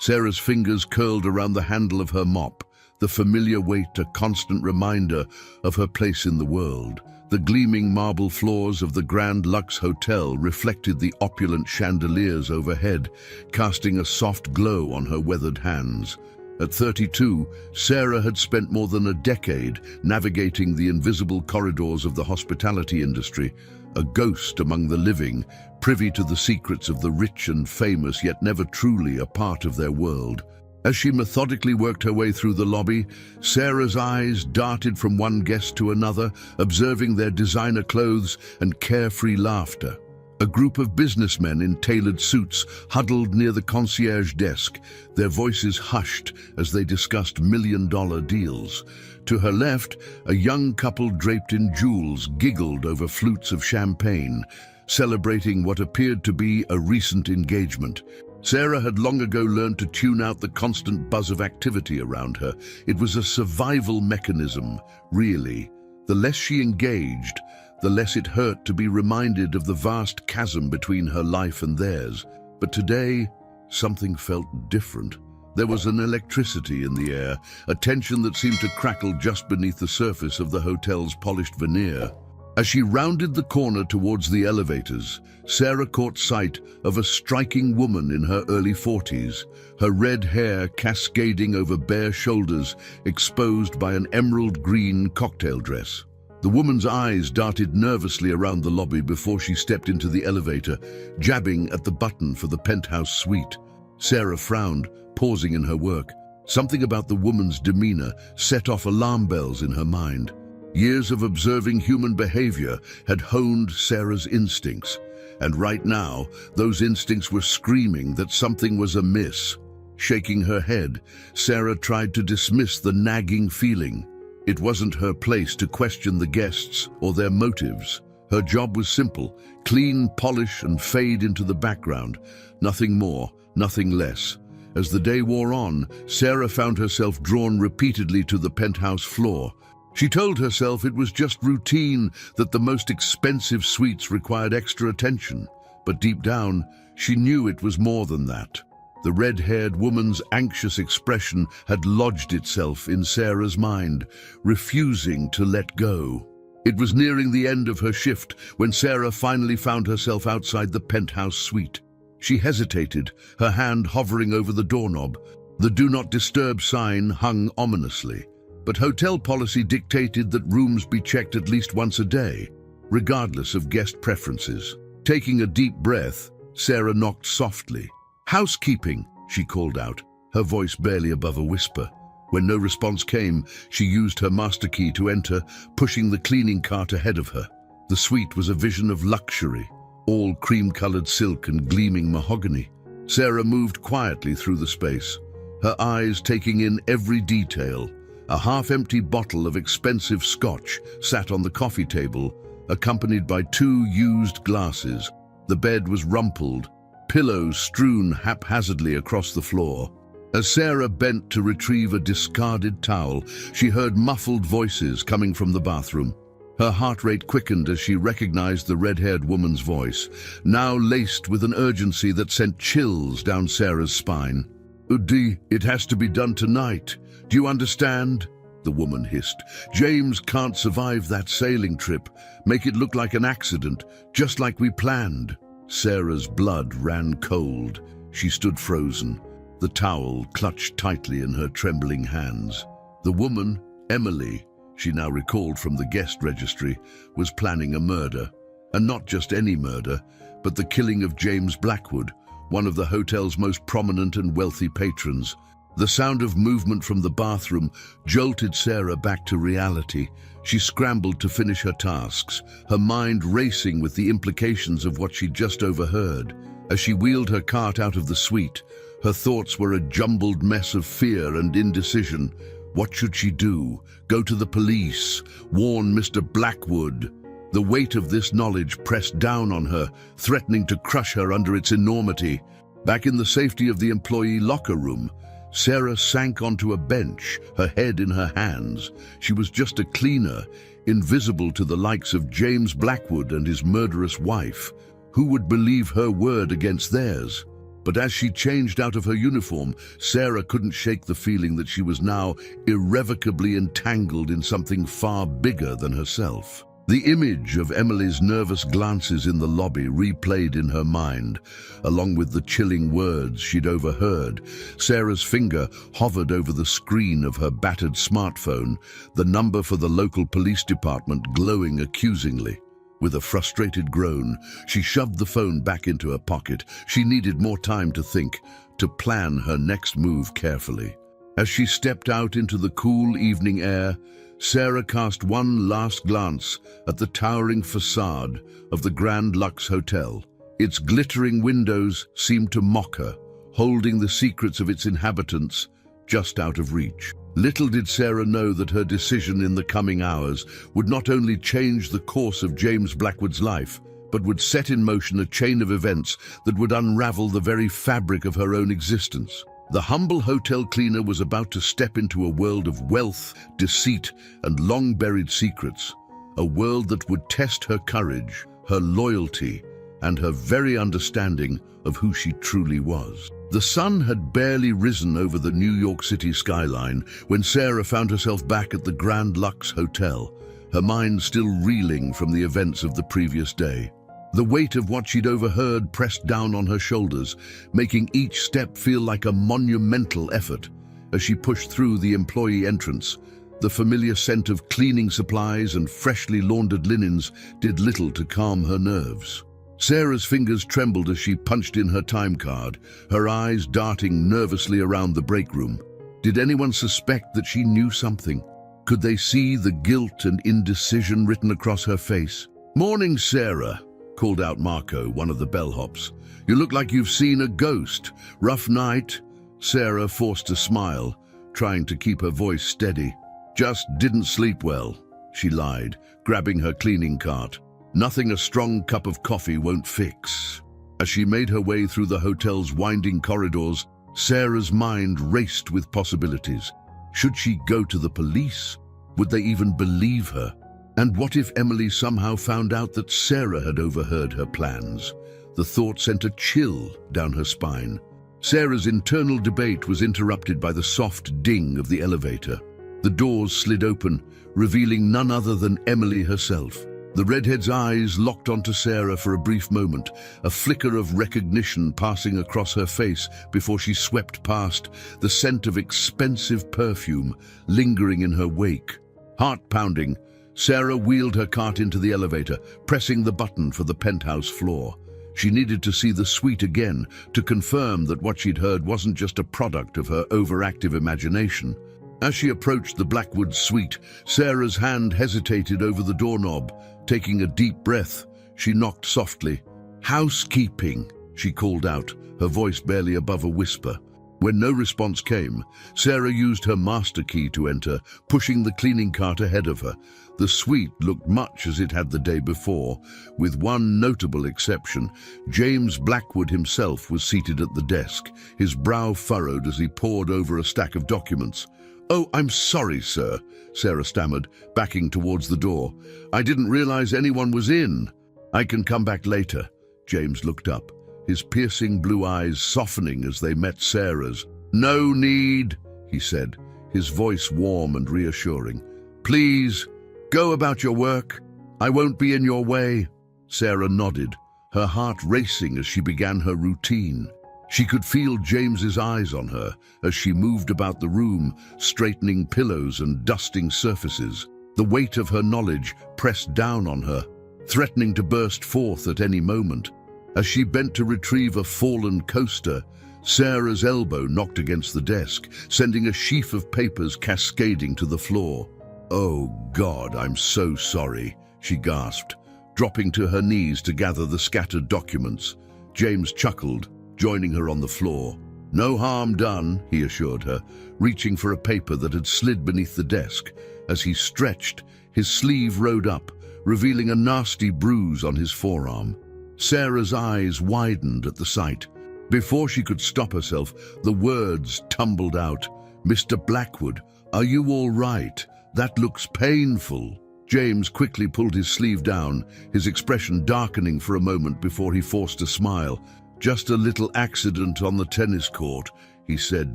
Sarah's fingers curled around the handle of her mop, the familiar weight a constant reminder of her place in the world. The gleaming marble floors of the Grand Lux Hotel reflected the opulent chandeliers overhead, casting a soft glow on her weathered hands. At 32, Sarah had spent more than a decade navigating the invisible corridors of the hospitality industry, a ghost among the living, privy to the secrets of the rich and famous, yet never truly a part of their world. As she methodically worked her way through the lobby, Sarah's eyes darted from one guest to another, observing their designer clothes and carefree laughter. A group of businessmen in tailored suits huddled near the concierge desk, their voices hushed as they discussed million-dollar deals. To her left, a young couple draped in jewels giggled over flutes of champagne, celebrating what appeared to be a recent engagement. Sarah had long ago learned to tune out the constant buzz of activity around her. It was a survival mechanism, really. The less she engaged, the less it hurt to be reminded of the vast chasm between her life and theirs. But today, something felt different. There was an electricity in the air, a tension that seemed to crackle just beneath the surface of the hotel's polished veneer. As she rounded the corner towards the elevators, Sarah caught sight of a striking woman in her early 40s, her red hair cascading over bare shoulders, exposed by an emerald green cocktail dress. The woman's eyes darted nervously around the lobby before she stepped into the elevator, jabbing at the button for the penthouse suite. Sarah frowned, pausing in her work. Something about the woman's demeanor set off alarm bells in her mind. Years of observing human behavior had honed Sarah's instincts, and right now, those instincts were screaming that something was amiss. Shaking her head, Sarah tried to dismiss the nagging feeling. It wasn't her place to question the guests or their motives. Her job was simple: clean, polish, and fade into the background. Nothing more, nothing less. As the day wore on, Sarah found herself drawn repeatedly to the penthouse floor. She told herself it was just routine, that the most expensive suites required extra attention. But deep down, she knew it was more than that. The red-haired woman's anxious expression had lodged itself in Sarah's mind, refusing to let go. It was nearing the end of her shift when Sarah finally found herself outside the penthouse suite. She hesitated, her hand hovering over the doorknob. The "Do Not Disturb" sign hung ominously. But hotel policy dictated that rooms be checked at least once a day, regardless of guest preferences. Taking a deep breath, Sarah knocked softly. "Housekeeping," she called out, her voice barely above a whisper. When no response came, she used her master key to enter, pushing the cleaning cart ahead of her. The suite was a vision of luxury, all cream-colored silk and gleaming mahogany. Sarah moved quietly through the space, her eyes taking in every detail. A half-empty bottle of expensive scotch sat on the coffee table, accompanied by 2 used glasses. The bed was rumpled, pillows strewn haphazardly across the floor. As Sarah bent to retrieve a discarded towel, she heard muffled voices coming from the bathroom. Her heart rate quickened as she recognized the red-haired woman's voice, now laced with an urgency that sent chills down Sarah's spine. "Udi, it has to be done tonight. Do you understand?" the woman hissed. "James can't survive that sailing trip. Make it look like an accident, just like we planned." Sarah's blood ran cold. She stood frozen, the towel clutched tightly in her trembling hands. The woman, Emily, she now recalled from the guest registry, was planning a murder. And not just any murder, but the killing of James Blackwood, one of the hotel's most prominent and wealthy patrons. The sound of movement from the bathroom jolted Sarah back to reality. She scrambled to finish her tasks, her mind racing with the implications of what she'd just overheard. As she wheeled her cart out of the suite, her thoughts were a jumbled mess of fear and indecision. What should she do? Go to the police? Warn Mr. Blackwood? The weight of this knowledge pressed down on her, threatening to crush her under its enormity. Back in the safety of the employee locker room, Sarah sank onto a bench, her head in her hands. She was just a cleaner, invisible to the likes of James Blackwood and his murderous wife. Who would believe her word against theirs? But as she changed out of her uniform, Sarah couldn't shake the feeling that she was now irrevocably entangled in something far bigger than herself. The image of Emily's nervous glances in the lobby replayed in her mind, along with the chilling words she'd overheard. Sarah's finger hovered over the screen of her battered smartphone, the number for the local police department glowing accusingly. With a frustrated groan, she shoved the phone back into her pocket. She needed more time to think, to plan her next move carefully. As she stepped out into the cool evening air, Sarah cast one last glance at the towering facade of the Grand Lux Hotel. Its glittering windows seemed to mock her, holding the secrets of its inhabitants just out of reach. Little did Sarah know that her decision in the coming hours would not only change the course of James Blackwood's life, but would set in motion a chain of events that would unravel the very fabric of her own existence. The humble hotel cleaner was about to step into a world of wealth, deceit, and long-buried secrets, a world that would test her courage, her loyalty, and her very understanding of who she truly was. The sun had barely risen over the New York City skyline when Sarah found herself back at the Grand Lux Hotel, her mind still reeling from the events of the previous day. The weight of what she'd overheard pressed down on her shoulders, making each step feel like a monumental effort. As she pushed through the employee entrance, the familiar scent of cleaning supplies and freshly laundered linens did little to calm her nerves. Sarah's fingers trembled as she punched in her time card, her eyes darting nervously around the break room. Did anyone suspect that she knew something? Could they see the guilt and indecision written across her face? "Morning, Sarah," called out Marco, one of the bellhops. "You look like you've seen a ghost. Rough night?" Sarah forced a smile, trying to keep her voice steady. "Just didn't sleep well," she lied, grabbing her cleaning cart. "Nothing a strong cup of coffee won't fix." As she made her way through the hotel's winding corridors, Sarah's mind raced with possibilities. Should she go to the police? Would they even believe her? And what if Emily somehow found out that Sarah had overheard her plans? The thought sent a chill down her spine. Sarah's internal debate was interrupted by the soft ding of the elevator. The doors slid open, revealing none other than Emily herself. The redhead's eyes locked onto Sarah for a brief moment, a flicker of recognition passing across her face before she swept past, the scent of expensive perfume lingering in her wake. Heart-pounding, Sarah wheeled her cart into the elevator, pressing the button for the penthouse floor. She needed to see the suite again to confirm that what she'd heard wasn't just a product of her overactive imagination. As she approached the Blackwood suite, Sarah's hand hesitated over the doorknob. Taking a deep breath, she knocked softly. "Housekeeping," she called out, her voice barely above a whisper. When no response came, Sarah used her master key to enter, pushing the cleaning cart ahead of her. The suite looked much as it had the day before, with one notable exception. James Blackwood himself was seated at the desk, his brow furrowed as he pored over a stack of documents. "Oh, I'm sorry, sir," Sarah stammered, backing towards the door. "I didn't realize anyone was in." "I can come back later." James looked up, his piercing blue eyes softening as they met Sarah's. "No need," he said, his voice warm and reassuring. "Please, go about your work. I won't be in your way." Sarah nodded, her heart racing as she began her routine. She could feel James's eyes on her as she moved about the room, straightening pillows and dusting surfaces. The weight of her knowledge pressed down on her, threatening to burst forth at any moment. As she bent to retrieve a fallen coaster, Sarah's elbow knocked against the desk, sending a sheaf of papers cascading to the floor. "Oh God, I'm so sorry," she gasped, dropping to her knees to gather the scattered documents. James chuckled, joining her on the floor. "No harm done," he assured her, reaching for a paper that had slid beneath the desk. As he stretched, his sleeve rode up, revealing a nasty bruise on his forearm. Sarah's eyes widened at the sight. Before she could stop herself, the words tumbled out. "Mr. Blackwood, are you all right? That looks painful." James quickly pulled his sleeve down, his expression darkening for a moment before he forced a smile. "Just a little accident on the tennis court," he said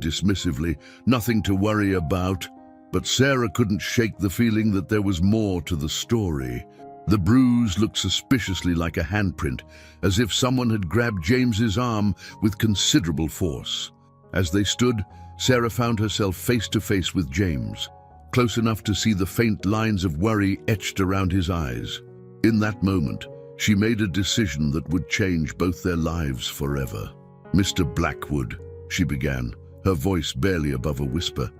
dismissively. "Nothing to worry about." But Sarah couldn't shake the feeling that there was more to the story. The bruise looked suspiciously like a handprint, as if someone had grabbed James's arm with considerable force. As they stood, Sarah found herself face to face with James, close enough to see the faint lines of worry etched around his eyes. In that moment, she made a decision that would change both their lives forever. "Mr. Blackwood," she began, her voice barely above a whisper,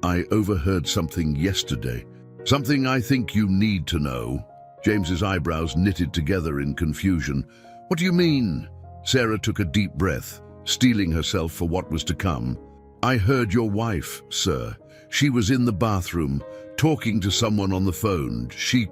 I overheard something yesterday. Something I think you need to know." James's eyebrows knitted together in confusion. "What do you mean?" Sarah took a deep breath, steeling herself for what was to come. "I heard your wife, sir. She was in the bathroom, talking to someone on the phone. She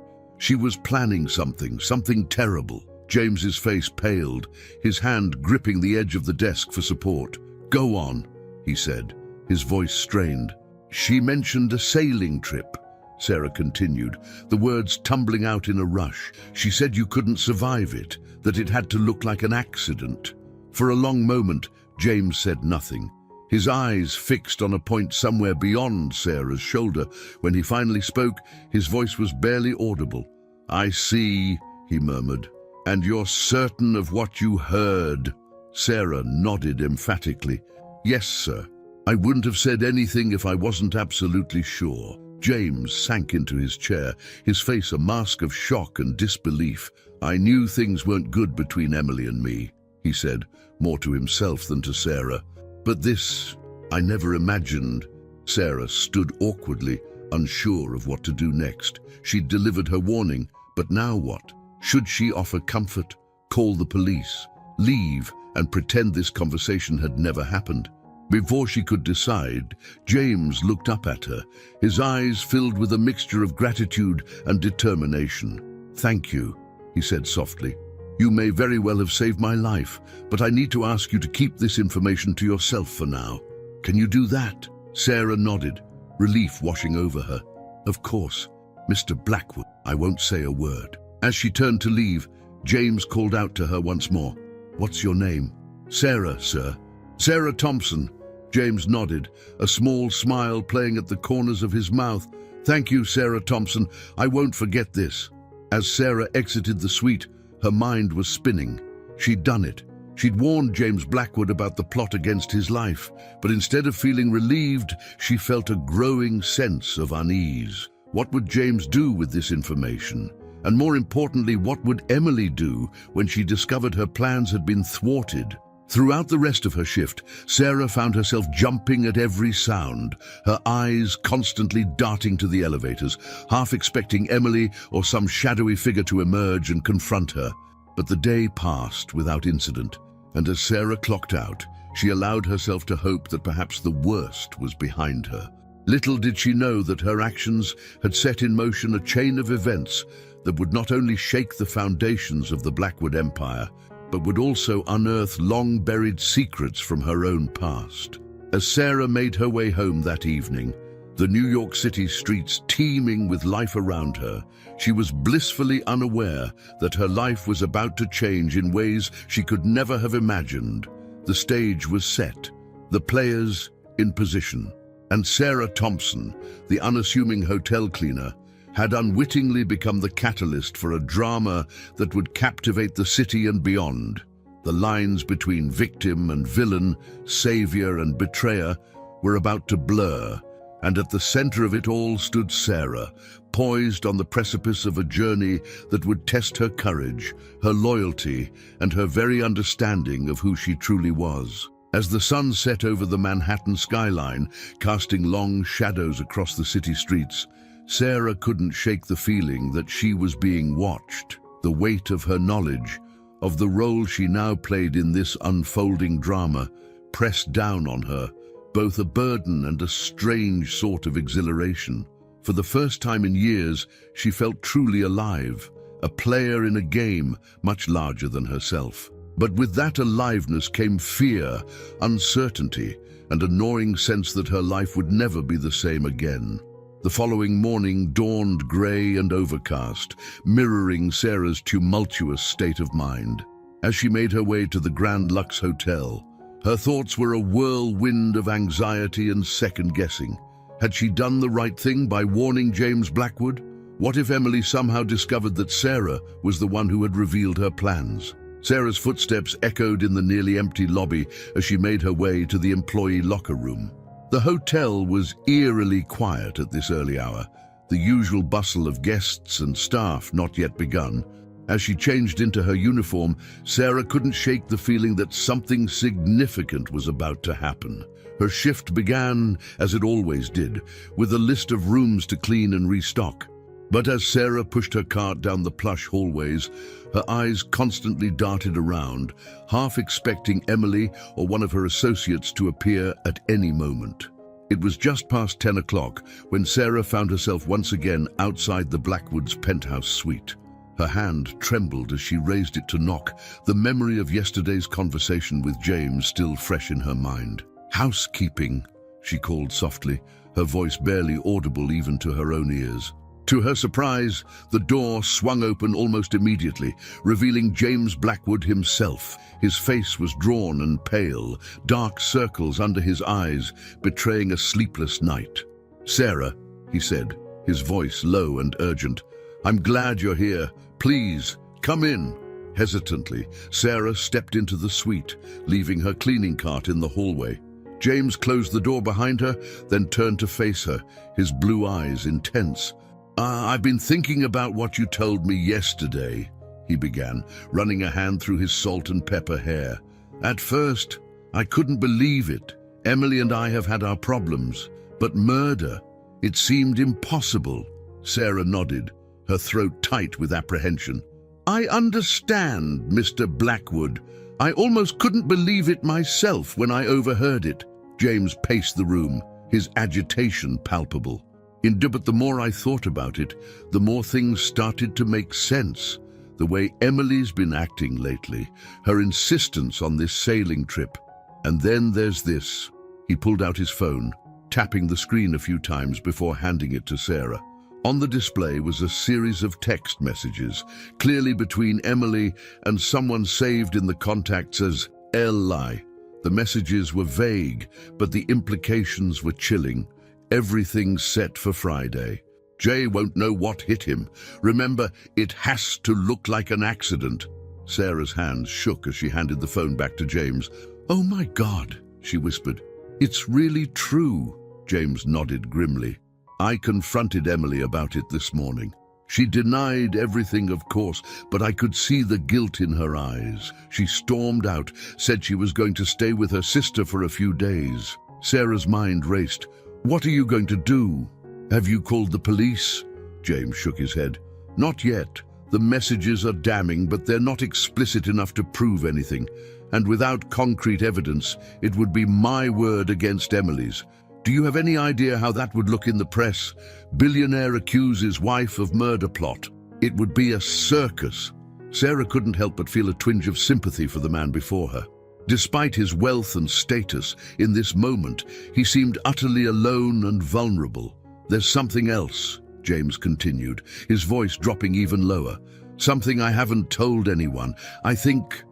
was planning something terrible." James's face paled, his hand gripping the edge of the desk for support. "Go on," he said, his voice strained. "She mentioned a sailing trip," Sarah continued, the words tumbling out in a rush. "She said you couldn't survive it, that it had to look like an accident." For a long moment, James said nothing, his eyes fixed on a point somewhere beyond Sarah's shoulder. When he finally spoke, his voice was barely audible. "I see," he murmured. "And you're certain of what you heard?" Sarah nodded emphatically. "Yes, sir. I wouldn't have said anything if I wasn't absolutely sure." James sank into his chair, his face a mask of shock and disbelief. "I knew things weren't good between Emily and me," he said, more to himself than to Sarah. "But this, I never imagined." Sarah stood awkwardly, unsure of what to do next. She'd delivered her warning, but now what? Should she offer comfort, call the police, leave, and pretend this conversation had never happened? Before she could decide, James looked up at her, his eyes filled with a mixture of gratitude and determination. "Thank you," he said softly. "You may very well have saved my life, but I need to ask you to keep this information to yourself for now. Can you do that?" Sarah nodded, relief washing over her. "Of course, Mr. Blackwood, I won't say a word." As she turned to leave, James called out to her once more. "What's your name?" "Sarah, sir." "Sarah Thompson." James nodded, a small smile playing at the corners of his mouth. "Thank you, Sarah Thompson. I won't forget this." As Sarah exited the suite, her mind was spinning. She'd done it. She'd warned James Blackwood about the plot against his life, but instead of feeling relieved, she felt a growing sense of unease. What would James do with this information? And more importantly, what would Emily do when she discovered her plans had been thwarted? Throughout the rest of her shift, Sarah found herself jumping at every sound, her eyes constantly darting to the elevators, half expecting Emily or some shadowy figure to emerge and confront her. But the day passed without incident, and as Sarah clocked out, she allowed herself to hope that perhaps the worst was behind her. Little did she know that her actions had set in motion a chain of events that would not only shake the foundations of the Blackwood Empire, but would also unearth long-buried secrets from her own past. As Sarah made her way home that evening, the New York City streets teeming with life around her, she was blissfully unaware that her life was about to change in ways she could never have imagined. The stage was set, the players in position, and Sarah Thompson, the unassuming hotel cleaner, had unwittingly become the catalyst for a drama that would captivate the city and beyond. The lines between victim and villain, savior and betrayer, were about to blur, and at the center of it all stood Sarah, poised on the precipice of a journey that would test her courage, her loyalty, and her very understanding of who she truly was. As the sun set over the Manhattan skyline, casting long shadows across the city streets, Sarah couldn't shake the feeling that she was being watched. The weight of her knowledge, of the role she now played in this unfolding drama, pressed down on her, both a burden and a strange sort of exhilaration. For the first time in years, she felt truly alive, a player in a game much larger than herself. But with that aliveness came fear, uncertainty, and a gnawing sense that her life would never be the same again. The following morning dawned grey and overcast, mirroring Sarah's tumultuous state of mind. As she made her way to the Grand Lux Hotel, her thoughts were a whirlwind of anxiety and second-guessing. Had she done the right thing by warning James Blackwood? What if Emily somehow discovered that Sarah was the one who had revealed her plans? Sarah's footsteps echoed in the nearly empty lobby as she made her way to the employee locker room. The hotel was eerily quiet at this early hour, the usual bustle of guests and staff not yet begun. As she changed into her uniform, Sarah couldn't shake the feeling that something significant was about to happen. Her shift began, as it always did, with a list of rooms to clean and restock. But as Sarah pushed her cart down the plush hallways, her eyes constantly darted around, half expecting Emily or one of her associates to appear at any moment. It was just past 10 o'clock when Sarah found herself once again outside the Blackwoods' penthouse suite. Her hand trembled as she raised it to knock, the memory of yesterday's conversation with James still fresh in her mind. "Housekeeping," she called softly, her voice barely audible even to her own ears. To her surprise, the door swung open almost immediately, revealing James Blackwood himself. His face was drawn and pale, dark circles under his eyes, betraying a sleepless night. "Sarah," he said, his voice low and urgent, "I'm glad you're here. Please, come in." Hesitantly, Sarah stepped into the suite, leaving her cleaning cart in the hallway. James closed the door behind her, then turned to face her, his blue eyes intense. "I've been thinking about what you told me yesterday," he began, running a hand through his salt and pepper hair. "At first, I couldn't believe it. Emily and I have had our problems, but murder, it seemed impossible." Sarah nodded, her throat tight with apprehension. "I understand, Mr. Blackwood. I almost couldn't believe it myself when I overheard it." James paced the room, his agitation palpable. But the more I thought about it, the more things started to make sense. The way Emily's been acting lately, her insistence on this sailing trip. And then there's this. He pulled out his phone, tapping the screen a few times before handing it to Sarah. On the display was a series of text messages, clearly between Emily and someone saved in the contacts as Eli. The messages were vague, but the implications were chilling. Everything's set for Friday. Jay won't know what hit him. Remember, it has to look like an accident. Sarah's hands shook as she handed the phone back to James. "Oh my God," she whispered. "It's really true." James nodded grimly. "I confronted Emily about it this morning. She denied everything, of course, but I could see the guilt in her eyes. She stormed out, said she was going to stay with her sister for a few days." Sarah's mind raced. "What are you going to do? Have you called the police?" James shook his head. "Not yet. The messages are damning, but they're not explicit enough to prove anything. And without concrete evidence, it would be my word against Emily's. Do you have any idea how that would look in the press? Billionaire accuses wife of murder plot. It would be a circus." Sarah couldn't help but feel a twinge of sympathy for the man before her. Despite his wealth and status, in this moment, he seemed utterly alone and vulnerable. "There's something else," James continued, his voice dropping even lower. "Something I haven't told anyone. I think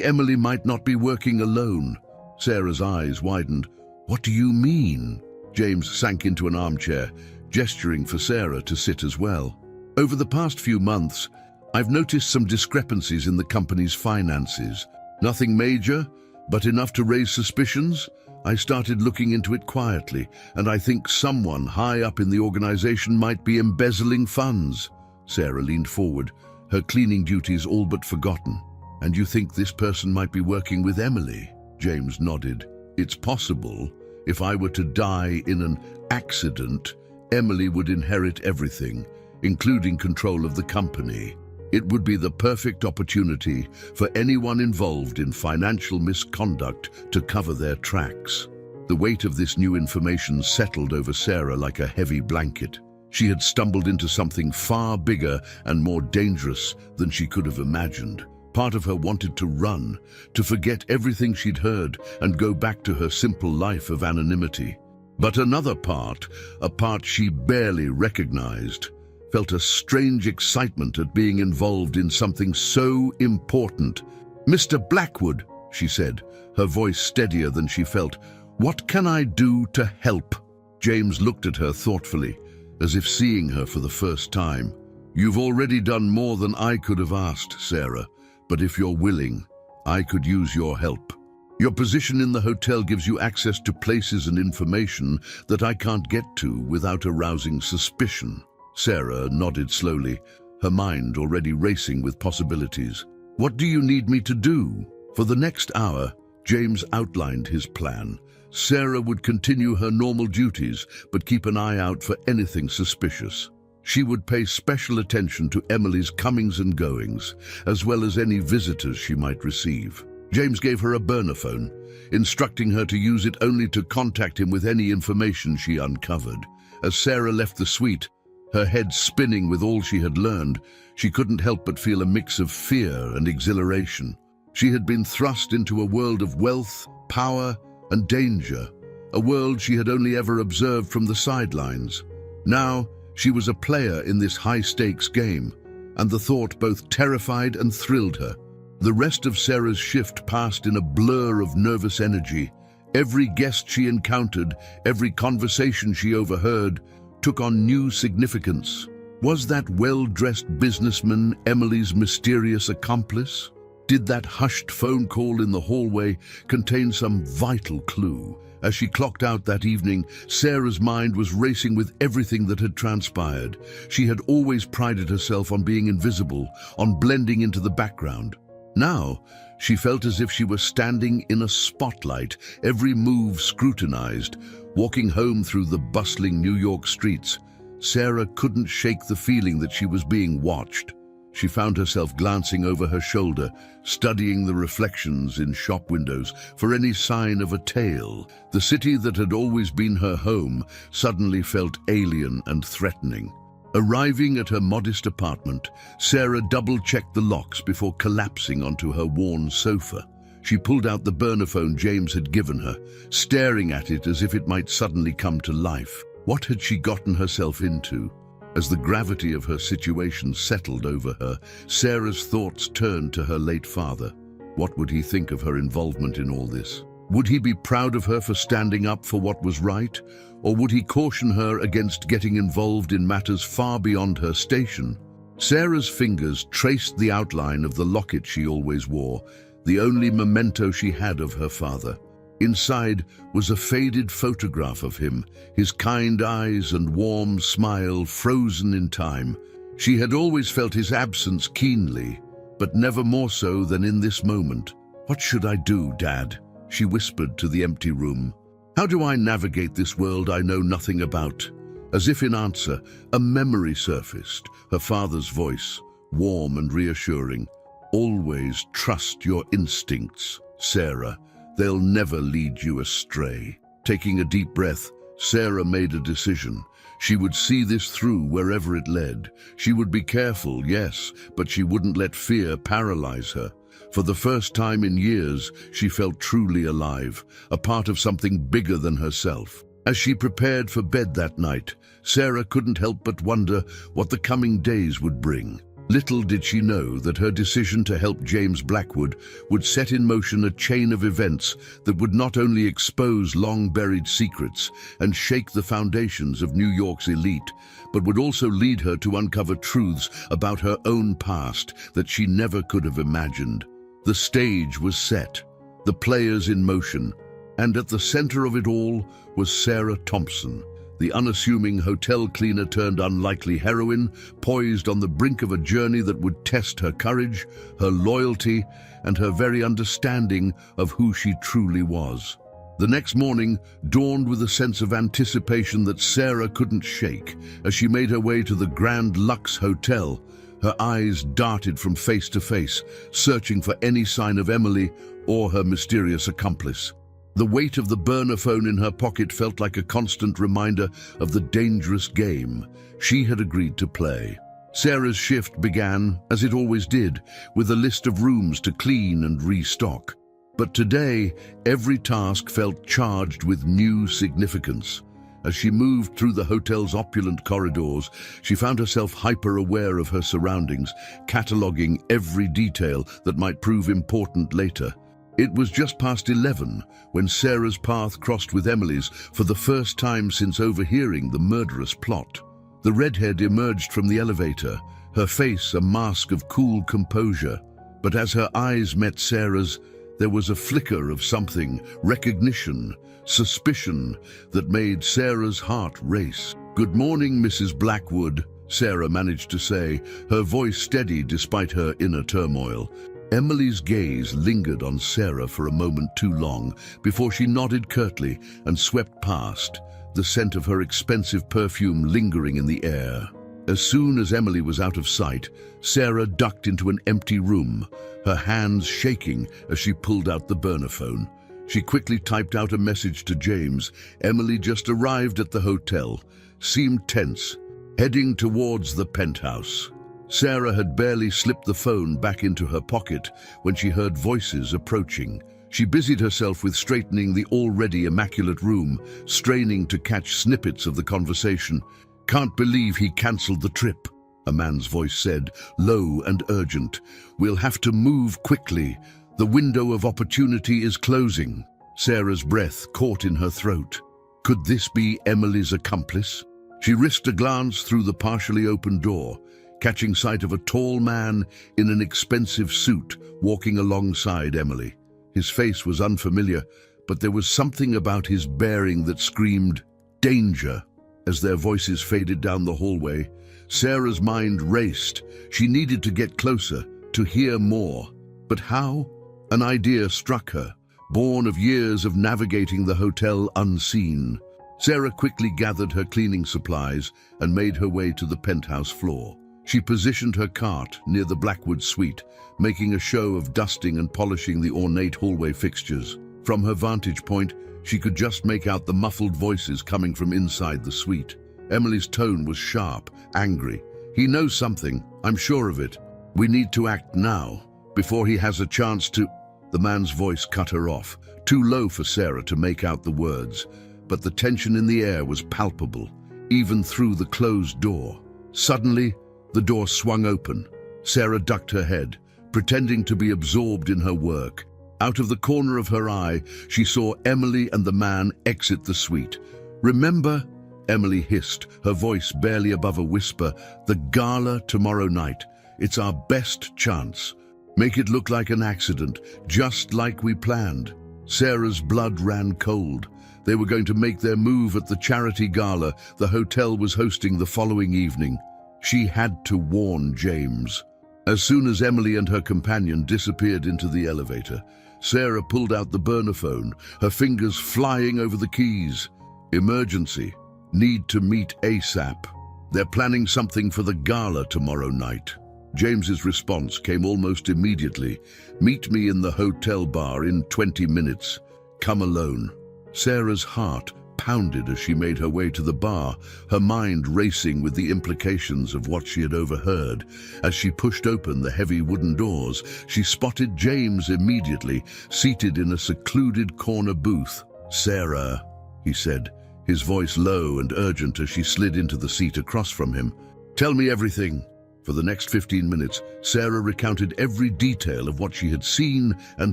Emily might not be working alone." Sarah's eyes widened. "What do you mean?" James sank into an armchair, gesturing for Sarah to sit as well. "Over the past few months, I've noticed some discrepancies in the company's finances. Nothing major, but enough to raise suspicions. I started looking into it quietly, and I think someone high up in the organization might be embezzling funds." Sarah leaned forward, her cleaning duties all but forgotten. "And you think this person might be working with Emily?" James nodded. "It's possible. If I were to die in an accident, Emily would inherit everything, including control of the company. It would be the perfect opportunity for anyone involved in financial misconduct to cover their tracks." The weight of this new information settled over Sarah like a heavy blanket. She had stumbled into something far bigger and more dangerous than she could have imagined. Part of her wanted to run, to forget everything she'd heard and go back to her simple life of anonymity. But another part, a part she barely recognized, felt a strange excitement at being involved in something so important. "Mr. Blackwood," she said, her voice steadier than she felt, "what can I do to help?" James looked at her thoughtfully, as if seeing her for the first time. "You've already done more than I could have asked, Sarah, but if you're willing, I could use your help. Your position in the hotel gives you access to places and information that I can't get to without arousing suspicion." Sarah nodded slowly, her mind already racing with possibilities. "What do you need me to do?" For the next hour, James outlined his plan. Sarah would continue her normal duties, but keep an eye out for anything suspicious. She would pay special attention to Emily's comings and goings, as well as any visitors she might receive. James gave her a burner phone, instructing her to use it only to contact him with any information she uncovered. As Sarah left the suite, her head spinning with all she had learned, she couldn't help but feel a mix of fear and exhilaration. She had been thrust into a world of wealth, power, and danger, a world she had only ever observed from the sidelines. Now, she was a player in this high-stakes game, and the thought both terrified and thrilled her. The rest of Sarah's shift passed in a blur of nervous energy. Every guest she encountered, every conversation she overheard, took on new significance. Was that well-dressed businessman Emily's mysterious accomplice? Did that hushed phone call in the hallway contain some vital clue? As she clocked out that evening, Sarah's mind was racing with everything that had transpired. She had always prided herself on being invisible, on blending into the background. Now, she felt as if she was standing in a spotlight, every move scrutinized. Walking home through the bustling New York streets, Sarah couldn't shake the feeling that she was being watched. She found herself glancing over her shoulder, studying the reflections in shop windows for any sign of a tale. The city that had always been her home suddenly felt alien and threatening. Arriving at her modest apartment, Sarah double-checked the locks before collapsing onto her worn sofa. She pulled out the burner phone James had given her, staring at it as if it might suddenly come to life. What had she gotten herself into? As the gravity of her situation settled over her, Sarah's thoughts turned to her late father. What would he think of her involvement in all this? Would he be proud of her for standing up for what was right? Or would he caution her against getting involved in matters far beyond her station? Sarah's fingers traced the outline of the locket she always wore, the only memento she had of her father. Inside was a faded photograph of him, his kind eyes and warm smile frozen in time. She had always felt his absence keenly, but never more so than in this moment. "What should I do, Dad?" she whispered to the empty room. "How do I navigate this world I know nothing about?" As if in answer, a memory surfaced, her father's voice, warm and reassuring. "Always trust your instincts, Sarah. They'll never lead you astray." Taking a deep breath, Sarah made a decision. She would see this through wherever it led. She would be careful, yes, but she wouldn't let fear paralyze her. For the first time in years, she felt truly alive, a part of something bigger than herself. As she prepared for bed that night, Sarah couldn't help but wonder what the coming days would bring. Little did she know that her decision to help James Blackwood would set in motion a chain of events that would not only expose long-buried secrets and shake the foundations of New York's elite, but would also lead her to uncover truths about her own past that she never could have imagined. The stage was set, the players in motion, and at the center of it all was Sarah Thompson, the unassuming hotel cleaner turned unlikely heroine, poised on the brink of a journey that would test her courage, her loyalty, and her very understanding of who she truly was. The next morning dawned with a sense of anticipation that Sarah couldn't shake. As she made her way to the Grand Lux Hotel, her eyes darted from face to face, searching for any sign of Emily or her mysterious accomplice. The weight of the burner phone in her pocket felt like a constant reminder of the dangerous game she had agreed to play. Sarah's shift began, as it always did, with a list of rooms to clean and restock. But today, every task felt charged with new significance. As she moved through the hotel's opulent corridors, she found herself hyper-aware of her surroundings, cataloguing every detail that might prove important later. It was just past 11 when Sarah's path crossed with Emily's for the first time since overhearing the murderous plot. The redhead emerged from the elevator, her face a mask of cool composure. But as her eyes met Sarah's, there was a flicker of something, recognition, suspicion, that made Sarah's heart race. "Good morning, Mrs. Blackwood," Sarah managed to say, her voice steady despite her inner turmoil. Emily's gaze lingered on Sarah for a moment too long before she nodded curtly and swept past, the scent of her expensive perfume lingering in the air. As soon as Emily was out of sight, Sarah ducked into an empty room, her hands shaking as she pulled out the burner phone. She quickly typed out a message to James. Emily just arrived at the hotel, seemed tense, heading towards the penthouse. Sarah had barely slipped the phone back into her pocket when she heard voices approaching. She busied herself with straightening the already immaculate room, straining to catch snippets of the conversation. "Can't believe he cancelled the trip," a man's voice said, low and urgent. "We'll have to move quickly. The window of opportunity is closing." Sarah's breath caught in her throat. Could this be Emily's accomplice? She risked a glance through the partially open door, catching sight of a tall man in an expensive suit walking alongside Emily. His face was unfamiliar, but there was something about his bearing that screamed danger. As their voices faded down the hallway, Sarah's mind raced. She needed to get closer, to hear more. But how? An idea struck her, born of years of navigating the hotel unseen. Sarah quickly gathered her cleaning supplies and made her way to the penthouse floor. She positioned her cart near the Blackwood suite, making a show of dusting and polishing the ornate hallway fixtures. From her vantage point, she could just make out the muffled voices coming from inside the suite. Emily's tone was sharp, angry. "He knows something, I'm sure of it. We need to act now, before he has a chance to—" The man's voice cut her off, too low for Sarah to make out the words, but the tension in the air was palpable, even through the closed door. Suddenly, the door swung open. Sarah ducked her head, pretending to be absorbed in her work. Out of the corner of her eye, she saw Emily and the man exit the suite. "Remember," Emily hissed, her voice barely above a whisper, "the gala tomorrow night. It's our best chance. Make it look like an accident, just like we planned." Sarah's blood ran cold. They were going to make their move at the charity gala the hotel was hosting the following evening. She had to warn James. As soon as Emily and her companion disappeared into the elevator, Sarah pulled out the burner phone, her fingers flying over the keys. "Emergency. Need to meet ASAP. They're planning something for the gala tomorrow night." James's response came almost immediately. "Meet me in the hotel bar in 20 minutes. Come alone." Sarah's heart pounded as she made her way to the bar, her mind racing with the implications of what she had overheard. As she pushed open the heavy wooden doors, she spotted James immediately, seated in a secluded corner booth. "Sarah," he said, his voice low and urgent as she slid into the seat across from him. "Tell me everything." For the next 15 minutes, Sarah recounted every detail of what she had seen and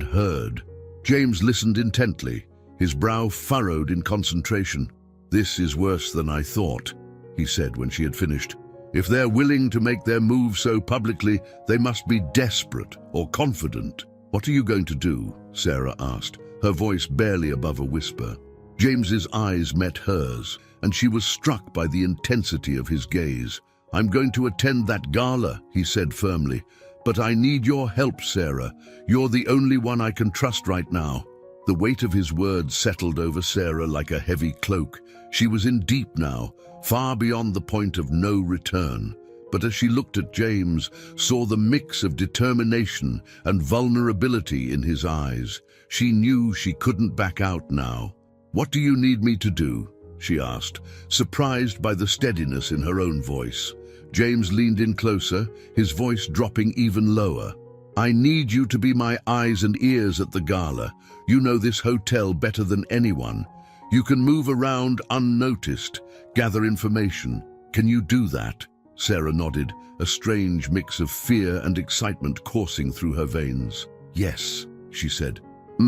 heard. James listened intently, his brow furrowed in concentration. "This is worse than I thought," he said when she had finished. "If they're willing to make their move so publicly, they must be desperate or confident." "What are you going to do?" Sarah asked, her voice barely above a whisper. James's eyes met hers, and she was struck by the intensity of his gaze. "I'm going to attend that gala," he said firmly. "But I need your help, Sarah. You're the only one I can trust right now." The weight of his words settled over Sarah like a heavy cloak. She was in deep now, far beyond the point of no return. But as she looked at James, saw the mix of determination and vulnerability in his eyes, she knew she couldn't back out now. "What do you need me to do?" she asked, surprised by the steadiness in her own voice. James leaned in closer, his voice dropping even lower. "I need you to be my eyes and ears at the gala. You know this hotel better than anyone. You can move around unnoticed, gather information. Can you do that? Sarah nodded, a strange mix of fear and excitement coursing through her veins. Yes, she said.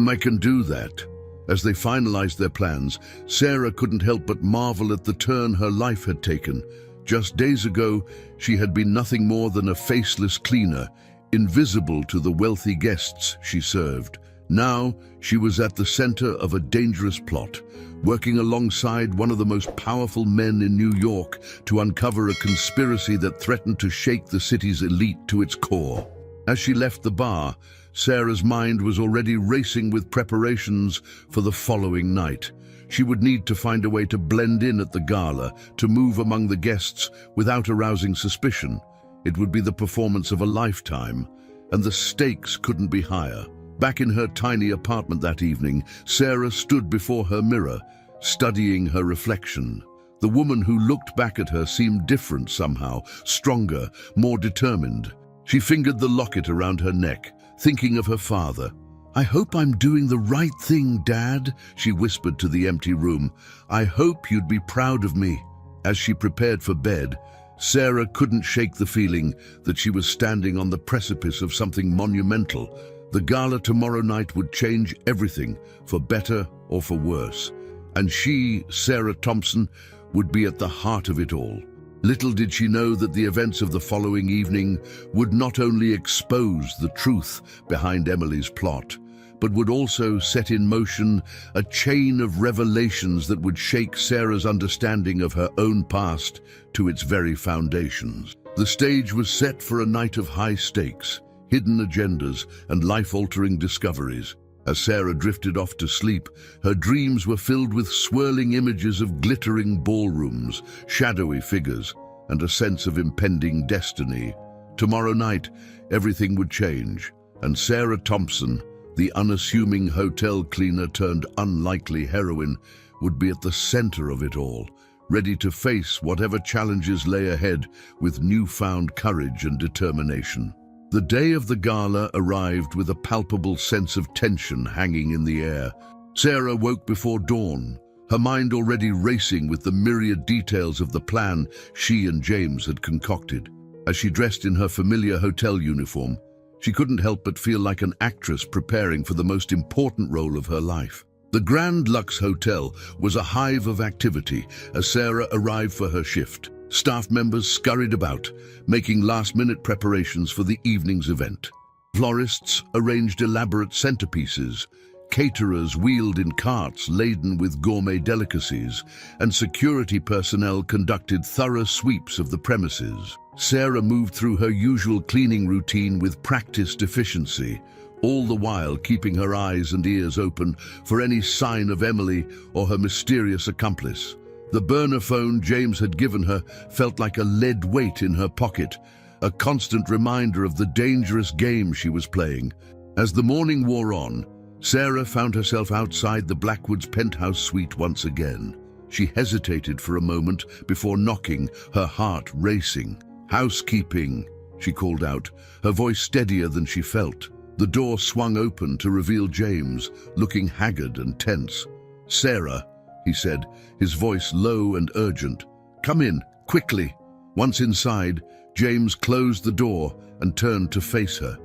I can do that. As they finalized their plans, Sarah couldn't help but marvel at the turn her life had taken. Just days ago, she had been nothing more than a faceless cleaner, invisible to the wealthy guests she served. Now, she was at the center of a dangerous plot, working alongside one of the most powerful men in New York to uncover a conspiracy that threatened to shake the city's elite to its core. As she left the bar, Sarah's mind was already racing with preparations for the following night. She would need to find a way to blend in at the gala, to move among the guests without arousing suspicion. It would be the performance of a lifetime, and the stakes couldn't be higher. Back in her tiny apartment that evening, Sarah stood before her mirror, studying her reflection. The woman who looked back at her seemed different somehow, stronger, more determined. She fingered the locket around her neck, thinking of her father. "I hope I'm doing the right thing, Dad," she whispered to the empty room. "I hope you'd be proud of me." As she prepared for bed, Sarah couldn't shake the feeling that she was standing on the precipice of something monumental. The gala tomorrow night would change everything, for better or for worse. And she, Sarah Thompson, would be at the heart of it all. Little did she know that the events of the following evening would not only expose the truth behind Emily's plot, but would also set in motion a chain of revelations that would shake Sarah's understanding of her own past to its very foundations. The stage was set for a night of high stakes, hidden agendas, and life-altering discoveries. As Sarah drifted off to sleep, her dreams were filled with swirling images of glittering ballrooms, shadowy figures, and a sense of impending destiny. Tomorrow night, everything would change, and Sarah Thompson, the unassuming hotel cleaner turned unlikely heroine, would be at the center of it all, ready to face whatever challenges lay ahead with newfound courage and determination. The day of the gala arrived with a palpable sense of tension hanging in the air. Sarah woke before dawn, her mind already racing with the myriad details of the plan she and James had concocted. As she dressed in her familiar hotel uniform, she couldn't help but feel like an actress preparing for the most important role of her life. The Grand Lux Hotel was a hive of activity as Sarah arrived for her shift. Staff members scurried about, making last-minute preparations for the evening's event. Florists arranged elaborate centerpieces, caterers wheeled in carts laden with gourmet delicacies, and security personnel conducted thorough sweeps of the premises. Sarah moved through her usual cleaning routine with practiced efficiency, all the while keeping her eyes and ears open for any sign of Emily or her mysterious accomplice. The burner phone James had given her felt like a lead weight in her pocket, a constant reminder of the dangerous game she was playing. As the morning wore on, Sarah found herself outside the Blackwoods penthouse suite once again. She hesitated for a moment before knocking, her heart racing. "Housekeeping," she called out, her voice steadier than she felt. The door swung open to reveal James, looking haggard and tense. "Sarah," he said, his voice low and urgent. "Come in, quickly." Once inside, James closed the door and turned to face her.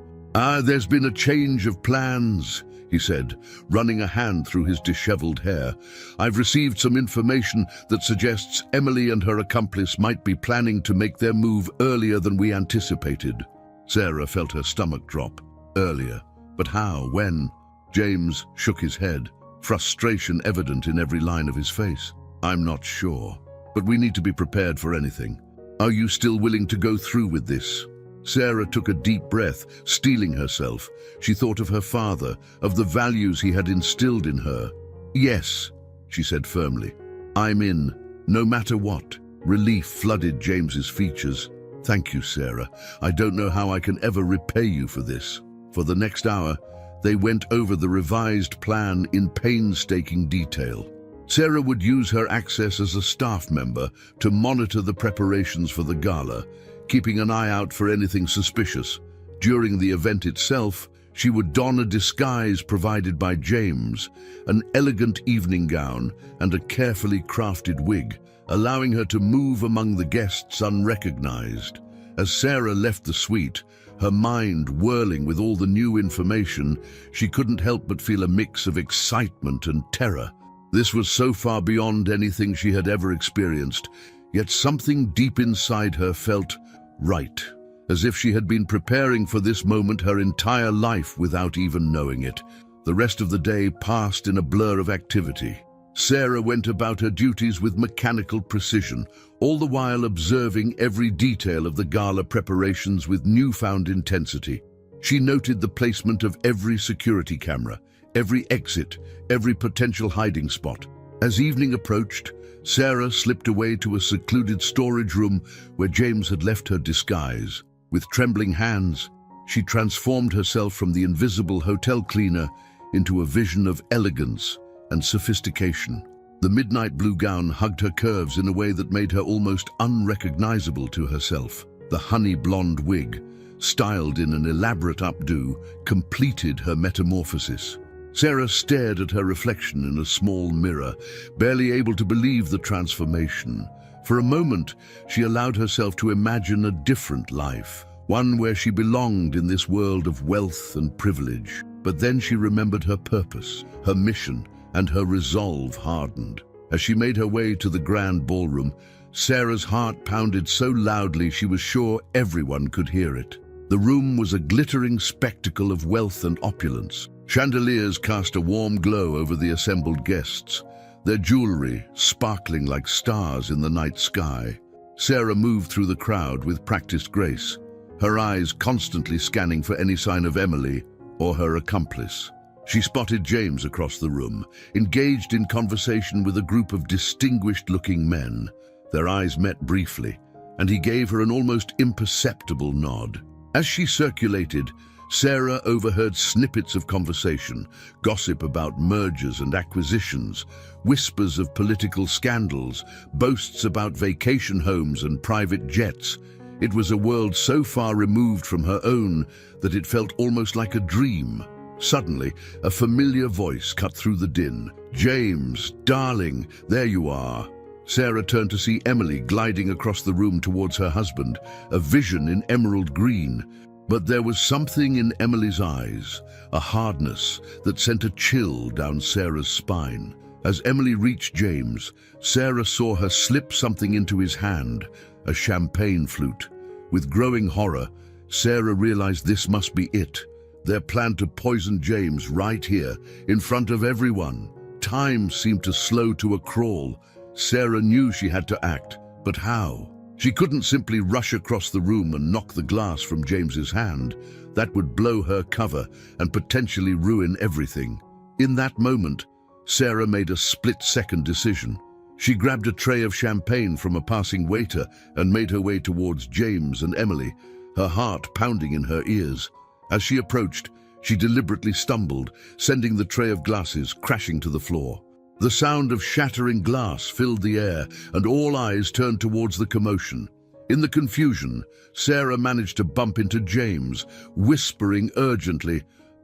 There's been a change of plans," he said, running a hand through his disheveled hair. "I've received some information that suggests Emily and her accomplice might be planning to make their move earlier than we anticipated." Sarah felt her stomach drop. Earlier? But how? When? James shook his head, frustration evident in every line of his face. "I'm not sure, but we need to be prepared for anything. Are you still willing to go through with this?" Sarah took a deep breath, steeling herself. She thought of her father, of the values he had instilled in her. "Yes," she said firmly. "I'm in, no matter what." Relief flooded James's features. "Thank you, Sarah. I don't know how I can ever repay you for this." For the next hour, they went over the revised plan in painstaking detail. Sarah would use her access as a staff member to monitor the preparations for the gala, keeping an eye out for anything suspicious. During the event itself, She would don a disguise provided by James, an elegant evening gown and a carefully crafted wig, allowing her to move among the guests unrecognized. As Sarah left the suite, her mind whirling with all the new information, she couldn't help but feel a mix of excitement and terror. This was so far beyond anything she had ever experienced, yet something deep inside her felt right, as if she had been preparing for this moment her entire life without even knowing it. The rest of the day passed in a blur of activity. Sarah went about her duties with mechanical precision, all the while observing every detail of the gala preparations with newfound intensity. She noted the placement of every security camera, every exit, every potential hiding spot. As evening approached, Sarah slipped away to a secluded storage room where James had left her disguise. With trembling hands, she transformed herself from the invisible hotel cleaner into a vision of elegance and sophistication. The midnight blue gown hugged her curves in a way that made her almost unrecognizable to herself. The honey blonde wig, styled in an elaborate updo, completed her metamorphosis. Sarah stared at her reflection in a small mirror, barely able to believe the transformation. For a moment, she allowed herself to imagine a different life, one where she belonged in this world of wealth and privilege. But then she remembered her purpose, her mission, and her resolve hardened. As she made her way to the grand ballroom, Sarah's heart pounded so loudly she was sure everyone could hear it. The room was a glittering spectacle of wealth and opulence. Chandeliers cast a warm glow over the assembled guests, their jewelry sparkling like stars in the night sky. Sarah moved through the crowd with practiced grace, her eyes constantly scanning for any sign of Emily or her accomplice. She spotted James across the room, engaged in conversation with a group of distinguished-looking men. Their eyes met briefly, and he gave her an almost imperceptible nod. As she circulated, Sarah overheard snippets of conversation, gossip about mergers and acquisitions, whispers of political scandals, boasts about vacation homes and private jets. It was a world so far removed from her own that it felt almost like a dream. Suddenly, a familiar voice cut through the din. "James, darling, there you are." Sarah turned to see Emily gliding across the room towards her husband, a vision in emerald green. But there was something in Emily's eyes, a hardness that sent a chill down Sarah's spine. As Emily reached James, Sarah saw her slip something into his hand, a champagne flute. With growing horror, Sarah realized this must be it. Their plan to poison James right here, in front of everyone. Time seemed to slow to a crawl. Sarah knew she had to act, but how? She couldn't simply rush across the room and knock the glass from James's hand. That would blow her cover and potentially ruin everything. In that moment, Sarah made a split-second decision. She grabbed a tray of champagne from a passing waiter and made her way towards James and Emily, her heart pounding in her ears. As she approached, she deliberately stumbled, sending the tray of glasses crashing to the floor. The sound of shattering glass filled the air, and all eyes turned towards the commotion. In the confusion, Sarah managed to bump into James, whispering urgently,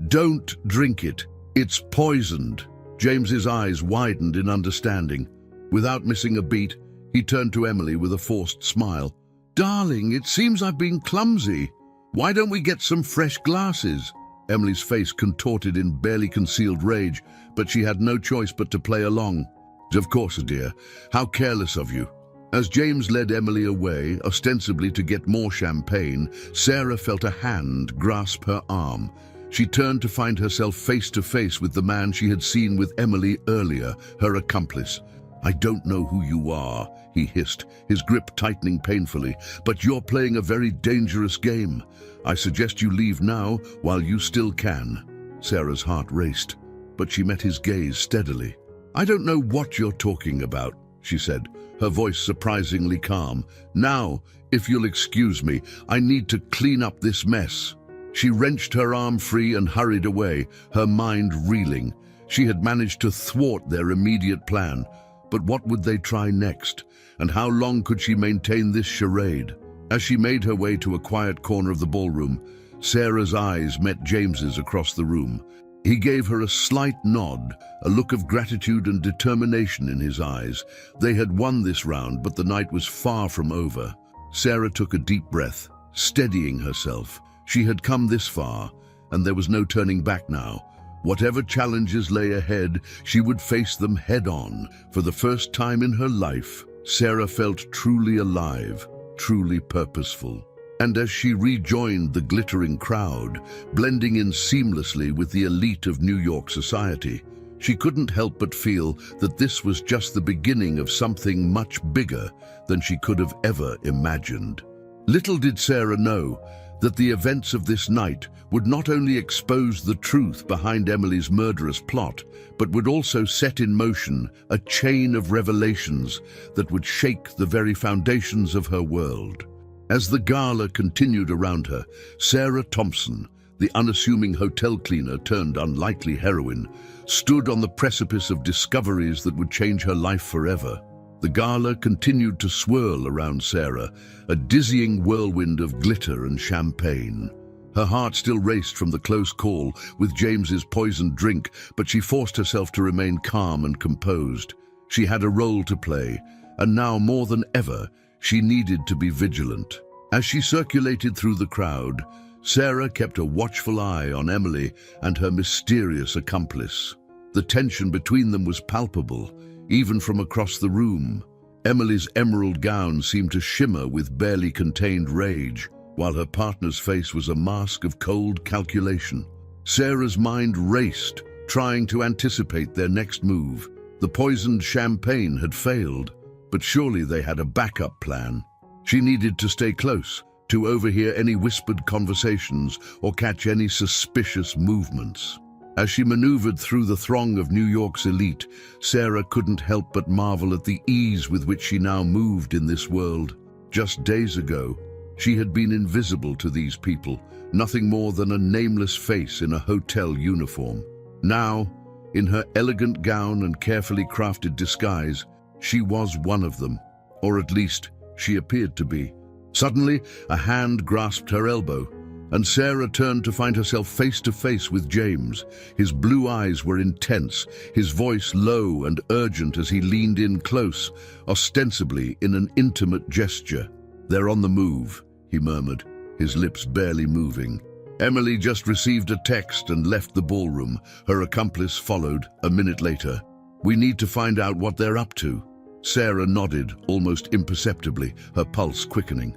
"Don't drink it. It's poisoned." James's eyes widened in understanding. Without missing a beat, he turned to Emily with a forced smile. "Darling, it seems I've been clumsy. Why don't we get some fresh glasses?" Emily's face contorted in barely concealed rage, but she had no choice but to play along. "Of course, dear. How careless of you." As James led Emily away, ostensibly to get more champagne, Sarah felt a hand grasp her arm. She turned to find herself face to face with the man she had seen with Emily earlier, her accomplice. "I don't know who you are," he hissed, his grip tightening painfully, "but you're playing a very dangerous game. I suggest you leave now while you still can." Sarah's heart raced, but she met his gaze steadily. "I don't know what you're talking about," she said, her voice surprisingly calm. "Now, if you'll excuse me, I need to clean up this mess." She wrenched her arm free and hurried away, her mind reeling. She had managed to thwart their immediate plan, but what would they try next? And how long could she maintain this charade? As she made her way to a quiet corner of the ballroom, Sarah's eyes met James's across the room. He gave her a slight nod, a look of gratitude and determination in his eyes. They had won this round, but the night was far from over. Sarah took a deep breath, steadying herself. She had come this far, and there was no turning back now. Whatever challenges lay ahead, she would face them head-on. For the first time in her life, Sarah felt truly alive, truly purposeful. And as she rejoined the glittering crowd, blending in seamlessly with the elite of New York society, she couldn't help but feel that this was just the beginning of something much bigger than she could have ever imagined. Little did Sarah know that the events of this night would not only expose the truth behind Emily's murderous plot, but would also set in motion a chain of revelations that would shake the very foundations of her world. As the gala continued around her, Sarah Thompson, the unassuming hotel cleaner turned unlikely heroine, stood on the precipice of discoveries that would change her life forever. The gala continued to swirl around Sarah, a dizzying whirlwind of glitter and champagne. Her heart still raced from the close call with James's poisoned drink, but she forced herself to remain calm and composed. She had a role to play, and now more than ever, she needed to be vigilant. As she circulated through the crowd, Sarah kept a watchful eye on Emily and her mysterious accomplice. The tension between them was palpable, even from across the room. Emily's emerald gown seemed to shimmer with barely contained rage, while her partner's face was a mask of cold calculation. Sarah's mind raced, trying to anticipate their next move. The poisoned champagne had failed, but surely they had a backup plan. She needed to stay close, to overhear any whispered conversations or catch any suspicious movements. As she maneuvered through the throng of New York's elite, Sarah couldn't help but marvel at the ease with which she now moved in this world. Just days ago, she had been invisible to these people, nothing more than a nameless face in a hotel uniform. Now, in her elegant gown and carefully crafted disguise, she was one of them, or at least she appeared to be. Suddenly, a hand grasped her elbow, and Sarah turned to find herself face to face with James. His blue eyes were intense, his voice low and urgent as he leaned in close, ostensibly in an intimate gesture. "They're on the move," he murmured, his lips barely moving. Emily just received a text and left the ballroom. Her accomplice followed a minute later. "We need to find out what they're up to." Sarah nodded, almost imperceptibly, her pulse quickening.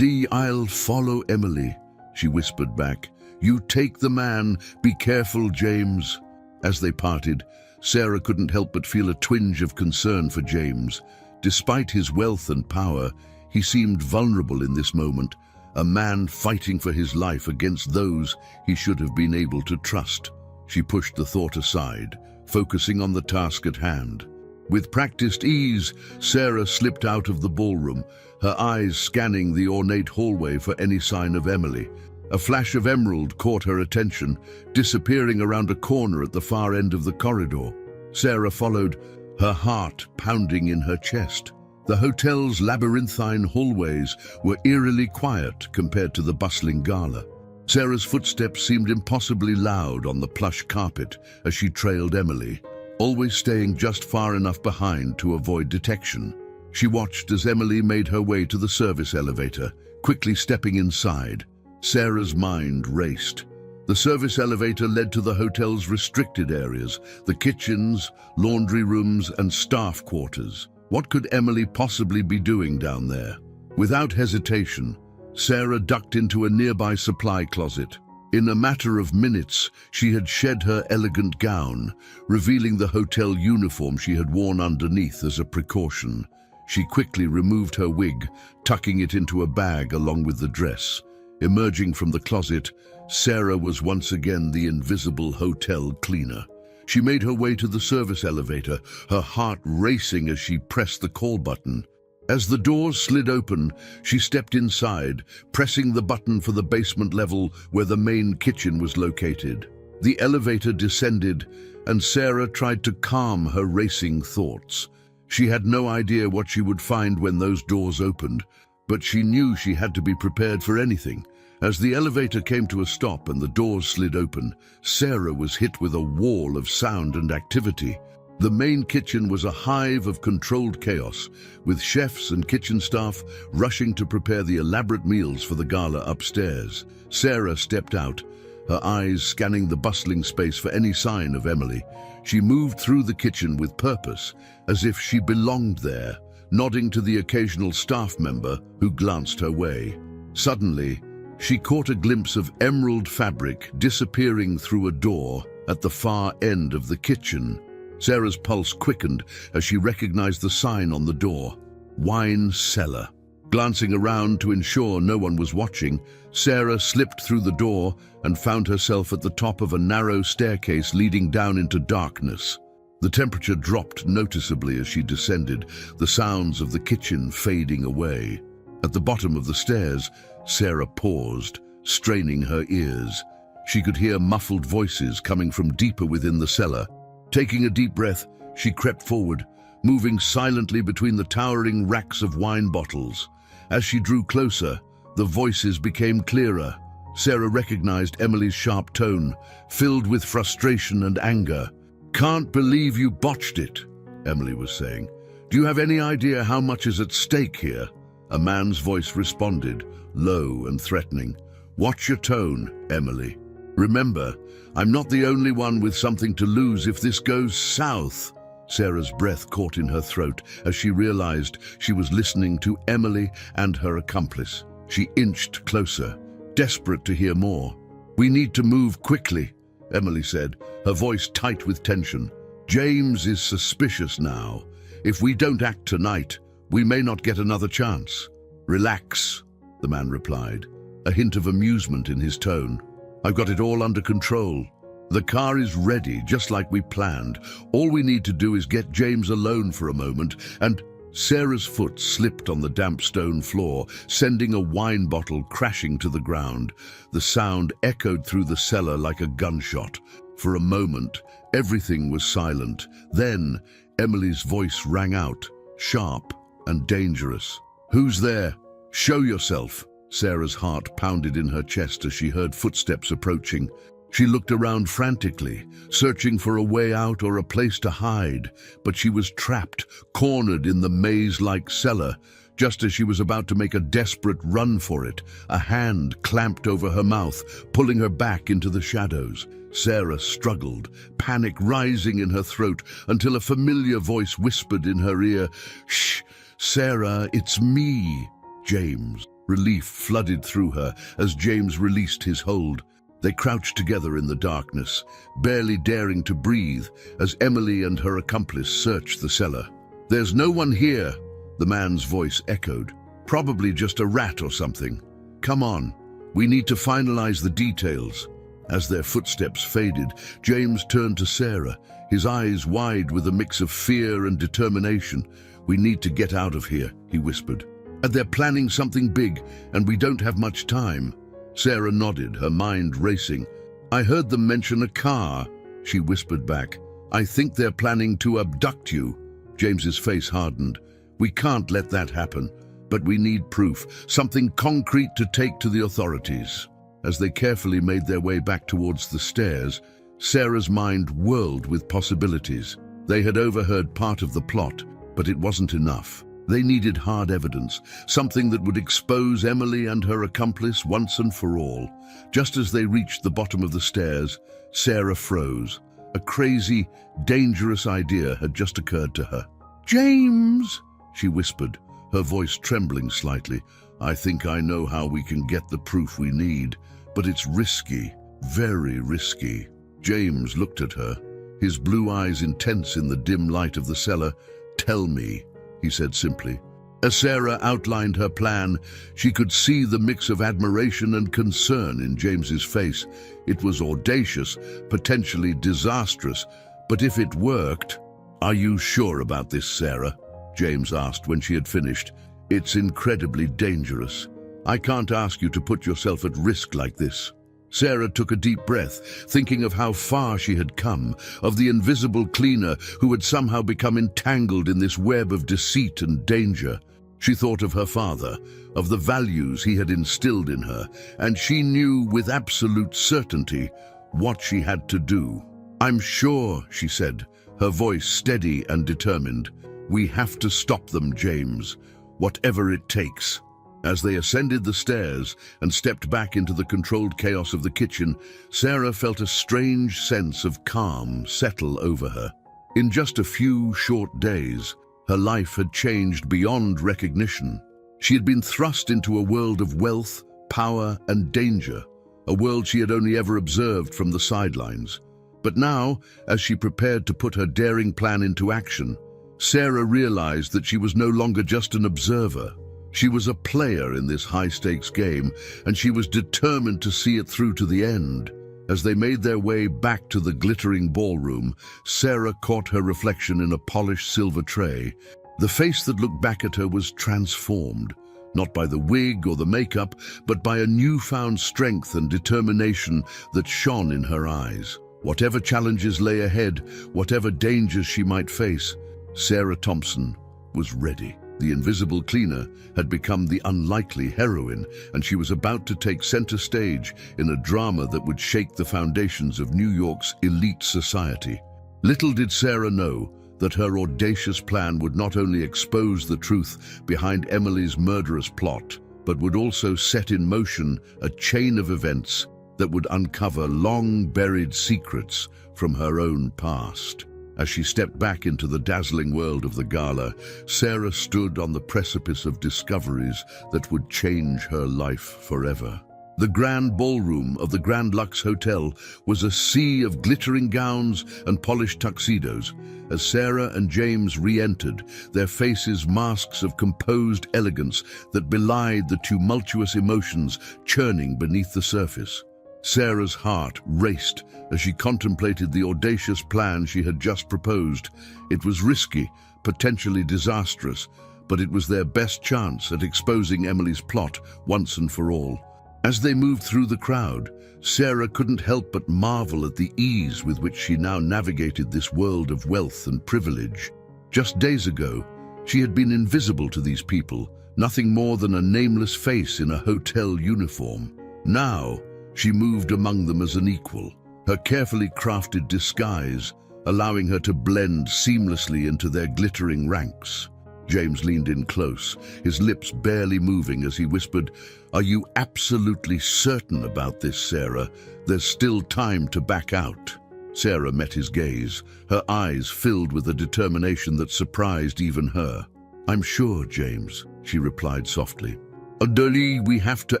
"I'll follow Emily," she whispered back. "You take the man. Be careful, James." As they parted, Sarah couldn't help but feel a twinge of concern for James. Despite his wealth and power, he seemed vulnerable in this moment, a man fighting for his life against those he should have been able to trust. She pushed the thought aside, focusing on the task at hand. With practiced ease, Sarah slipped out of the ballroom, her eyes scanning the ornate hallway for any sign of Emily. A flash of emerald caught her attention, disappearing around a corner at the far end of the corridor. Sarah followed, her heart pounding in her chest. The hotel's labyrinthine hallways were eerily quiet compared to the bustling gala. Sarah's footsteps seemed impossibly loud on the plush carpet as she trailed Emily, always staying just far enough behind to avoid detection. She watched as Emily made her way to the service elevator, quickly stepping inside. Sarah's mind raced. The service elevator led to the hotel's restricted areas, the kitchens, laundry rooms, and staff quarters. What could Emily possibly be doing down there? Without hesitation, Sarah ducked into a nearby supply closet. In a matter of minutes, she had shed her elegant gown, revealing the hotel uniform she had worn underneath as a precaution. She quickly removed her wig, tucking it into a bag along with the dress. Emerging from the closet, Sarah was once again the invisible hotel cleaner. She made her way to the service elevator, her heart racing as she pressed the call button. As the doors slid open, she stepped inside, pressing the button for the basement level where the main kitchen was located. The elevator descended, and Sarah tried to calm her racing thoughts. She had no idea what she would find when those doors opened, but she knew she had to be prepared for anything. As the elevator came to a stop and the doors slid open, Sarah was hit with a wall of sound and activity. The main kitchen was a hive of controlled chaos, with chefs and kitchen staff rushing to prepare the elaborate meals for the gala upstairs. Sarah stepped out, her eyes scanning the bustling space for any sign of Emily. She moved through the kitchen with purpose, as if she belonged there, nodding to the occasional staff member who glanced her way. Suddenly, she caught a glimpse of emerald fabric disappearing through a door at the far end of the kitchen. Sarah's pulse quickened as she recognized the sign on the door, "Wine Cellar." Glancing around to ensure no one was watching, Sarah slipped through the door and found herself at the top of a narrow staircase leading down into darkness. The temperature dropped noticeably as she descended, the sounds of the kitchen fading away. At the bottom of the stairs, Sarah paused, straining her ears. She could hear muffled voices coming from deeper within the cellar. Taking a deep breath, she crept forward, moving silently between the towering racks of wine bottles. As she drew closer, the voices became clearer. Sarah recognized Emily's sharp tone, filled with frustration and anger. "Can't believe you botched it," Emily was saying. "Do you have any idea how much is at stake here?" A man's voice responded, low and threatening. "Watch your tone, Emily. Remember, I'm not the only one with something to lose if this goes south." Sarah's breath caught in her throat as she realized she was listening to Emily and her accomplice. She inched closer, desperate to hear more. "We need to move quickly," Emily said, her voice tight with tension. "James is suspicious now. If we don't act tonight, we may not get another chance." "Relax," the man replied, a hint of amusement in his tone. "I've got it all under control. The car is ready, just like we planned. All we need to do is get James alone for a moment," and Sarah's foot slipped on the damp stone floor, sending a wine bottle crashing to the ground. The sound echoed through the cellar like a gunshot. For a moment, everything was silent. Then, Emily's voice rang out, sharp and dangerous. "Who's there? Show yourself." Sarah's heart pounded in her chest as she heard footsteps approaching. She looked around frantically, searching for a way out or a place to hide, but she was trapped, cornered in the maze-like cellar. Just as she was about to make a desperate run for it, a hand clamped over her mouth, pulling her back into the shadows. Sarah struggled, panic rising in her throat, until a familiar voice whispered in her ear, "Shh, Sarah, it's me, James." Relief flooded through her as James released his hold. They crouched together in the darkness, barely daring to breathe as Emily and her accomplice searched the cellar. "There's no one here," the man's voice echoed. "Probably just a rat or something. Come on, we need to finalize the details." As their footsteps faded, James turned to Sarah, his eyes wide with a mix of fear and determination. "We need to get out of here," he whispered. "And they're planning something big, and we don't have much time." Sarah nodded, her mind racing. "I heard them mention a car," she whispered back. "I think they're planning to abduct you." James's face hardened. "We can't let that happen, but we need proof, something concrete to take to the authorities." As they carefully made their way back towards the stairs, Sarah's mind whirled with possibilities. They had overheard part of the plot, but it wasn't enough. They needed hard evidence, something that would expose Emily and her accomplice once and for all. Just as they reached the bottom of the stairs, Sarah froze. A crazy, dangerous idea had just occurred to her. "James," she whispered, her voice trembling slightly. "I think I know how we can get the proof we need, but it's risky, very risky." James looked at her, his blue eyes intense in the dim light of the cellar. "Tell me," he said simply. As Sarah outlined her plan, she could see the mix of admiration and concern in James's face. It was audacious, potentially disastrous, but if it worked— "Are you sure about this, Sarah?" James asked when she had finished. "It's incredibly dangerous. I can't ask you to put yourself at risk like this." Sarah took a deep breath, thinking of how far she had come, of the invisible cleaner who had somehow become entangled in this web of deceit and danger. She thought of her father, of the values he had instilled in her, and she knew with absolute certainty what she had to do. "I'm sure," she said, her voice steady and determined. "We have to stop them, James, whatever it takes." As they ascended the stairs and stepped back into the controlled chaos of the kitchen, Sarah felt a strange sense of calm settle over her. In just a few short days, her life had changed beyond recognition. She had been thrust into a world of wealth, power, and danger, a world she had only ever observed from the sidelines. But now, as she prepared to put her daring plan into action, Sarah realized that she was no longer just an observer. She was a player in this high-stakes game, and she was determined to see it through to the end. As they made their way back to the glittering ballroom, Sarah caught her reflection in a polished silver tray. The face that looked back at her was transformed, not by the wig or the makeup, but by a newfound strength and determination that shone in her eyes. Whatever challenges lay ahead, whatever dangers she might face, Sarah Thompson was ready. The invisible cleaner had become the unlikely heroine, and she was about to take center stage in a drama that would shake the foundations of New York's elite society. Little did Sarah know that her audacious plan would not only expose the truth behind Emily's murderous plot, but would also set in motion a chain of events that would uncover long-buried secrets from her own past. As she stepped back into the dazzling world of the gala, Sarah stood on the precipice of discoveries that would change her life forever. The grand ballroom of the Grand Lux Hotel was a sea of glittering gowns and polished tuxedos. As Sarah and James re-entered, their faces masks of composed elegance that belied the tumultuous emotions churning beneath the surface. Sarah's heart raced as she contemplated the audacious plan she had just proposed. It was risky, potentially disastrous, but it was their best chance at exposing Emily's plot once and for all. As they moved through the crowd, Sarah couldn't help but marvel at the ease with which she now navigated this world of wealth and privilege. Just days ago, she had been invisible to these people, nothing more than a nameless face in a hotel uniform. Now, she moved among them as an equal, her carefully crafted disguise allowing her to blend seamlessly into their glittering ranks. James leaned in close, his lips barely moving as he whispered, "Are you absolutely certain about this, Sarah? There's still time to back out." Sarah met his gaze, her eyes filled with a determination that surprised even her. "I'm sure, James," she replied softly. "Adeli, we have to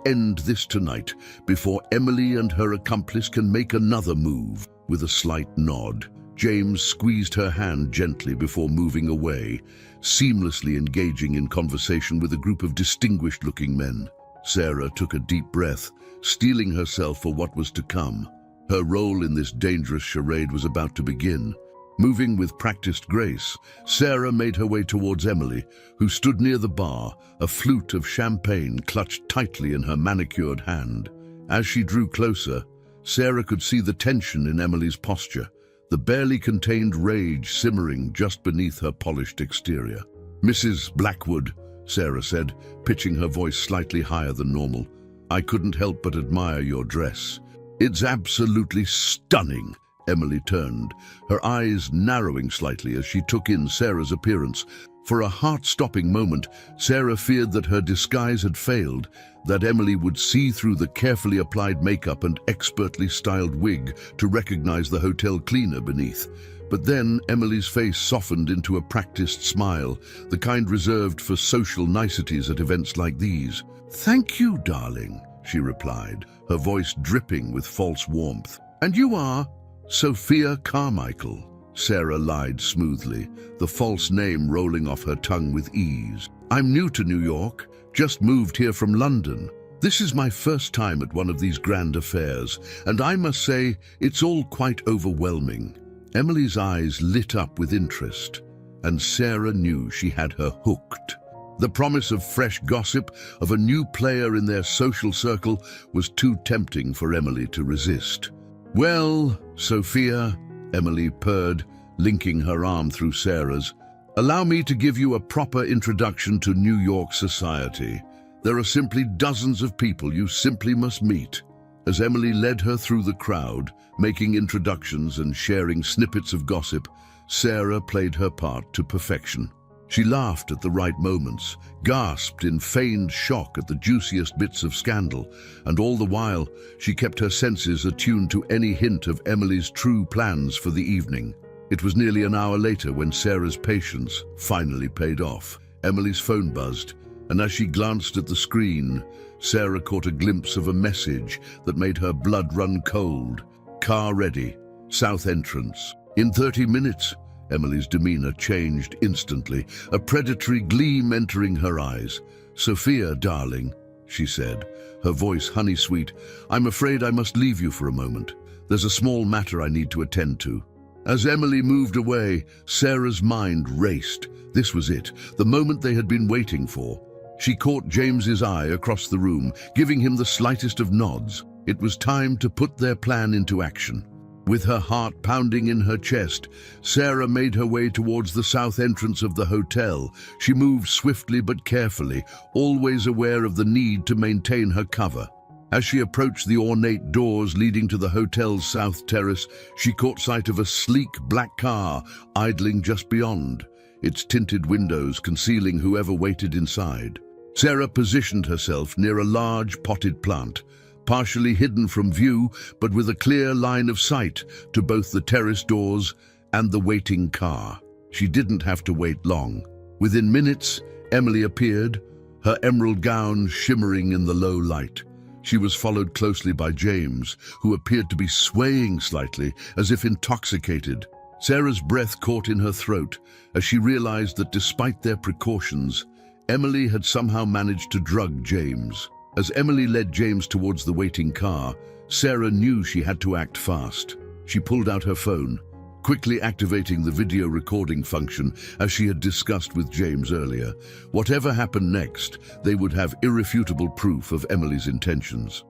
end this tonight before Emily and her accomplice can make another move." With a slight nod, James squeezed her hand gently before moving away, seamlessly engaging in conversation with a group of distinguished-looking men. Sarah took a deep breath, steeling herself for what was to come. Her role in this dangerous charade was about to begin. Moving with practiced grace, Sarah made her way towards Emily, who stood near the bar, a flute of champagne clutched tightly in her manicured hand. As she drew closer, Sarah could see the tension in Emily's posture, the barely contained rage simmering just beneath her polished exterior. "Mrs. Blackwood," Sarah said, pitching her voice slightly higher than normal, "I couldn't help but admire your dress. It's absolutely stunning." Emily turned, her eyes narrowing slightly as she took in Sarah's appearance. For a heart-stopping moment, Sarah feared that her disguise had failed, that Emily would see through the carefully applied makeup and expertly styled wig to recognize the hotel cleaner beneath. But then Emily's face softened into a practiced smile, the kind reserved for social niceties at events like these. "Thank you, darling," she replied, her voice dripping with false warmth. "And you are?" "Sophia Carmichael," Sarah lied smoothly, the false name rolling off her tongue with ease. "I'm new to New York, just moved here from London. This is my first time at one of these grand affairs, and I must say it's all quite overwhelming." Emily's eyes lit up with interest, and Sarah knew she had her hooked. The promise of fresh gossip, of a new player in their social circle, was too tempting for Emily to resist. "Well, Sophia," Emily purred, linking her arm through Sarah's, Allow me to give you a proper introduction to New York society. There are simply dozens of people you simply must meet. As Emily led her through the crowd, making introductions and sharing snippets of gossip, Sarah played her part to perfection. She laughed at the right moments, gasped in feigned shock at the juiciest bits of scandal, and all the while, she kept her senses attuned to any hint of Emily's true plans for the evening. It was nearly an hour later when Sarah's patience finally paid off. Emily's phone buzzed, and as she glanced at the screen, Sarah caught a glimpse of a message that made her blood run cold. Car ready, south entrance. In 30 minutes, Emily's demeanor changed instantly, a predatory gleam entering her eyes. "Sophia, darling," she said, her voice honey-sweet, "I'm afraid I must leave you for a moment. There's a small matter I need to attend to." As Emily moved away, Sarah's mind raced. This was it, the moment they had been waiting for. She caught James's eye across the room, giving him the slightest of nods. It was time to put their plan into action. With her heart pounding in her chest, Sarah made her way towards the south entrance of the hotel. She moved swiftly but carefully, always aware of the need to maintain her cover. As she approached the ornate doors leading to the hotel's south terrace, she caught sight of a sleek black car idling just beyond, its tinted windows concealing whoever waited inside. Sarah positioned herself near a large potted plant, partially hidden from view but with a clear line of sight to both the terrace doors and the waiting car. She didn't have to wait long. Within minutes, Emily appeared, her emerald gown shimmering in the low light. She was followed closely by James, who appeared to be swaying slightly, as if intoxicated. Sarah's breath caught in her throat as she realized that despite their precautions, Emily had somehow managed to drug James. As Emily led James towards the waiting car, Sarah knew she had to act fast. She pulled out her phone, quickly activating the video recording function as she had discussed with James earlier. Whatever happened next, they would have irrefutable proof of Emily's intentions.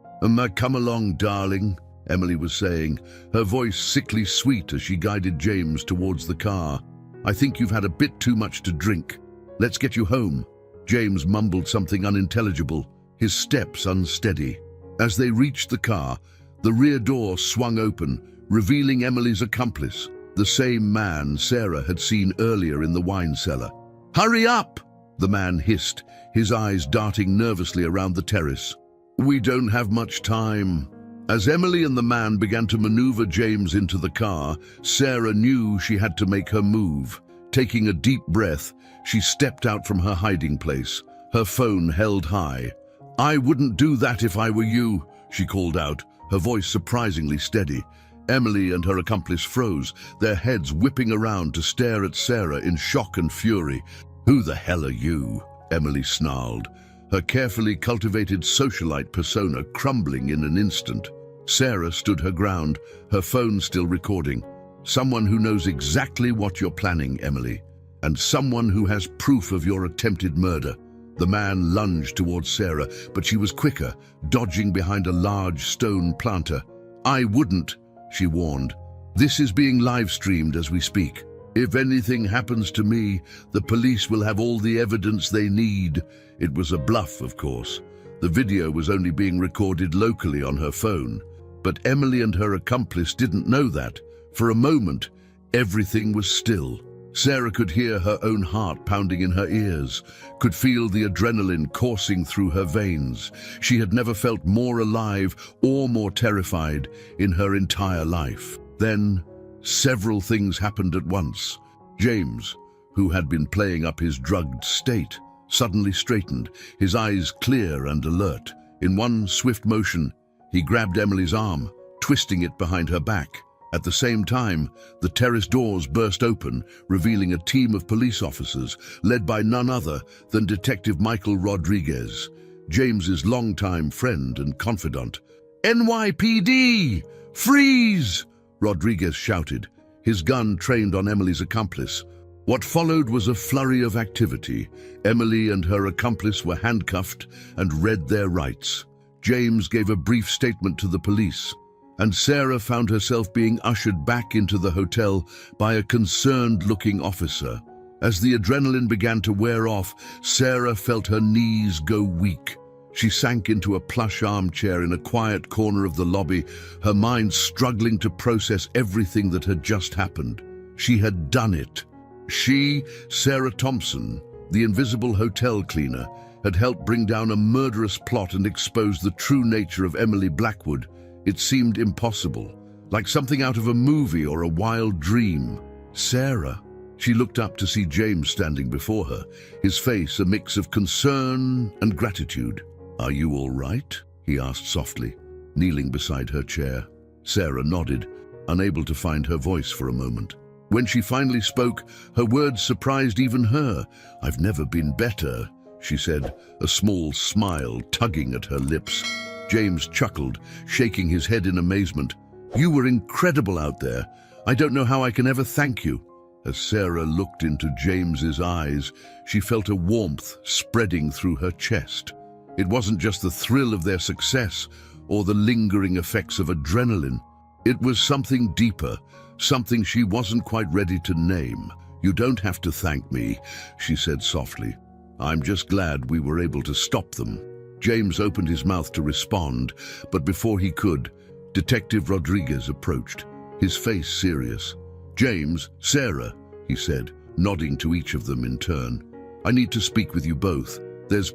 "Come along, darling," Emily was saying, her voice sickly sweet as she guided James towards the car. "I think you've had a bit too much to drink. Let's get you home." James mumbled something unintelligible, his steps unsteady. As they reached the car, the rear door swung open, revealing Emily's accomplice, the same man Sarah had seen earlier in the wine cellar. "Hurry up!" the man hissed, his eyes darting nervously around the terrace. "We don't have much time." As Emily and the man began to maneuver James into the car, Sarah knew she had to make her move. Taking a deep breath, she stepped out from her hiding place, her phone held high. "I wouldn't do that if I were you," she called out, her voice surprisingly steady. Emily and her accomplice froze, their heads whipping around to stare at Sarah in shock and fury. "Who the hell are you?" Emily snarled, her carefully cultivated socialite persona crumbling in an instant. Sarah stood her ground, her phone still recording. "Someone who knows exactly what you're planning, Emily, and someone who has proof of your attempted murder." The man lunged towards Sarah, but she was quicker, dodging behind a large stone planter. "I wouldn't," she warned. "This is being live-streamed as we speak. If anything happens to me, the police will have all the evidence they need." It was a bluff, of course. The video was only being recorded locally on her phone. But Emily and her accomplice didn't know that. For a moment, everything was still. Sarah could hear her own heart pounding in her ears, could feel the adrenaline coursing through her veins. She had never felt more alive or more terrified in her entire life. Then, several things happened at once. James, who had been playing up his drugged state, suddenly straightened, his eyes clear and alert. In one swift motion, he grabbed Emily's arm, twisting it behind her back. At the same time, the terrace doors burst open, revealing a team of police officers, led by none other than Detective Michael Rodriguez, James's longtime friend and confidant. "NYPD! Freeze!" Rodriguez shouted, his gun trained on Emily's accomplice. What followed was a flurry of activity. Emily and her accomplice were handcuffed and read their rights. James gave a brief statement to the police, and Sarah found herself being ushered back into the hotel by a concerned-looking officer. As the adrenaline began to wear off, Sarah felt her knees go weak. She sank into a plush armchair in a quiet corner of the lobby, her mind struggling to process everything that had just happened. She had done it. She, Sarah Thompson, the invisible hotel cleaner, had helped bring down a murderous plot and expose the true nature of Emily Blackwood. It seemed impossible, like something out of a movie or a wild dream. Sarah. She looked up to see James standing before her, his face a mix of concern and gratitude. "Are you all right?" he asked softly, kneeling beside her chair. Sarah nodded, unable to find her voice for a moment. When she finally spoke, her words surprised even her. "I've never been better," she said, a small smile tugging at her lips. James chuckled, shaking his head in amazement. "You were incredible out there. I don't know how I can ever thank you." As Sarah looked into James's eyes, she felt a warmth spreading through her chest. It wasn't just the thrill of their success or the lingering effects of adrenaline. It was something deeper, something she wasn't quite ready to name. "You don't have to thank me," she said softly. "I'm just glad we were able to stop them." James opened his mouth to respond, but before he could, Detective Rodriguez approached, his face serious. "James, Sarah," he said, nodding to each of them in turn. "I need to speak with you both. There's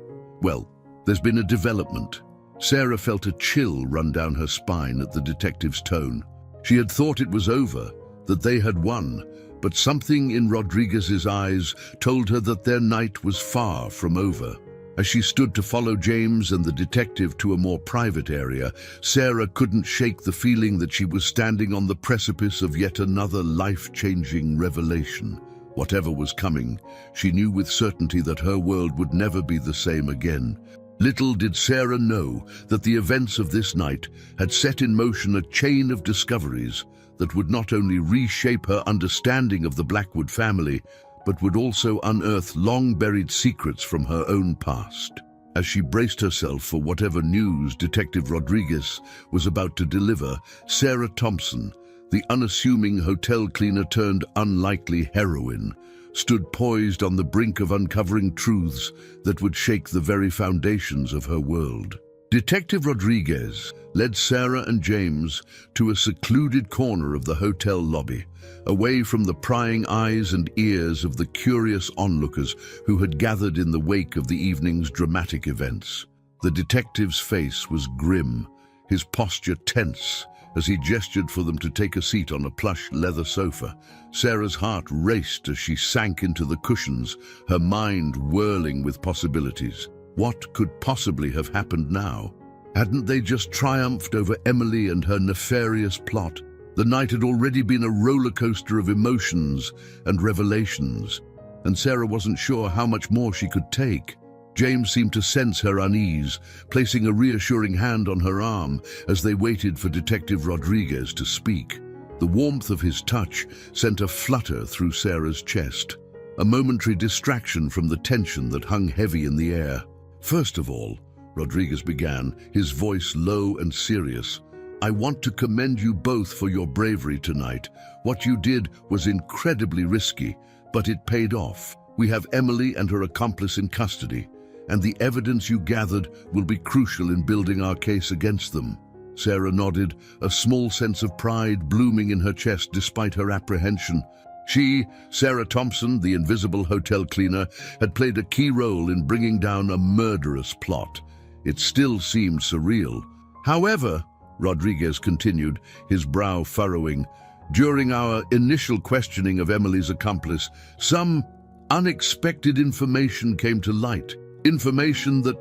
been a development." Sarah felt a chill run down her spine at the detective's tone. She had thought it was over, that they had won, but something in Rodriguez's eyes told her that their night was far from over. As she stood to follow James and the detective to a more private area, Sarah couldn't shake the feeling that she was standing on the precipice of yet another life-changing revelation. Whatever was coming, she knew with certainty that her world would never be the same again. Little did Sarah know that the events of this night had set in motion a chain of discoveries that would not only reshape her understanding of the Blackwood family, but would also unearth long-buried secrets from her own past. As she braced herself for whatever news Detective Rodriguez was about to deliver, Sarah Thompson, the unassuming hotel cleaner turned unlikely heroine, stood poised on the brink of uncovering truths that would shake the very foundations of her world. Detective Rodriguez led Sarah and James to a secluded corner of the hotel lobby, away from the prying eyes and ears of the curious onlookers who had gathered in the wake of the evening's dramatic events. The detective's face was grim, his posture tense, as he gestured for them to take a seat on a plush leather sofa. Sarah's heart raced as she sank into the cushions, her mind whirling with possibilities. What could possibly have happened now? Hadn't they just triumphed over Emily and her nefarious plot? The night had already been a roller coaster of emotions and revelations, and Sarah wasn't sure how much more she could take. James seemed to sense her unease, placing a reassuring hand on her arm as they waited for Detective Rodriguez to speak. The warmth of his touch sent a flutter through Sarah's chest, a momentary distraction from the tension that hung heavy in the air. "First of all," Rodriguez began, his voice low and serious, "I want to commend you both for your bravery tonight. What you did was incredibly risky, but it paid off. We have Emily and her accomplice in custody, and the evidence you gathered will be crucial in building our case against them." Sarah nodded, a small sense of pride blooming in her chest despite her apprehension. She, Sarah Thompson, the invisible hotel cleaner, had played a key role in bringing down a murderous plot. It still seemed surreal. "However," Rodriguez continued, his brow furrowing, "during our initial questioning of Emily's accomplice, some unexpected information came to light. Information that,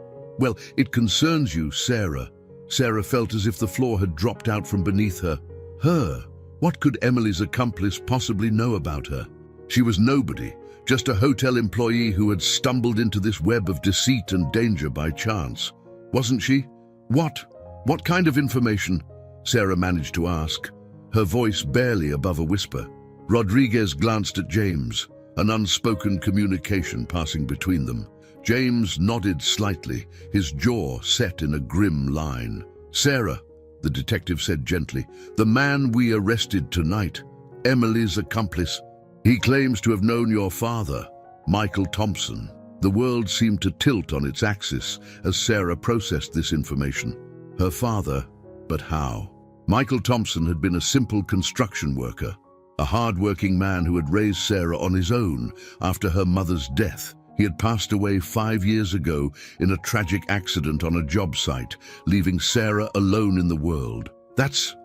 it concerns you, Sarah." Sarah felt as if the floor had dropped out from beneath her. Her? What could Emily's accomplice possibly know about her? She was nobody, just a hotel employee who had stumbled into this web of deceit and danger by chance. Wasn't she? What kind of information? Sarah managed to ask, her voice barely above a whisper. Rodriguez glanced at James, an unspoken communication passing between them. James nodded slightly, his jaw set in a grim line. "Sarah," the detective said gently, "the man we arrested tonight, Emily's accomplice, he claims to have known your father. Michael Thompson. The world seemed to tilt on its axis as Sarah processed this information. Her father, but how? Michael Thompson had been a simple construction worker, a hard-working man who had raised Sarah on his own after her mother's death. He had passed away 5 years ago in a tragic accident on a job site, leaving Sarah alone in the world. That's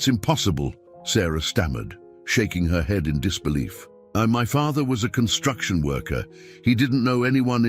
impossible, Sarah stammered, shaking her head in disbelief. My father was a construction worker. He didn't know anyone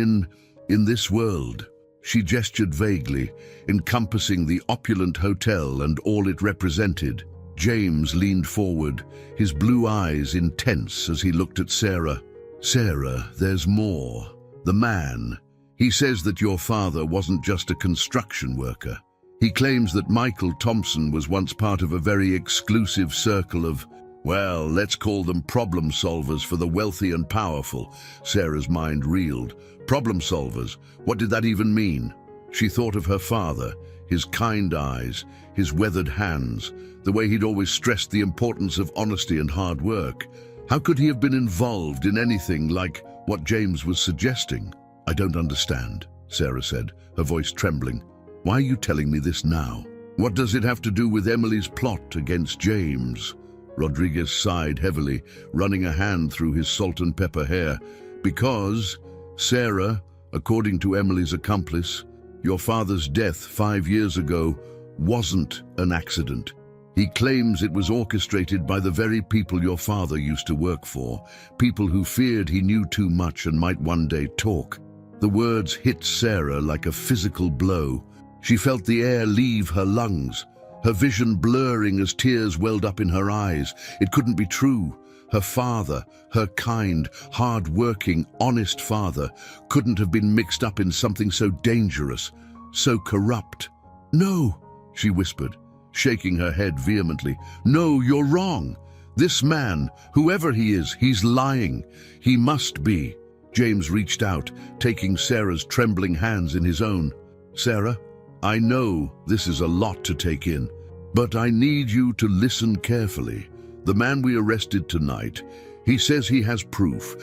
in this world. She gestured vaguely, encompassing the opulent hotel and all it represented. James leaned forward, his blue eyes intense as he looked at Sarah. Sarah, there's more. The man. He says that your father wasn't just a construction worker. He claims that Michael Thompson was once part of a very exclusive circle of, well, let's call them problem solvers for the wealthy and powerful. Sarah's mind reeled. Problem solvers? What did that even mean? She thought of her father, his kind eyes, his weathered hands, the way he'd always stressed the importance of honesty and hard work. How could he have been involved in anything like what James was suggesting? I don't understand, Sarah said, her voice trembling. Why are you telling me this now? What does it have to do with Emily's plot against James? Rodriguez sighed heavily, running a hand through his salt and pepper hair. Because, Sarah, according to Emily's accomplice, your father's death 5 years ago wasn't an accident. He claims it was orchestrated by the very people your father used to work for, people who feared he knew too much and might one day talk. The words hit Sarah like a physical blow. She felt the air leave her lungs, her vision blurring as tears welled up in her eyes. It couldn't be true. Her father, her kind, hard-working, honest father, couldn't have been mixed up in something so dangerous, so corrupt. No, she whispered, shaking her head vehemently. No, you're wrong. This man, whoever he is, he's lying. He must be. James reached out, taking Sarah's trembling hands in his own. Sarah, I know this is a lot to take in, but I need you to listen carefully. The man we arrested tonight, he says he has proof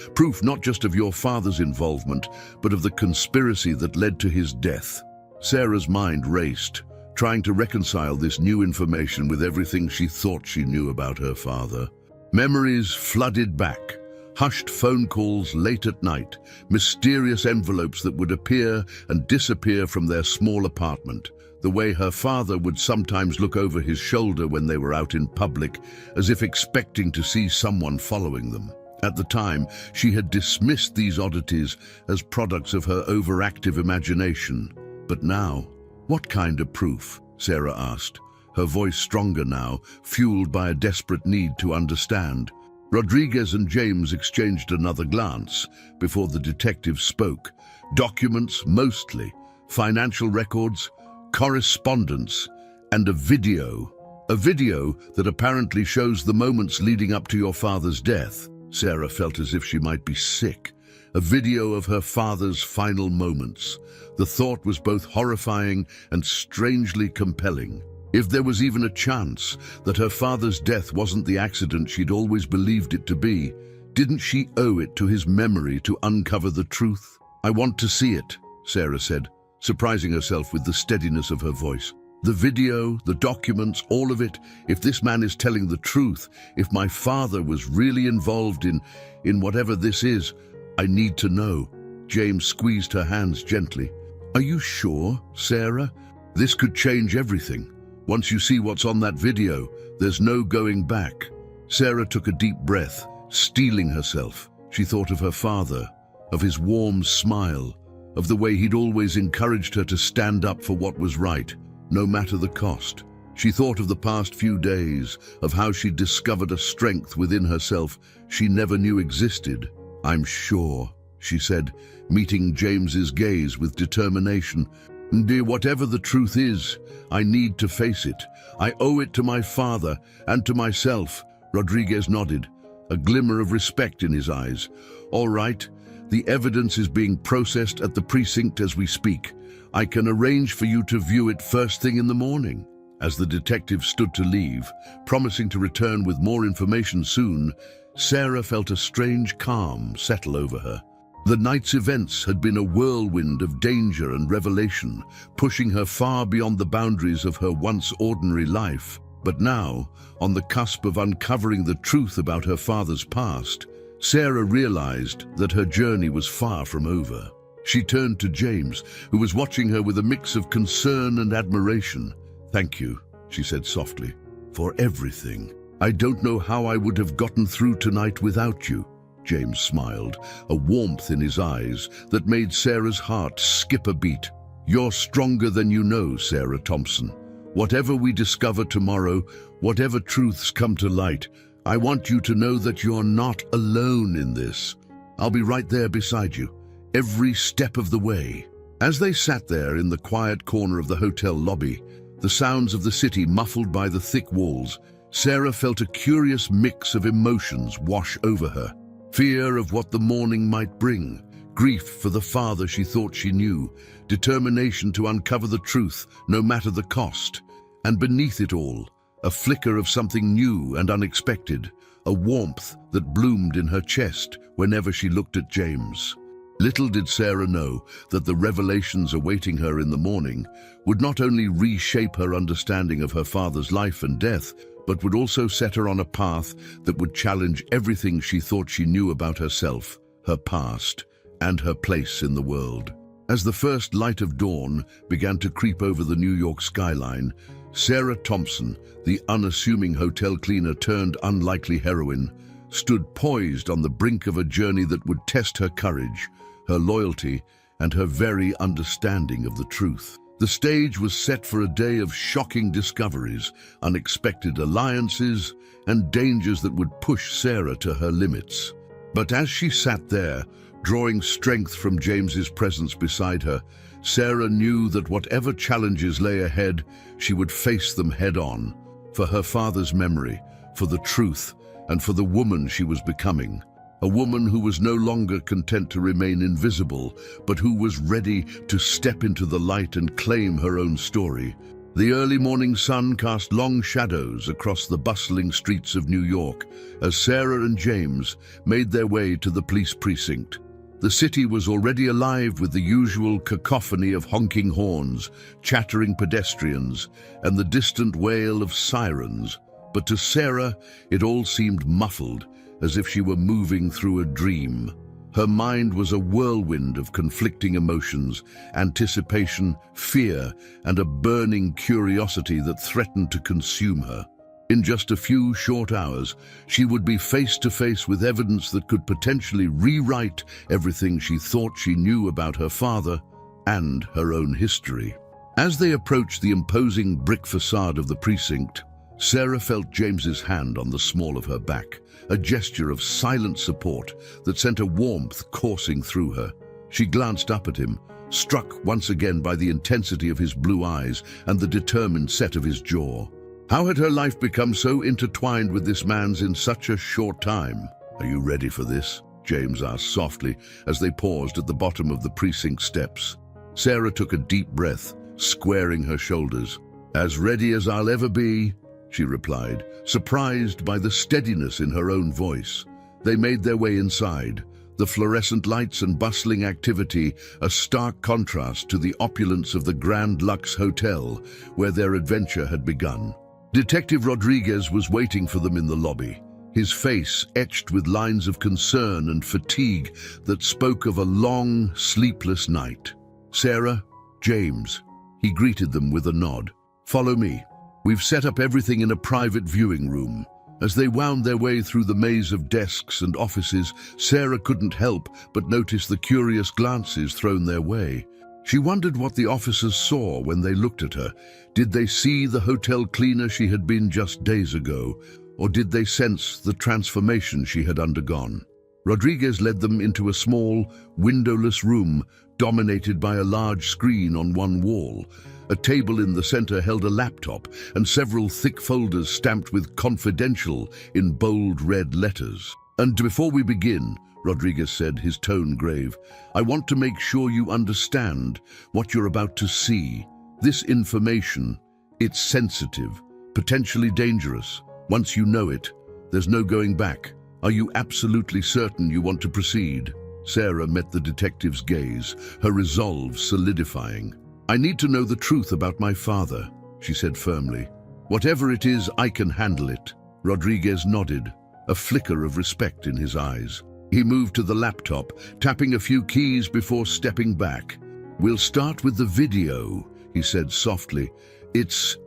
not just of your father's involvement, but of the conspiracy that led to his death. Sarah's mind raced, trying to reconcile this new information with everything she thought she knew about her father. Memories flooded back. Hushed phone calls late at night, mysterious envelopes that would appear and disappear from their small apartment, the way her father would sometimes look over his shoulder when they were out in public, as if expecting to see someone following them. At the time, she had dismissed these oddities as products of her overactive imagination. But now, what kind of proof? Sarah asked, her voice stronger now, fueled by a desperate need to understand. Rodriguez and James exchanged another glance before the detective spoke. Documents, mostly. Financial records, correspondence, and a video. A video that apparently shows the moments leading up to your father's death. Sarah felt as if she might be sick. A video of her father's final moments. The thought was both horrifying and strangely compelling. If there was even a chance that her father's death wasn't the accident she'd always believed it to be, didn't she owe it to his memory to uncover the truth? I want to see it, Sarah said, surprising herself with the steadiness of her voice. The video, the documents, all of it. If this man is telling the truth, if my father was really involved in whatever this is, I need to know. James squeezed her hands gently. Are you sure, Sarah? This could change everything. Once you see what's on that video, there's no going back. Sarah took a deep breath, steeling herself. She thought of her father, of his warm smile, of the way he'd always encouraged her to stand up for what was right, no matter the cost. She thought of the past few days, of how she'd discovered a strength within herself she never knew existed. I'm sure, she said, meeting James's gaze with determination. Dear, whatever the truth is, I need to face it. I owe it to my father and to myself. Rodriguez nodded, a glimmer of respect in his eyes. All right, the evidence is being processed at the precinct as we speak. I can arrange for you to view it first thing in the morning. As the detective stood to leave, promising to return with more information soon, Sarah felt a strange calm settle over her. The night's events had been a whirlwind of danger and revelation, pushing her far beyond the boundaries of her once ordinary life. But now, on the cusp of uncovering the truth about her father's past, Sarah realized that her journey was far from over. She turned to James, who was watching her with a mix of concern and admiration. "Thank you," she said softly, "for everything. I don't know how I would have gotten through tonight without you." James smiled, a warmth in his eyes that made Sarah's heart skip a beat. "You're stronger than you know, Sarah Thompson. Whatever we discover tomorrow, whatever truths come to light, I want you to know that you're not alone in this. I'll be right there beside you, every step of the way." As they sat there in the quiet corner of the hotel lobby, the sounds of the city muffled by the thick walls, Sarah felt a curious mix of emotions wash over her. Fear of what the morning might bring, grief for the father she thought she knew, determination to uncover the truth, no matter the cost, and beneath it all, a flicker of something new and unexpected, a warmth that bloomed in her chest whenever she looked at James. Little did Sarah know that the revelations awaiting her in the morning would not only reshape her understanding of her father's life and death, but would also set her on a path that would challenge everything she thought she knew about herself, her past, and her place in the world. As the first light of dawn began to creep over the New York skyline, Sarah Thompson, the unassuming hotel cleaner turned unlikely heroine, stood poised on the brink of a journey that would test her courage, her loyalty, and her very understanding of the truth. The stage was set for a day of shocking discoveries, unexpected alliances, and dangers that would push Sarah to her limits. But as she sat there, drawing strength from James's presence beside her, Sarah knew that whatever challenges lay ahead, she would face them head-on, for her father's memory, for the truth, and for the woman she was becoming. A woman who was no longer content to remain invisible, but who was ready to step into the light and claim her own story. The early morning sun cast long shadows across the bustling streets of New York as Sarah and James made their way to the police precinct. The city was already alive with the usual cacophony of honking horns, chattering pedestrians, and the distant wail of sirens. But to Sarah, it all seemed muffled, as if she were moving through a dream. Her mind was a whirlwind of conflicting emotions, anticipation, fear, and a burning curiosity that threatened to consume her. In just a few short hours, she would be face to face with evidence that could potentially rewrite everything she thought she knew about her father and her own history. As they approached the imposing brick facade of the precinct, Sarah felt James's hand on the small of her back, a gesture of silent support that sent a warmth coursing through her. She glanced up at him, struck once again by the intensity of his blue eyes and the determined set of his jaw. How had her life become so intertwined with this man's in such a short time? "Are you ready for this?" James asked softly as they paused at the bottom of the precinct steps. Sarah took a deep breath, squaring her shoulders. "As ready as I'll ever be," she replied, surprised by the steadiness in her own voice. They made their way inside, the fluorescent lights and bustling activity a stark contrast to the opulence of the Grand Lux Hotel, where their adventure had begun. Detective Rodriguez was waiting for them in the lobby, his face etched with lines of concern and fatigue that spoke of a long, sleepless night. "Sarah, James," he greeted them with a nod. "Follow me. We've set up everything in a private viewing room." As they wound their way through the maze of desks and offices, Sarah couldn't help but notice the curious glances thrown their way. She wondered what the officers saw when they looked at her. Did they see the hotel cleaner she had been just days ago, or did they sense the transformation she had undergone? Rodriguez led them into a small, windowless room dominated by a large screen on one wall. A table in the center held a laptop and several thick folders stamped with "confidential" in bold red letters. "And before we begin," Rodriguez said, his tone grave, "I want to make sure you understand what you're about to see. This information, it's sensitive, potentially dangerous. Once you know it, there's no going back. Are you absolutely certain you want to proceed?" Sarah met the detective's gaze, her resolve solidifying. "I need to know the truth about my father," she said firmly. "Whatever it is, I can handle it." Rodriguez nodded, a flicker of respect in his eyes. He moved to the laptop, tapping a few keys before stepping back. "We'll start with the video," he said softly. It's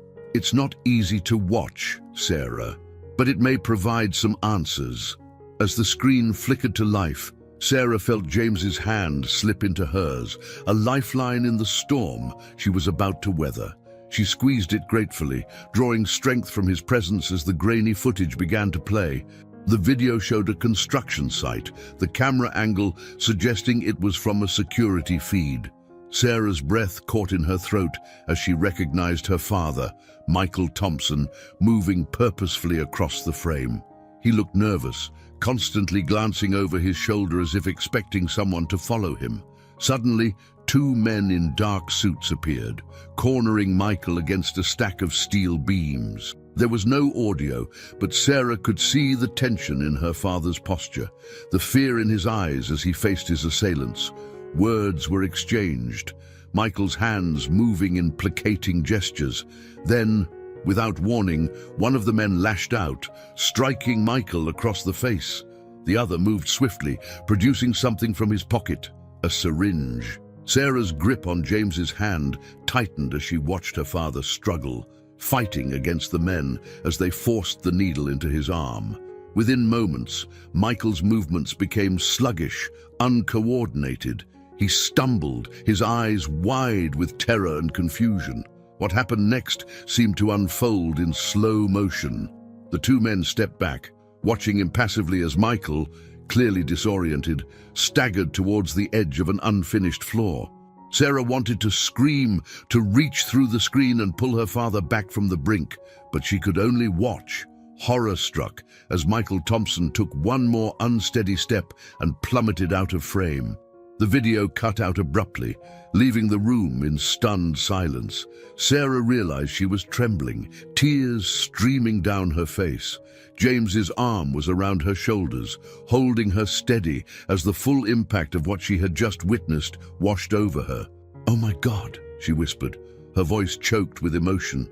not easy to watch, Sarah, but it may provide some answers." As the screen flickered to life, Sarah felt James's hand slip into hers, a lifeline in the storm she was about to weather. She squeezed it gratefully, drawing strength from his presence as the grainy footage began to play. The video showed a construction site, the camera angle suggesting it was from a security feed. Sarah's breath caught in her throat as she recognized her father, Michael Thompson, moving purposefully across the frame. He looked nervous, constantly glancing over his shoulder as if expecting someone to follow him. Suddenly, two men in dark suits appeared, cornering Michael against a stack of steel beams. There was no audio, but Sarah could see the tension in her father's posture, the fear in his eyes as he faced his assailants. Words were exchanged, Michael's hands moving in placating gestures. Then, without warning, one of the men lashed out, striking Michael across the face. The other moved swiftly, producing something from his pocket, a syringe. Sarah's grip on James's hand tightened as she watched her father struggle, fighting against the men as they forced the needle into his arm. Within moments, Michael's movements became sluggish, uncoordinated. He stumbled, his eyes wide with terror and confusion. What happened next seemed to unfold in slow motion. The two men stepped back, watching impassively as Michael, clearly disoriented, staggered towards the edge of an unfinished floor. Sarah wanted to scream, to reach through the screen and pull her father back from the brink, but she could only watch, horror-struck, as Michael Thompson took one more unsteady step and plummeted out of frame. The video cut out abruptly, leaving the room in stunned silence. Sarah realized she was trembling, tears streaming down her face. James's arm was around her shoulders, holding her steady as the full impact of what she had just witnessed washed over her. "Oh my God," she whispered, her voice choked with emotion.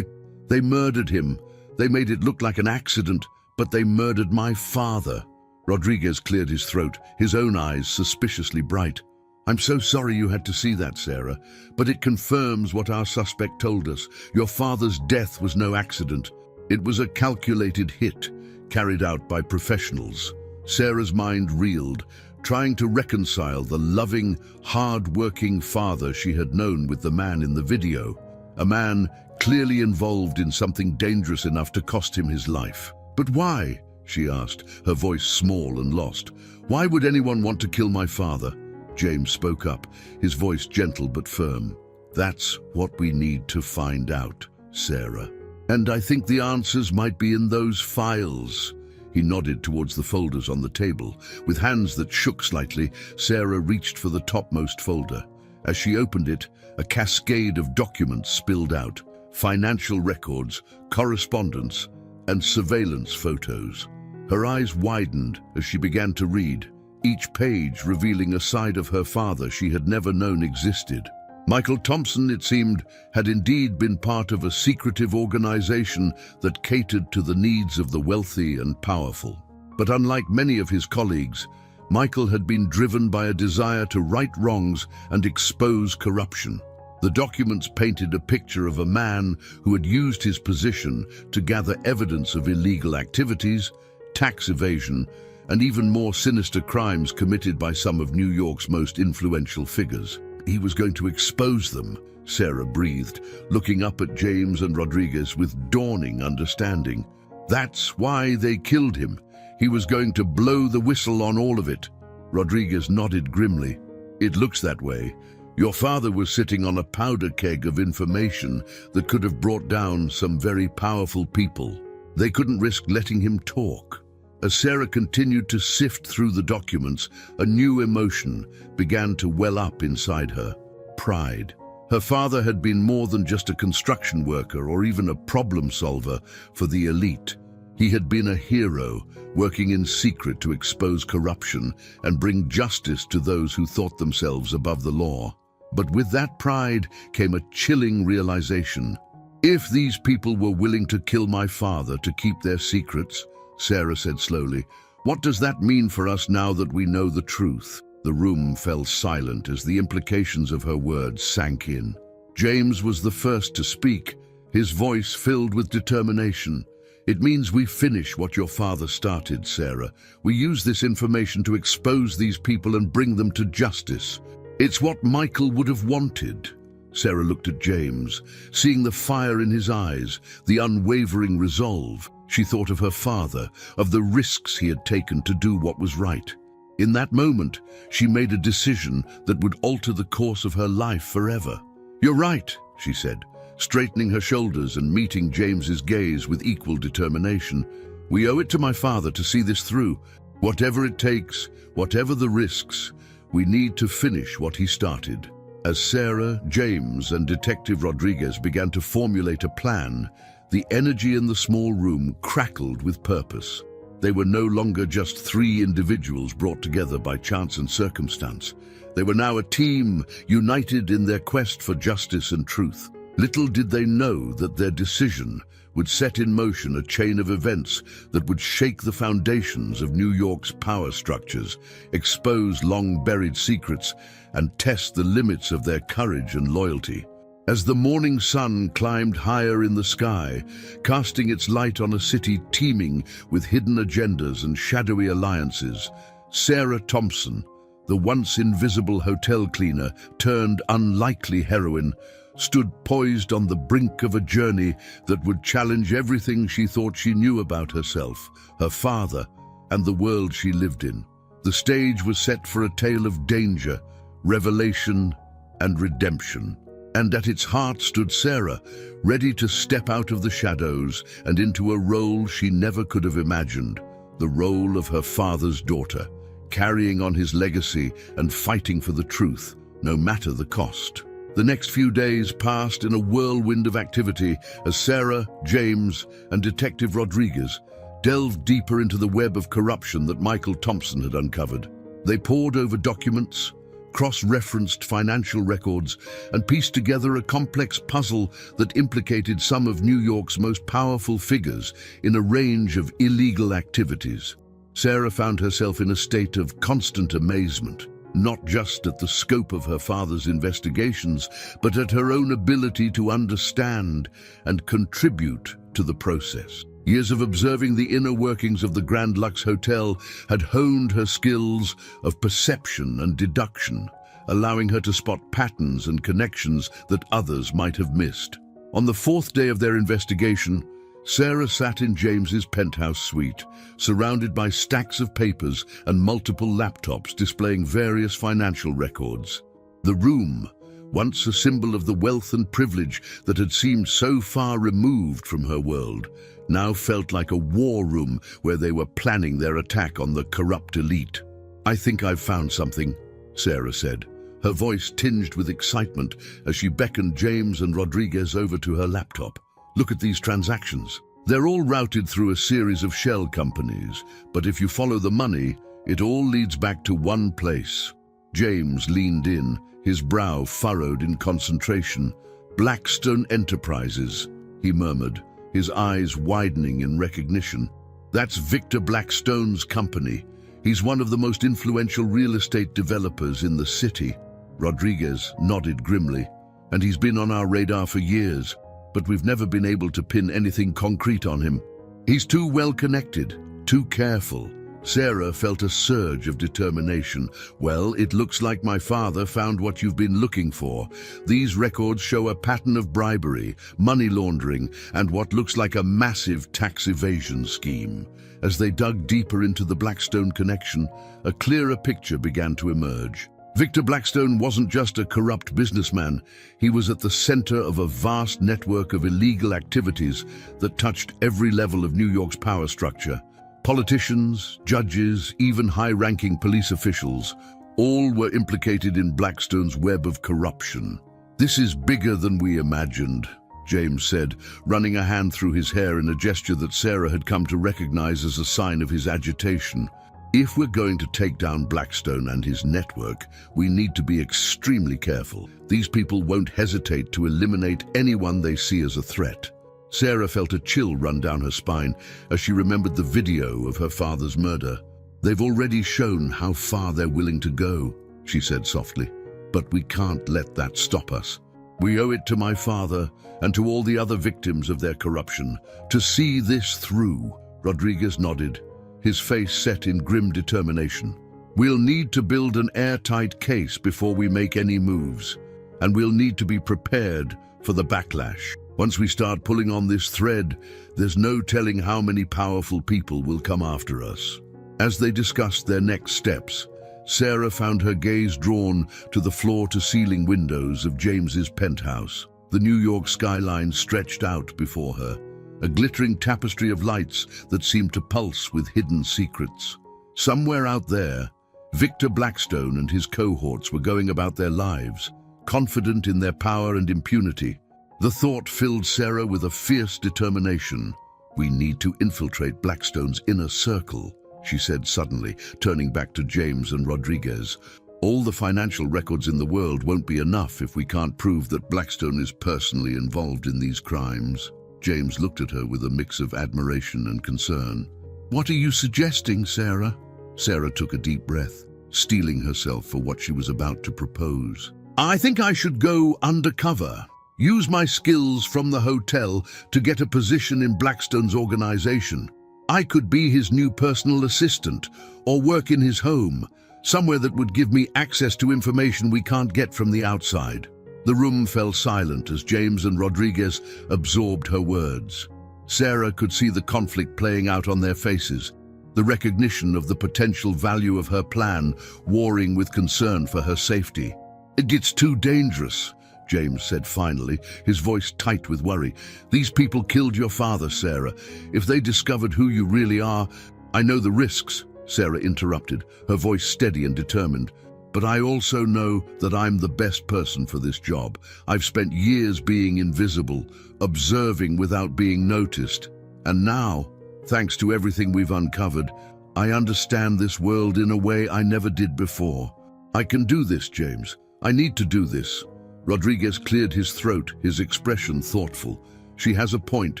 They murdered him. They made it look like an accident, but they murdered my father." Rodriguez cleared his throat, his own eyes suspiciously bright. "I'm so sorry you had to see that, Sarah, but it confirms what our suspect told us. Your father's death was no accident. It was a calculated hit, carried out by professionals." Sarah's mind reeled, trying to reconcile the loving, hard-working father she had known with the man in the video, a man clearly involved in something dangerous enough to cost him his life. "But why?" she asked, her voice small and lost. "Why would anyone want to kill my father?" James spoke up, his voice gentle but firm. "That's what we need to find out, Sarah. And I think the answers might be in those files." He nodded towards the folders on the table. With hands that shook slightly, Sarah reached for the topmost folder. As she opened it, a cascade of documents spilled out: financial records, correspondence, and surveillance photos. Her eyes widened as she began to read, each page revealing a side of her father she had never known existed. Michael Thompson, it seemed, had indeed been part of a secretive organization that catered to the needs of the wealthy and powerful. But unlike many of his colleagues, Michael had been driven by a desire to right wrongs and expose corruption. The documents painted a picture of a man who had used his position to gather evidence of illegal activities, tax evasion, and even more sinister crimes committed by some of New York's most influential figures. He was going to expose them, Sarah breathed, looking up at James and Rodriguez with dawning understanding. That's why they killed him. He was going to blow the whistle on all of it. Rodriguez nodded grimly. It looks that way. Your father was sitting on a powder keg of information that could have brought down some very powerful people. They couldn't risk letting him talk. As Sarah continued to sift through the documents, a new emotion began to well up inside her: pride. Her father had been more than just a construction worker or even a problem solver for the elite. He had been a hero, working in secret to expose corruption and bring justice to those who thought themselves above the law. But with that pride came a chilling realization. If these people were willing to kill my father to keep their secrets, Sarah said slowly, what does that mean for us now that we know the truth? The room fell silent as the implications of her words sank in. James was the first to speak, his voice filled with determination. It means we finish what your father started, Sarah. We use this information to expose these people and bring them to justice. It's what Michael would have wanted. Sarah looked at James, seeing the fire in his eyes, the unwavering resolve. She thought of her father, of the risks he had taken to do what was right. In that moment, she made a decision that would alter the course of her life forever. You're right, she said, straightening her shoulders and meeting James's gaze with equal determination. We owe it to my father to see this through. Whatever it takes, whatever the risks, we need to finish what he started. As Sarah, James, and Detective Rodriguez began to formulate a plan, the energy in the small room crackled with purpose. They were no longer just three individuals brought together by chance and circumstance. They were now a team, united in their quest for justice and truth. Little did they know that their decision would set in motion a chain of events that would shake the foundations of New York's power structures, expose long-buried secrets, and test the limits of their courage and loyalty. As the morning sun climbed higher in the sky, casting its light on a city teeming with hidden agendas and shadowy alliances, Sarah Thompson, the once invisible hotel cleaner turned unlikely heroine, stood poised on the brink of a journey that would challenge everything she thought she knew about herself, her father, and the world she lived in. The stage was set for a tale of danger, revelation, and redemption. And at its heart stood Sarah, ready to step out of the shadows and into a role she never could have imagined, the role of her father's daughter, carrying on his legacy and fighting for the truth, no matter the cost. The next few days passed in a whirlwind of activity as Sarah, James, and Detective Rodriguez delved deeper into the web of corruption that Michael Thompson had uncovered. They pored over documents, cross-referenced financial records, and pieced together a complex puzzle that implicated some of New York's most powerful figures in a range of illegal activities. Sarah found herself in a state of constant amazement, not just at the scope of her father's investigations, but at her own ability to understand and contribute to the process. Years of observing the inner workings of the Grand Lux Hotel had honed her skills of perception and deduction, allowing her to spot patterns and connections that others might have missed. On the fourth day of their investigation, Sarah sat in James's penthouse suite, surrounded by stacks of papers and multiple laptops displaying various financial records. The room, once a symbol of the wealth and privilege that had seemed so far removed from her world, now felt like a war room where they were planning their attack on the corrupt elite. I think I've found something, Sarah said, her voice tinged with excitement as she beckoned James and Rodriguez over to her laptop. Look at these transactions. They're all routed through a series of shell companies, but if you follow the money, it all leads back to one place. James leaned in, his brow furrowed in concentration. Blackstone Enterprises, he murmured, his eyes widening in recognition. That's Victor Blackstone's company. He's one of the most influential real estate developers in the city. Rodriguez nodded grimly. And he's been on our radar for years, but we've never been able to pin anything concrete on him. He's too well connected, too careful. Sarah felt a surge of determination. Well, it looks like my father found what you've been looking for. These records show a pattern of bribery, money laundering, and what looks like a massive tax evasion scheme. As they dug deeper into the Blackstone connection, a clearer picture began to emerge. Victor Blackstone wasn't just a corrupt businessman. He was at the center of a vast network of illegal activities that touched every level of New York's power structure. Politicians, judges, even high-ranking police officials, all were implicated in Blackstone's web of corruption. This is bigger than we imagined, James said, running a hand through his hair in a gesture that Sarah had come to recognize as a sign of his agitation. If we're going to take down Blackstone and his network, we need to be extremely careful. These people won't hesitate to eliminate anyone they see as a threat. Sarah felt a chill run down her spine as she remembered the video of her father's murder. They've already shown how far they're willing to go, she said softly. But we can't let that stop us. We owe it to my father and to all the other victims of their corruption to see this through. Rodriguez nodded, his face set in grim determination. We'll need to build an airtight case before we make any moves, and we'll need to be prepared for the backlash. Once we start pulling on this thread, there's no telling how many powerful people will come after us. As they discussed their next steps, Sarah found her gaze drawn to the floor-to-ceiling windows of James's penthouse. The New York skyline stretched out before her, a glittering tapestry of lights that seemed to pulse with hidden secrets. Somewhere out there, Victor Blackstone and his cohorts were going about their lives, confident in their power and impunity. The thought filled Sarah with a fierce determination. We need to infiltrate Blackstone's inner circle, she said suddenly, turning back to James and Rodriguez. All the financial records in the world won't be enough if we can't prove that Blackstone is personally involved in these crimes. James looked at her with a mix of admiration and concern. What are you suggesting, Sarah? Sarah took a deep breath, steeling herself for what she was about to propose. I think I should go undercover. Use my skills from the hotel to get a position in Blackstone's organization. I could be his new personal assistant or work in his home, somewhere that would give me access to information we can't get from the outside. The room fell silent as James and Rodriguez absorbed her words. Sarah could see the conflict playing out on their faces, the recognition of the potential value of her plan warring with concern for her safety. It gets too dangerous, James said finally, his voice tight with worry. These people killed your father, Sarah. If they discovered who you really are... I know the risks, Sarah interrupted, her voice steady and determined. But I also know that I'm the best person for this job. I've spent years being invisible, observing without being noticed. And now, thanks to everything we've uncovered, I understand this world in a way I never did before. I can do this, James. I need to do this. Rodriguez cleared his throat, his expression thoughtful. She has a point,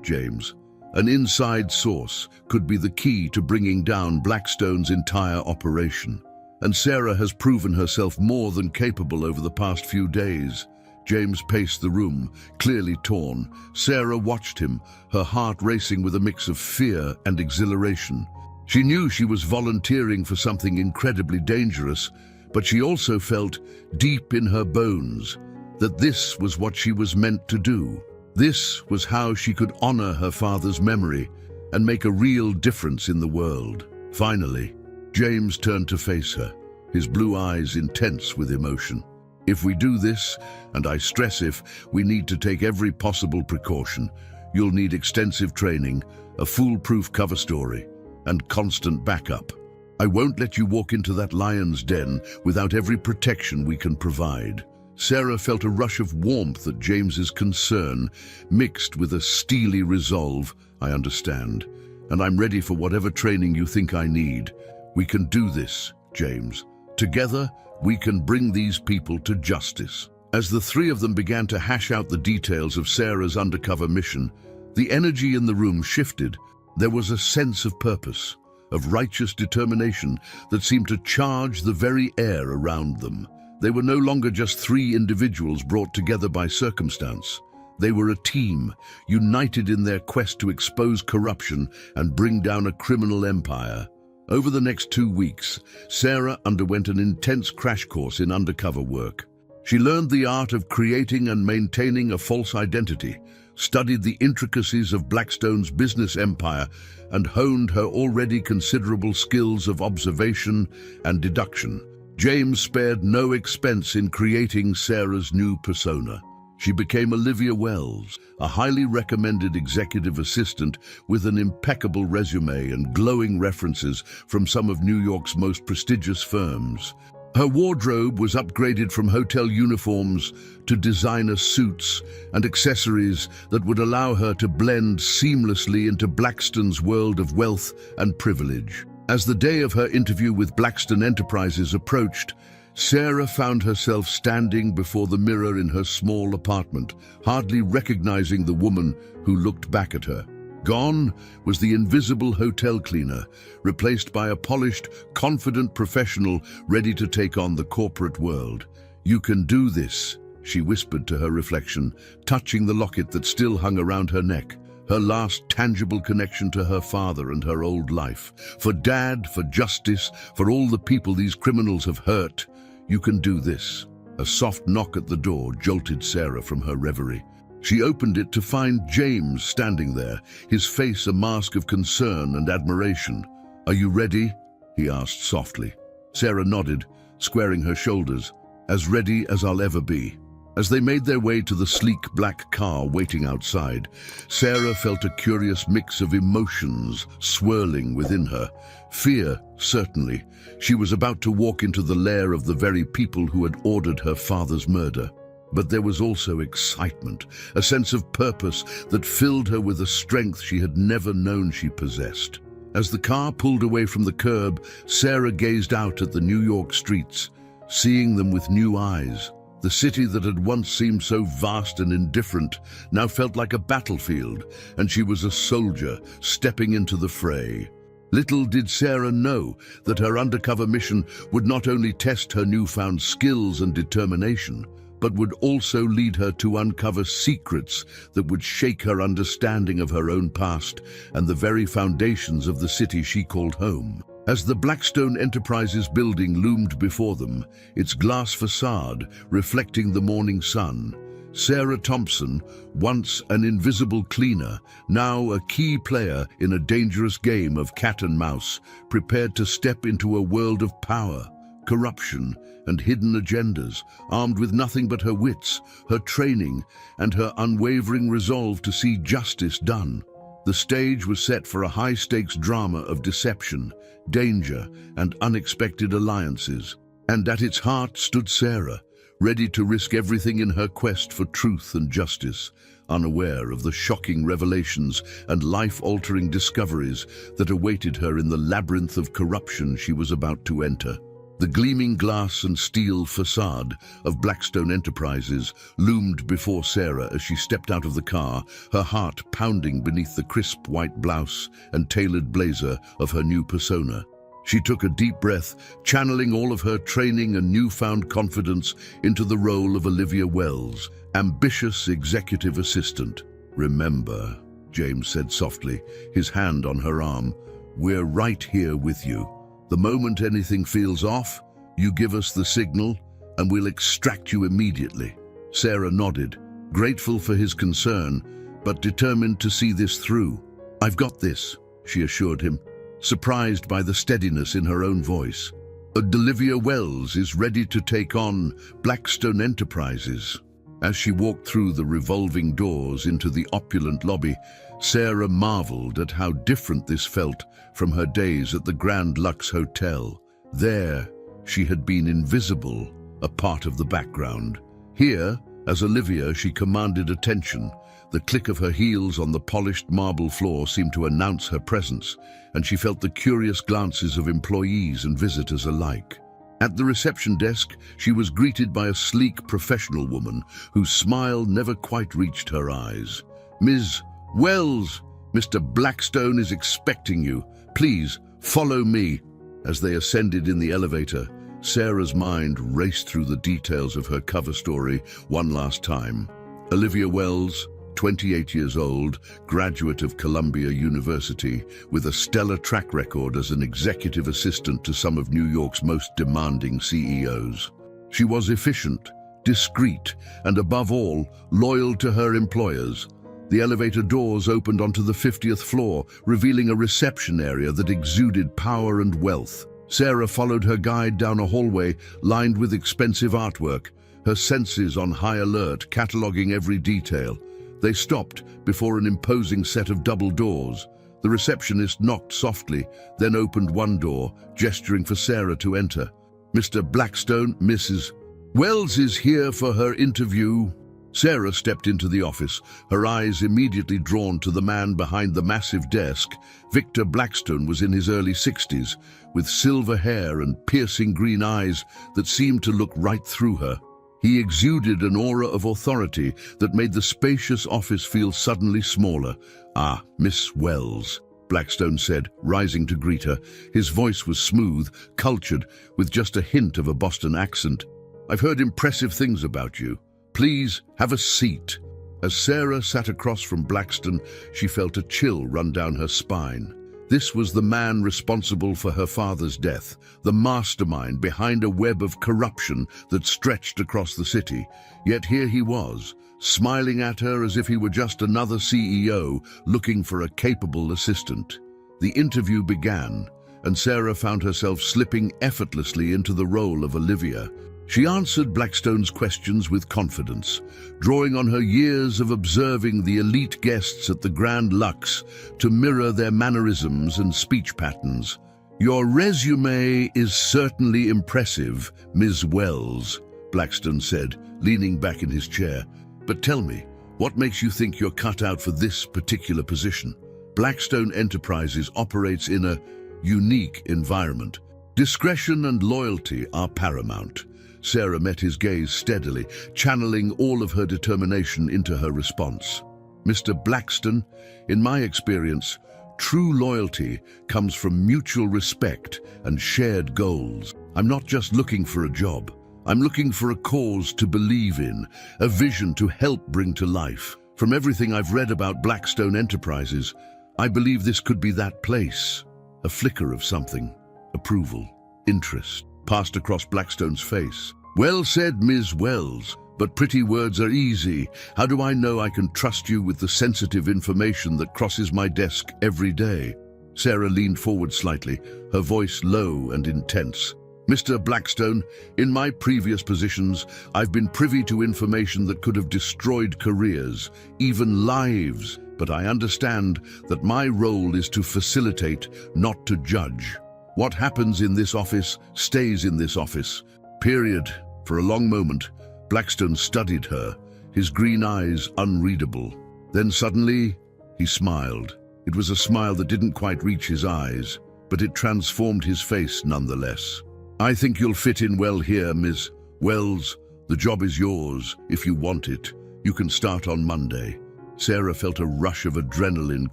James. An inside source could be the key to bringing down Blackstone's entire operation. And Sarah has proven herself more than capable over the past few days. James paced the room, clearly torn. Sarah watched him, her heart racing with a mix of fear and exhilaration. She knew she was volunteering for something incredibly dangerous, but she also felt, deep in her bones, that this was what she was meant to do. This was how she could honor her father's memory and make a real difference in the world. Finally, James turned to face her, his blue eyes intense with emotion. If we do this, and I stress if, we need to take every possible precaution. You'll need extensive training, a foolproof cover story, and constant backup. I won't let you walk into that lion's den without every protection we can provide. Sarah felt a rush of warmth at James's concern, mixed with a steely resolve. I understand, and I'm ready for whatever training you think I need. We can do this, James. Together, we can bring these people to justice. As the three of them began to hash out the details of Sarah's undercover mission, the energy in the room shifted. There was a sense of purpose, of righteous determination that seemed to charge the very air around them. They were no longer just three individuals brought together by circumstance. They were a team, united in their quest to expose corruption and bring down a criminal empire. Over the next 2 weeks, Sarah underwent an intense crash course in undercover work. She learned the art of creating and maintaining a false identity, studied the intricacies of Blackstone's business empire, and honed her already considerable skills of observation and deduction. James spared no expense in creating Sarah's new persona. She became Olivia Wells, a highly recommended executive assistant with an impeccable resume and glowing references from some of New York's most prestigious firms. Her wardrobe was upgraded from hotel uniforms to designer suits and accessories that would allow her to blend seamlessly into Blackstone's world of wealth and privilege. As the day of her interview with Blackstone Enterprises approached, Sarah found herself standing before the mirror in her small apartment, hardly recognizing the woman who looked back at her. Gone was the invisible hotel cleaner, replaced by a polished, confident professional ready to take on the corporate world. "You can do this," she whispered to her reflection, touching the locket that still hung around her neck, her last tangible connection to her father and her old life. "For Dad, for justice, for all the people these criminals have hurt, you can do this." A soft knock at the door jolted Sarah from her reverie. She opened it to find James standing there, his face a mask of concern and admiration. "Are you ready?" he asked softly. Sarah nodded, squaring her shoulders. "As ready as I'll ever be." As they made their way to the sleek black car waiting outside, Sarah felt a curious mix of emotions swirling within her. Fear, certainly. She was about to walk into the lair of the very people who had ordered her father's murder. But there was also excitement, a sense of purpose that filled her with a strength she had never known she possessed. As the car pulled away from the curb, Sarah gazed out at the New York streets, seeing them with new eyes. The city that had once seemed so vast and indifferent now felt like a battlefield, and she was a soldier stepping into the fray. Little did Sarah know that her undercover mission would not only test her newfound skills and determination, but would also lead her to uncover secrets that would shake her understanding of her own past and the very foundations of the city she called home. As the Blackstone Enterprises building loomed before them, its glass facade reflecting the morning sun, Sarah Thompson, once an invisible cleaner, now a key player in a dangerous game of cat and mouse, prepared to step into a world of power, corruption, and hidden agendas, armed with nothing but her wits, her training, and her unwavering resolve to see justice done. The stage was set for a high-stakes drama of deception, danger, and unexpected alliances. And at its heart stood Sarah, ready to risk everything in her quest for truth and justice, unaware of the shocking revelations and life-altering discoveries that awaited her in the labyrinth of corruption she was about to enter. The gleaming glass and steel facade of Blackstone Enterprises loomed before Sarah as she stepped out of the car, her heart pounding beneath the crisp white blouse and tailored blazer of her new persona. She took a deep breath, channeling all of her training and newfound confidence into the role of Olivia Wells, ambitious executive assistant. "Remember," James said softly, his hand on her arm, "we're right here with you. The moment anything feels off, you give us the signal, and we'll extract you immediately." Sarah nodded, grateful for his concern, but determined to see this through. "I've got this," she assured him, surprised by the steadiness in her own voice. "Olivia Wells is ready to take on Blackstone Enterprises." As she walked through the revolving doors into the opulent lobby, Sarah marveled at how different this felt from her days at the Grand Lux Hotel. There, she had been invisible, a part of the background. Here, as Olivia, she commanded attention. The click of her heels on the polished marble floor seemed to announce her presence, and she felt the curious glances of employees and visitors alike. At the reception desk, she was greeted by a sleek professional woman whose smile never quite reached her eyes. "Ms. Wells, Mr. Blackstone is expecting you. Please, follow me." As they ascended in the elevator, Sarah's mind raced through the details of her cover story one last time. Olivia Wells, 28 years old, graduate of Columbia University, with a stellar track record as an executive assistant to some of New York's most demanding CEOs. She was efficient, discreet, and above all, loyal to her employers. The elevator doors opened onto the 50th floor, revealing a reception area that exuded power and wealth. Sarah followed her guide down a hallway lined with expensive artwork, her senses on high alert, cataloging every detail. They stopped before an imposing set of double doors. The receptionist knocked softly, then opened one door, gesturing for Sarah to enter. Mr. Blackstone, Mrs. Wells is here for her interview. Sarah stepped into the office, her eyes immediately drawn to the man behind the massive desk. Victor Blackstone was in his early 60s, with silver hair and piercing green eyes that seemed to look right through her. He exuded an aura of authority that made the spacious office feel suddenly smaller. "Ah, Miss Wells," Blackstone said, rising to greet her. His voice was smooth, cultured, with just a hint of a Boston accent. "I've heard impressive things about you. Please, have a seat." As Sarah sat across from Blackstone, she felt a chill run down her spine. This was the man responsible for her father's death, the mastermind behind a web of corruption that stretched across the city. Yet here he was, smiling at her as if he were just another CEO looking for a capable assistant. The interview began, and Sarah found herself slipping effortlessly into the role of Olivia. She answered Blackstone's questions with confidence, drawing on her years of observing the elite guests at the Grand Lux to mirror their mannerisms and speech patterns. "Your resume is certainly impressive, Ms. Wells," Blackstone said, leaning back in his chair. "But tell me, what makes you think you're cut out for this particular position?" Blackstone Enterprises operates in a unique environment. Discretion and loyalty are paramount. Sarah met his gaze steadily, channeling all of her determination into her response. "Mr. Blackstone, in my experience, true loyalty comes from mutual respect and shared goals. I'm not just looking for a job. I'm looking for a cause to believe in, a vision to help bring to life. From everything I've read about Blackstone Enterprises, I believe this could be that place." A flicker of something, approval, interest, passed across Blackstone's face. "Well said, Ms. Wells, but pretty words are easy. How do I know I can trust you with the sensitive information that crosses my desk every day?" Sarah leaned forward slightly, her voice low and intense. "Mr. Blackstone, in my previous positions, I've been privy to information that could have destroyed careers, even lives, but I understand that my role is to facilitate, not to judge. What happens in this office stays in this office. Period." For a long moment, Blackstone studied her, his green eyes unreadable. Then suddenly, he smiled. It was a smile that didn't quite reach his eyes, but it transformed his face nonetheless. "I think you'll fit in well here, Ms. Wells. The job is yours, if you want it. You can start on Monday." Sarah felt a rush of adrenaline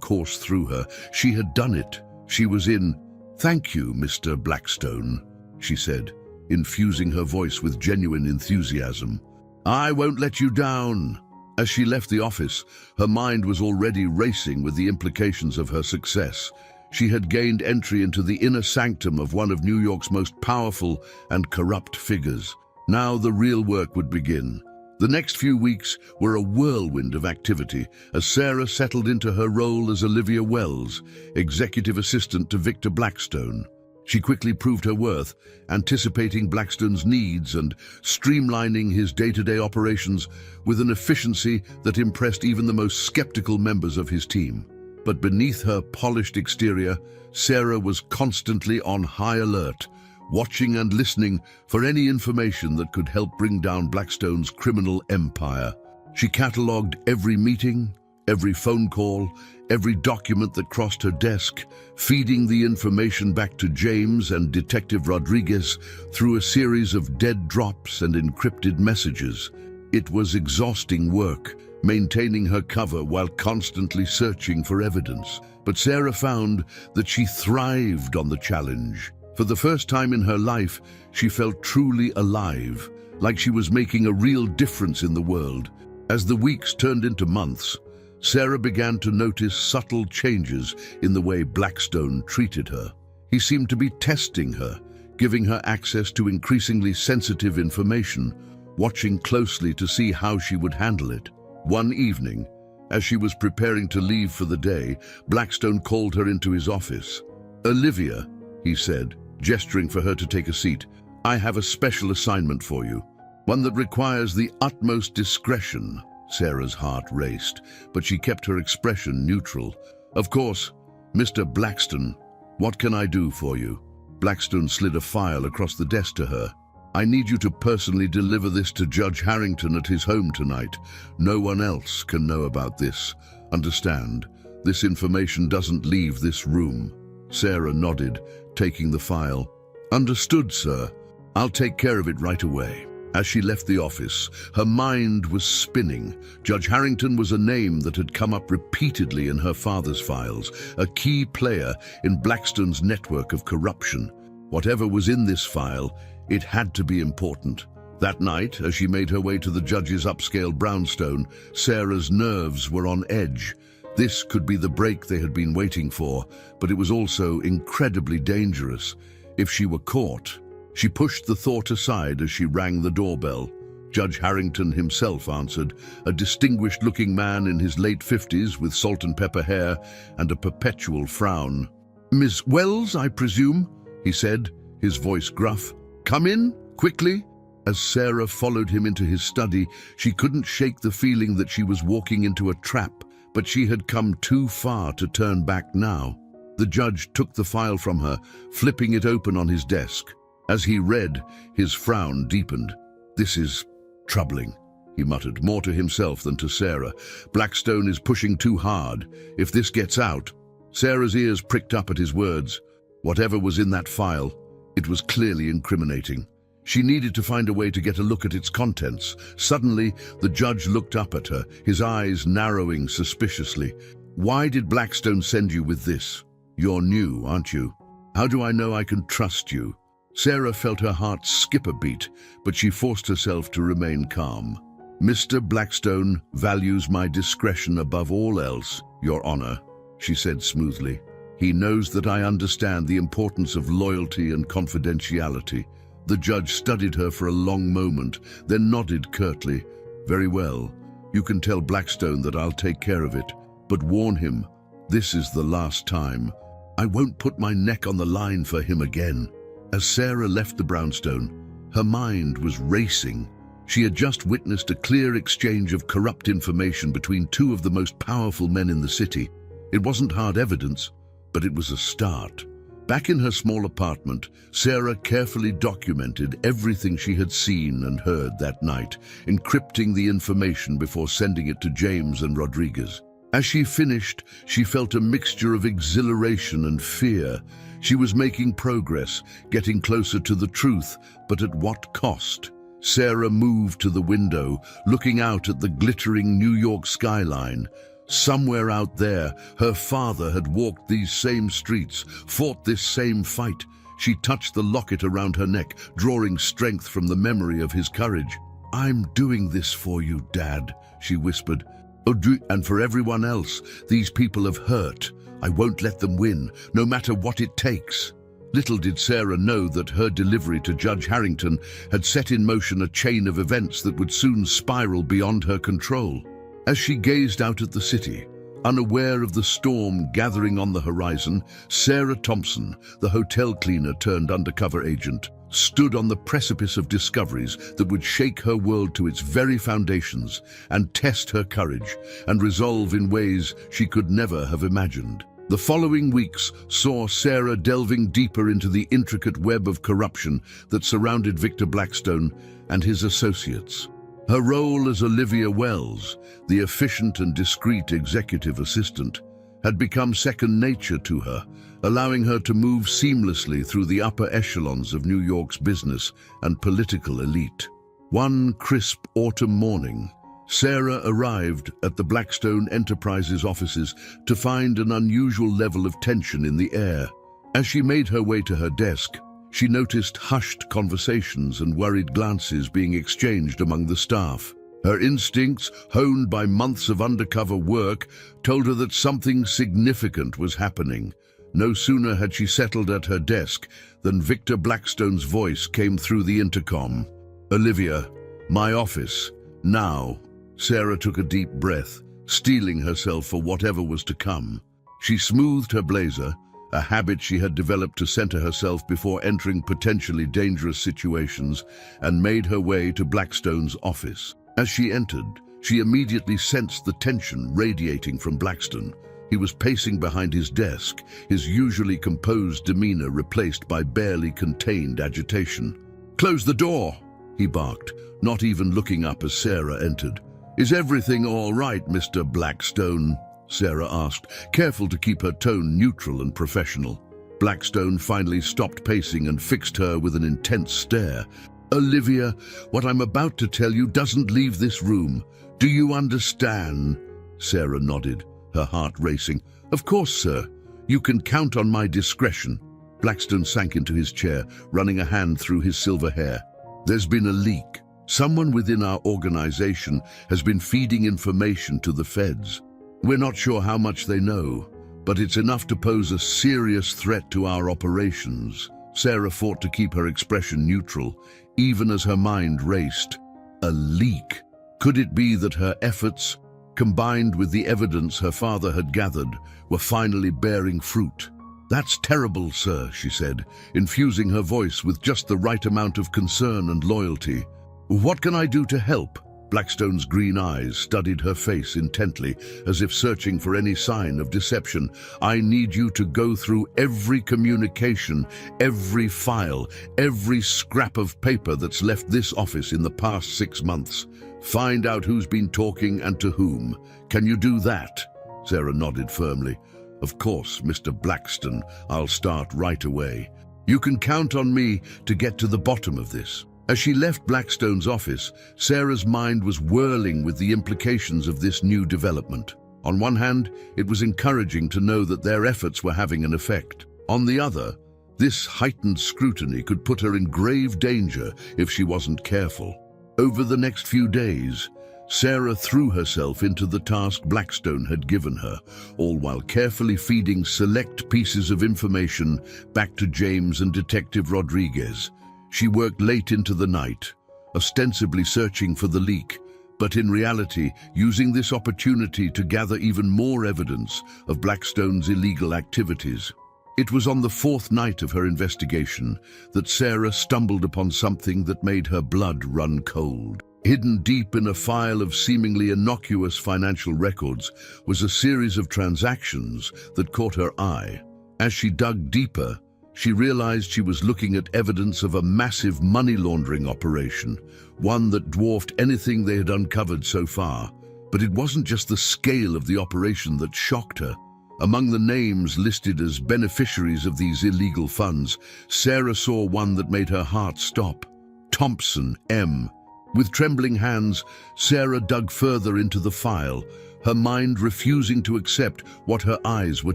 course through her. She had done it. She was in. "Thank you, Mr. Blackstone," she said, infusing her voice with genuine enthusiasm. "I won't let you down." As she left the office, her mind was already racing with the implications of her success. She had gained entry into the inner sanctum of one of New York's most powerful and corrupt figures. Now the real work would begin. The next few weeks were a whirlwind of activity as Sarah settled into her role as Olivia Wells, executive assistant to Victor Blackstone. She quickly proved her worth, anticipating Blackstone's needs and streamlining his day-to-day operations with an efficiency that impressed even the most skeptical members of his team. But beneath her polished exterior, Sarah was constantly on high alert, watching and listening for any information that could help bring down Blackstone's criminal empire. She catalogued every meeting, every phone call, every document that crossed her desk, feeding the information back to James and Detective Rodriguez through a series of dead drops and encrypted messages. It was exhausting work, maintaining her cover while constantly searching for evidence. But Sarah found that she thrived on the challenge. For the first time in her life, she felt truly alive, like she was making a real difference in the world. As the weeks turned into months, Sarah began to notice subtle changes in the way Blackstone treated her. He seemed to be testing her, giving her access to increasingly sensitive information, watching closely to see how she would handle it. One evening, as she was preparing to leave for the day, Blackstone called her into his office. "Olivia," he said, gesturing for her to take a seat, "I have a special assignment for you, one that requires the utmost discretion." Sarah's heart raced, but she kept her expression neutral. "Of course, Mr. Blackstone, what can I do for you?" Blackstone slid a file across the desk to her. "I need you to personally deliver this to Judge Harrington at his home tonight. No one else can know about this. Understand? This information doesn't leave this room." Sarah nodded, taking the file. "Understood, sir. I'll take care of it right away." As she left the office, her mind was spinning. Judge Harrington was a name that had come up repeatedly in her father's files, a key player in Blackstone's network of corruption. Whatever was in this file, it had to be important. That night, as she made her way to the judge's upscale brownstone, Sarah's nerves were on edge. This could be the break they had been waiting for, but it was also incredibly dangerous. If she were caught, she pushed the thought aside as she rang the doorbell. Judge Harrington himself answered, a distinguished-looking man in his late 50s with salt and pepper hair and a perpetual frown. "Miss Wells, I presume?" he said, his voice gruff. "Come in, quickly." As Sarah followed him into his study, she couldn't shake the feeling that she was walking into a trap, but she had come too far to turn back now. The judge took the file from her, flipping it open on his desk. As he read, his frown deepened. "This is troubling," he muttered, more to himself than to Sarah. "Blackstone is pushing too hard. If this gets out—" Sarah's ears pricked up at his words. Whatever was in that file, it was clearly incriminating. She needed to find a way to get a look at its contents. Suddenly, the judge looked up at her, his eyes narrowing suspiciously. "Why did Blackstone send you with this? You're new, aren't you? How do I know I can trust you?" Sarah felt her heart skip a beat, but she forced herself to remain calm. "Mr. Blackstone values my discretion above all else, Your Honor," she said smoothly. "He knows that I understand the importance of loyalty and confidentiality." The judge studied her for a long moment, then nodded curtly. "Very well. You can tell Blackstone that I'll take care of it, but warn him, this is the last time. I won't put my neck on the line for him again." As Sarah left the brownstone, her mind was racing. She had just witnessed a clear exchange of corrupt information between two of the most powerful men in the city. It wasn't hard evidence, but it was a start. Back in her small apartment, Sarah carefully documented everything she had seen and heard that night, encrypting the information before sending it to James and Rodriguez. As she finished, she felt a mixture of exhilaration and fear. She was making progress, getting closer to the truth, but at what cost? Sarah moved to the window, looking out at the glittering New York skyline. Somewhere out there, her father had walked these same streets, fought this same fight. She touched the locket around her neck, drawing strength from the memory of his courage. "I'm doing this for you, Dad," she whispered. "And for everyone else these people have hurt. I won't let them win, no matter what it takes." Little did Sarah know that her delivery to Judge Harrington had set in motion a chain of events that would soon spiral beyond her control. As she gazed out at the city, unaware of the storm gathering on the horizon, Sarah Thompson, the hotel cleaner turned undercover agent, stood on the precipice of discoveries that would shake her world to its very foundations and test her courage and resolve in ways she could never have imagined. The following weeks saw Sarah delving deeper into the intricate web of corruption that surrounded Victor Blackstone and his associates. Her role as Olivia Wells, the efficient and discreet executive assistant, had become second nature to her, allowing her to move seamlessly through the upper echelons of New York's business and political elite. One crisp autumn morning, Sarah arrived at the Blackstone Enterprises offices to find an unusual level of tension in the air. As she made her way to her desk, she noticed hushed conversations and worried glances being exchanged among the staff. Her instincts, honed by months of undercover work, told her that something significant was happening. No sooner had she settled at her desk than Victor Blackstone's voice came through the intercom. "Olivia, my office, now." Sarah took a deep breath, steeling herself for whatever was to come. She smoothed her blazer, a habit she had developed to center herself before entering potentially dangerous situations, and made her way to Blackstone's office. As she entered, she immediately sensed the tension radiating from Blackstone. He was pacing behind his desk, his usually composed demeanor replaced by barely contained agitation. "Close the door," he barked, not even looking up as Sarah entered. "Is everything all right, Mr. Blackstone?" Sarah asked, careful to keep her tone neutral and professional. Blackstone finally stopped pacing and fixed her with an intense stare. "Olivia, what I'm about to tell you doesn't leave this room. Do you understand?" Sarah nodded, her heart racing. "Of course, sir. You can count on my discretion." Blackstone sank into his chair, running a hand through his silver hair. "There's been a leak. Someone within our organization has been feeding information to the feds. We're not sure how much they know, but it's enough to pose a serious threat to our operations." Sarah fought to keep her expression neutral, even as her mind raced. A leak. Could it be that her efforts, combined with the evidence her father had gathered, were finally bearing fruit? "That's terrible, sir," she said, infusing her voice with just the right amount of concern and loyalty. "What can I do to help?" Blackstone's green eyes studied her face intently, as if searching for any sign of deception. "I need you to go through every communication, every file, every scrap of paper that's left this office in the past 6 months. Find out who's been talking and to whom. Can you do that?" Sarah nodded firmly. "Of course, Mr. Blackstone, I'll start right away. You can count on me to get to the bottom of this." As she left Blackstone's office, Sarah's mind was whirling with the implications of this new development. On one hand, it was encouraging to know that their efforts were having an effect. On the other, this heightened scrutiny could put her in grave danger if she wasn't careful. Over the next few days, Sarah threw herself into the task Blackstone had given her, all while carefully feeding select pieces of information back to James and Detective Rodriguez. She worked late into the night, ostensibly searching for the leak, but in reality using this opportunity to gather even more evidence of Blackstone's illegal activities. It was on the 4th night of her investigation that Sarah stumbled upon something that made her blood run cold. Hidden deep in a file of seemingly innocuous financial records was a series of transactions that caught her eye. As she dug deeper, she realized she was looking at evidence of a massive money laundering operation, one that dwarfed anything they had uncovered so far. But it wasn't just the scale of the operation that shocked her. Among the names listed as beneficiaries of these illegal funds, Sarah saw one that made her heart stop. Thompson M. With trembling hands, Sarah dug further into the file, her mind refusing to accept what her eyes were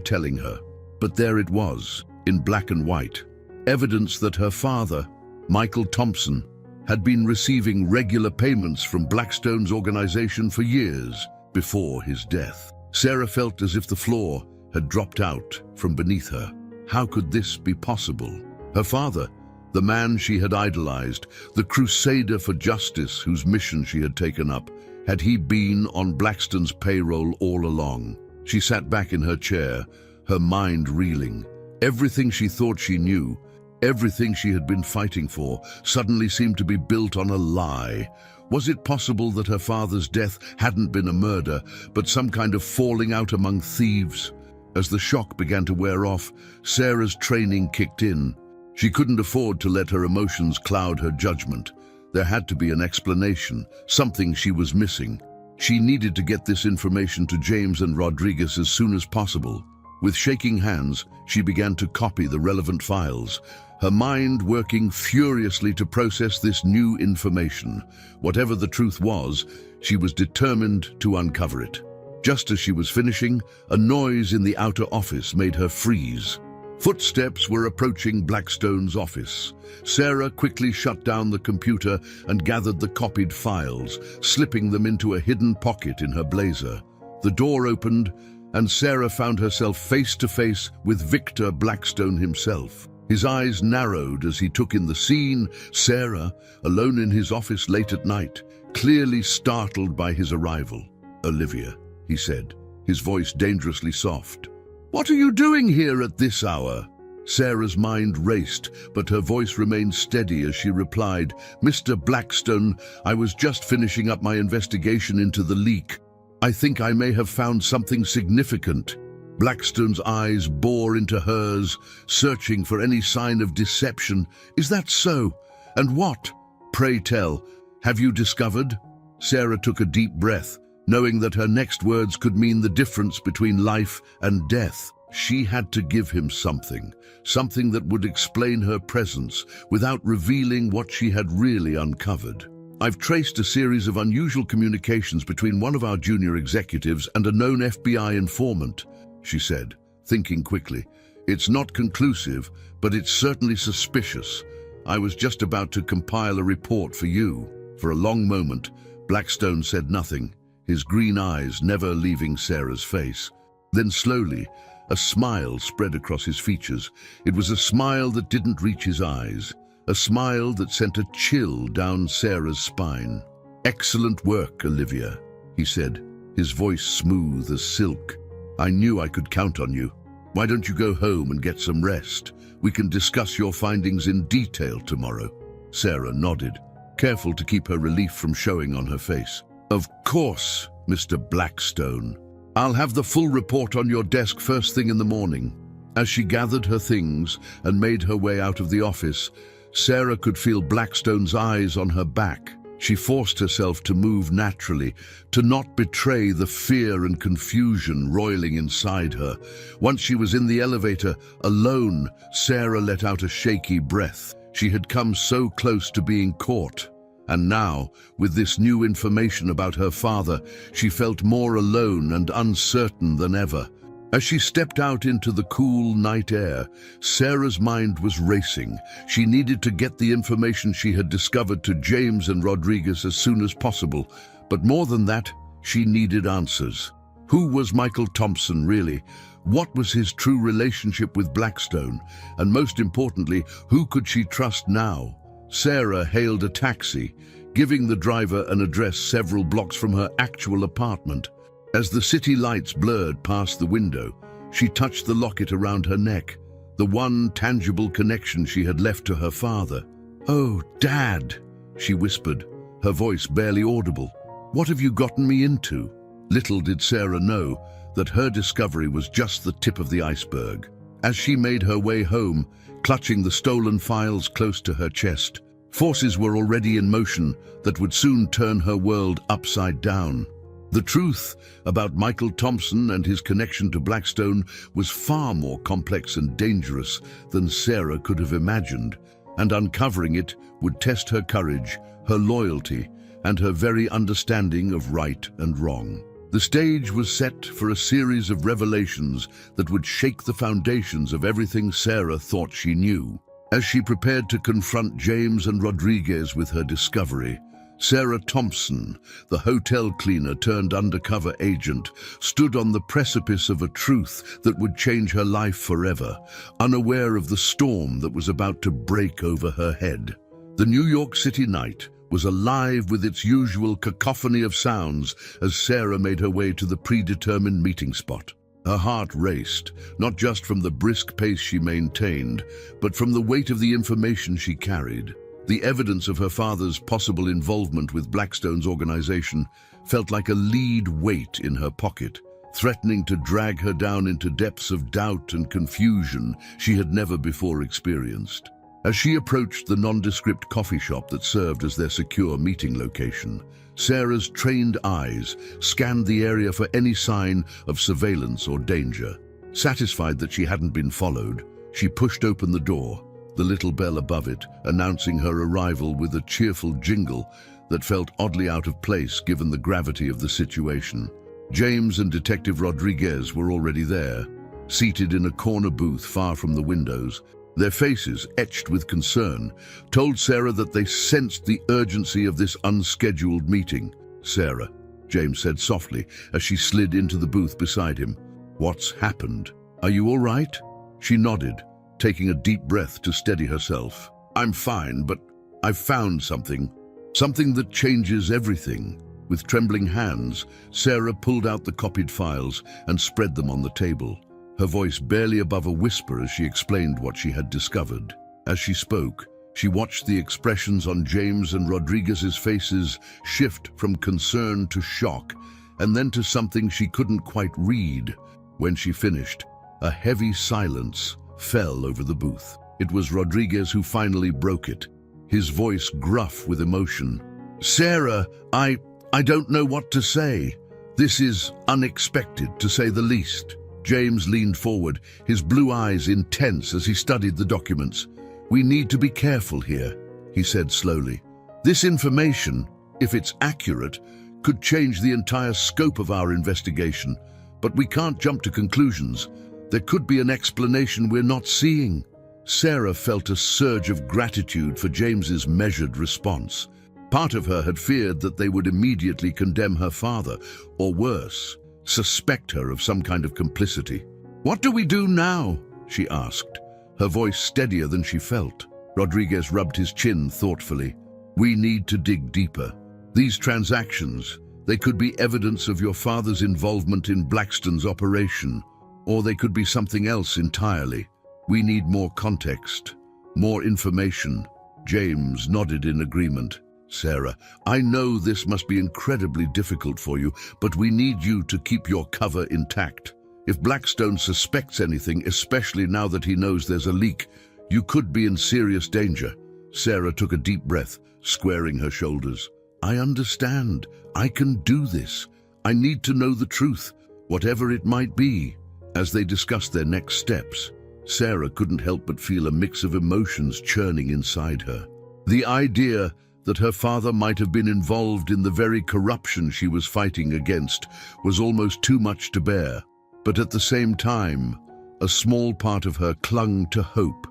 telling her. But there it was, in black and white, evidence that her father, Michael Thompson, had been receiving regular payments from Blackstone's organization for years before his death. Sarah felt as if the floor had dropped out from beneath her. How could this be possible? Her father, the man she had idolized, the crusader for justice whose mission she had taken up, had he been on Blackstone's payroll all along? She sat back in her chair, her mind reeling. Everything she thought she knew, everything she had been fighting for, suddenly seemed to be built on a lie. Was it possible that her father's death hadn't been a murder, but some kind of falling out among thieves? As the shock began to wear off, Sarah's training kicked in. She couldn't afford to let her emotions cloud her judgment. There had to be an explanation, something she was missing. She needed to get this information to James and Rodriguez as soon as possible. With shaking hands, she began to copy the relevant files, her mind working furiously to process this new information. Whatever the truth was, she was determined to uncover it. Just as she was finishing, a noise in the outer office made her freeze. Footsteps were approaching Blackstone's office. Sarah quickly shut down the computer and gathered the copied files, slipping them into a hidden pocket in her blazer. The door opened, and Sarah found herself face to face with Victor Blackstone himself. His eyes narrowed as he took in the scene. Sarah, alone in his office late at night, clearly startled by his arrival. "Olivia," he said, his voice dangerously soft. "What are you doing here at this hour?" Sarah's mind raced, but her voice remained steady as she replied, "Mr. Blackstone, I was just finishing up my investigation into the leak. I think I may have found something significant." Blackstone's eyes bore into hers, searching for any sign of deception. "Is that so? And what? Pray tell, have you discovered?" Sarah took a deep breath, knowing that her next words could mean the difference between life and death. She had to give him something that would explain her presence without revealing what she had really uncovered. "I've traced a series of unusual communications between one of our junior executives and a known FBI informant," she said, thinking quickly. "It's not conclusive, but it's certainly suspicious. I was just about to compile a report for you." For a long moment, Blackstone said nothing, his green eyes never leaving Sarah's face. Then slowly, a smile spread across his features. It was a smile that didn't reach his eyes, a smile that sent a chill down Sarah's spine. "Excellent work, Olivia," he said, his voice smooth as silk. "I knew I could count on you. Why don't you go home and get some rest? We can discuss your findings in detail tomorrow." Sarah nodded, careful to keep her relief from showing on her face. "Of course, Mr. Blackstone. I'll have the full report on your desk first thing in the morning." As she gathered her things and made her way out of the office, Sarah could feel Blackstone's eyes on her back. She forced herself to move naturally, to not betray the fear and confusion roiling inside her. Once she was in the elevator, alone, Sarah let out a shaky breath. She had come so close to being caught. And now, with this new information about her father, she felt more alone and uncertain than ever. As she stepped out into the cool night air, Sarah's mind was racing. She needed to get the information she had discovered to James and Rodriguez as soon as possible. But more than that, she needed answers. Who was Michael Thompson, really? What was his true relationship with Blackstone? And most importantly, who could she trust now? Sarah hailed a taxi, giving the driver an address several blocks from her actual apartment. As the city lights blurred past the window, she touched the locket around her neck, the one tangible connection she had left to her father. "Oh, Dad," she whispered, her voice barely audible. "What have you gotten me into?" Little did Sarah know that her discovery was just the tip of the iceberg. As she made her way home, clutching the stolen files close to her chest, forces were already in motion that would soon turn her world upside down. The truth about Michael Thompson and his connection to Blackstone was far more complex and dangerous than Sarah could have imagined, and uncovering it would test her courage, her loyalty, and her very understanding of right and wrong. The stage was set for a series of revelations that would shake the foundations of everything Sarah thought she knew. As she prepared to confront James and Rodriguez with her discovery, Sarah Thompson, the hotel cleaner turned undercover agent, stood on the precipice of a truth that would change her life forever, unaware of the storm that was about to break over her head. The New York City night was alive with its usual cacophony of sounds as Sarah made her way to the predetermined meeting spot. Her heart raced, not just from the brisk pace she maintained, but from the weight of the information she carried. The evidence of her father's possible involvement with Blackstone's organization felt like a lead weight in her pocket, threatening to drag her down into depths of doubt and confusion she had never before experienced. As she approached the nondescript coffee shop that served as their secure meeting location, Sarah's trained eyes scanned the area for any sign of surveillance or danger. Satisfied that she hadn't been followed, she pushed open the door, the little bell above it announcing her arrival with a cheerful jingle that felt oddly out of place given the gravity of the situation. James and Detective Rodriguez were already there, seated in a corner booth far from the windows. Their faces, etched with concern, told Sarah that they sensed the urgency of this unscheduled meeting. "Sarah," James said softly as she slid into the booth beside him. "What's happened? Are you all right?" She nodded, taking a deep breath to steady herself. "I'm fine, but I've found something. Something that changes everything." With trembling hands, Sarah pulled out the copied files and spread them on the table, her voice barely above a whisper as she explained what she had discovered. As she spoke, she watched the expressions on James and Rodriguez's faces shift from concern to shock, and then to something she couldn't quite read. When she finished, a heavy silence fell over the booth. It was Rodriguez who finally broke it, his voice gruff with emotion. "Sarah, I don't know what to say. This is unexpected, to say the least." James leaned forward, his blue eyes intense as he studied the documents. "We need to be careful here," he said slowly. "This information, if it's accurate, could change the entire scope of our investigation, but we can't jump to conclusions. There could be an explanation we're not seeing." Sarah felt a surge of gratitude for James's measured response. Part of her had feared that they would immediately condemn her father, or worse, suspect her of some kind of complicity. "What do we do now?" she asked, her voice steadier than she felt. Rodriguez rubbed his chin thoughtfully. "We need to dig deeper. These transactions, they could be evidence of your father's involvement in Blackstone's operation, or they could be something else entirely. We need more context, more information." James nodded in agreement. "Sarah, I know this must be incredibly difficult for you, but we need you to keep your cover intact. If Blackstone suspects anything, especially now that he knows there's a leak, you could be in serious danger." Sarah took a deep breath, squaring her shoulders. "I understand. I can do this. I need to know the truth, whatever it might be." As they discussed their next steps, Sarah couldn't help but feel a mix of emotions churning inside her. The idea that her father might have been involved in the very corruption she was fighting against was almost too much to bear. But at the same time, a small part of her clung to hope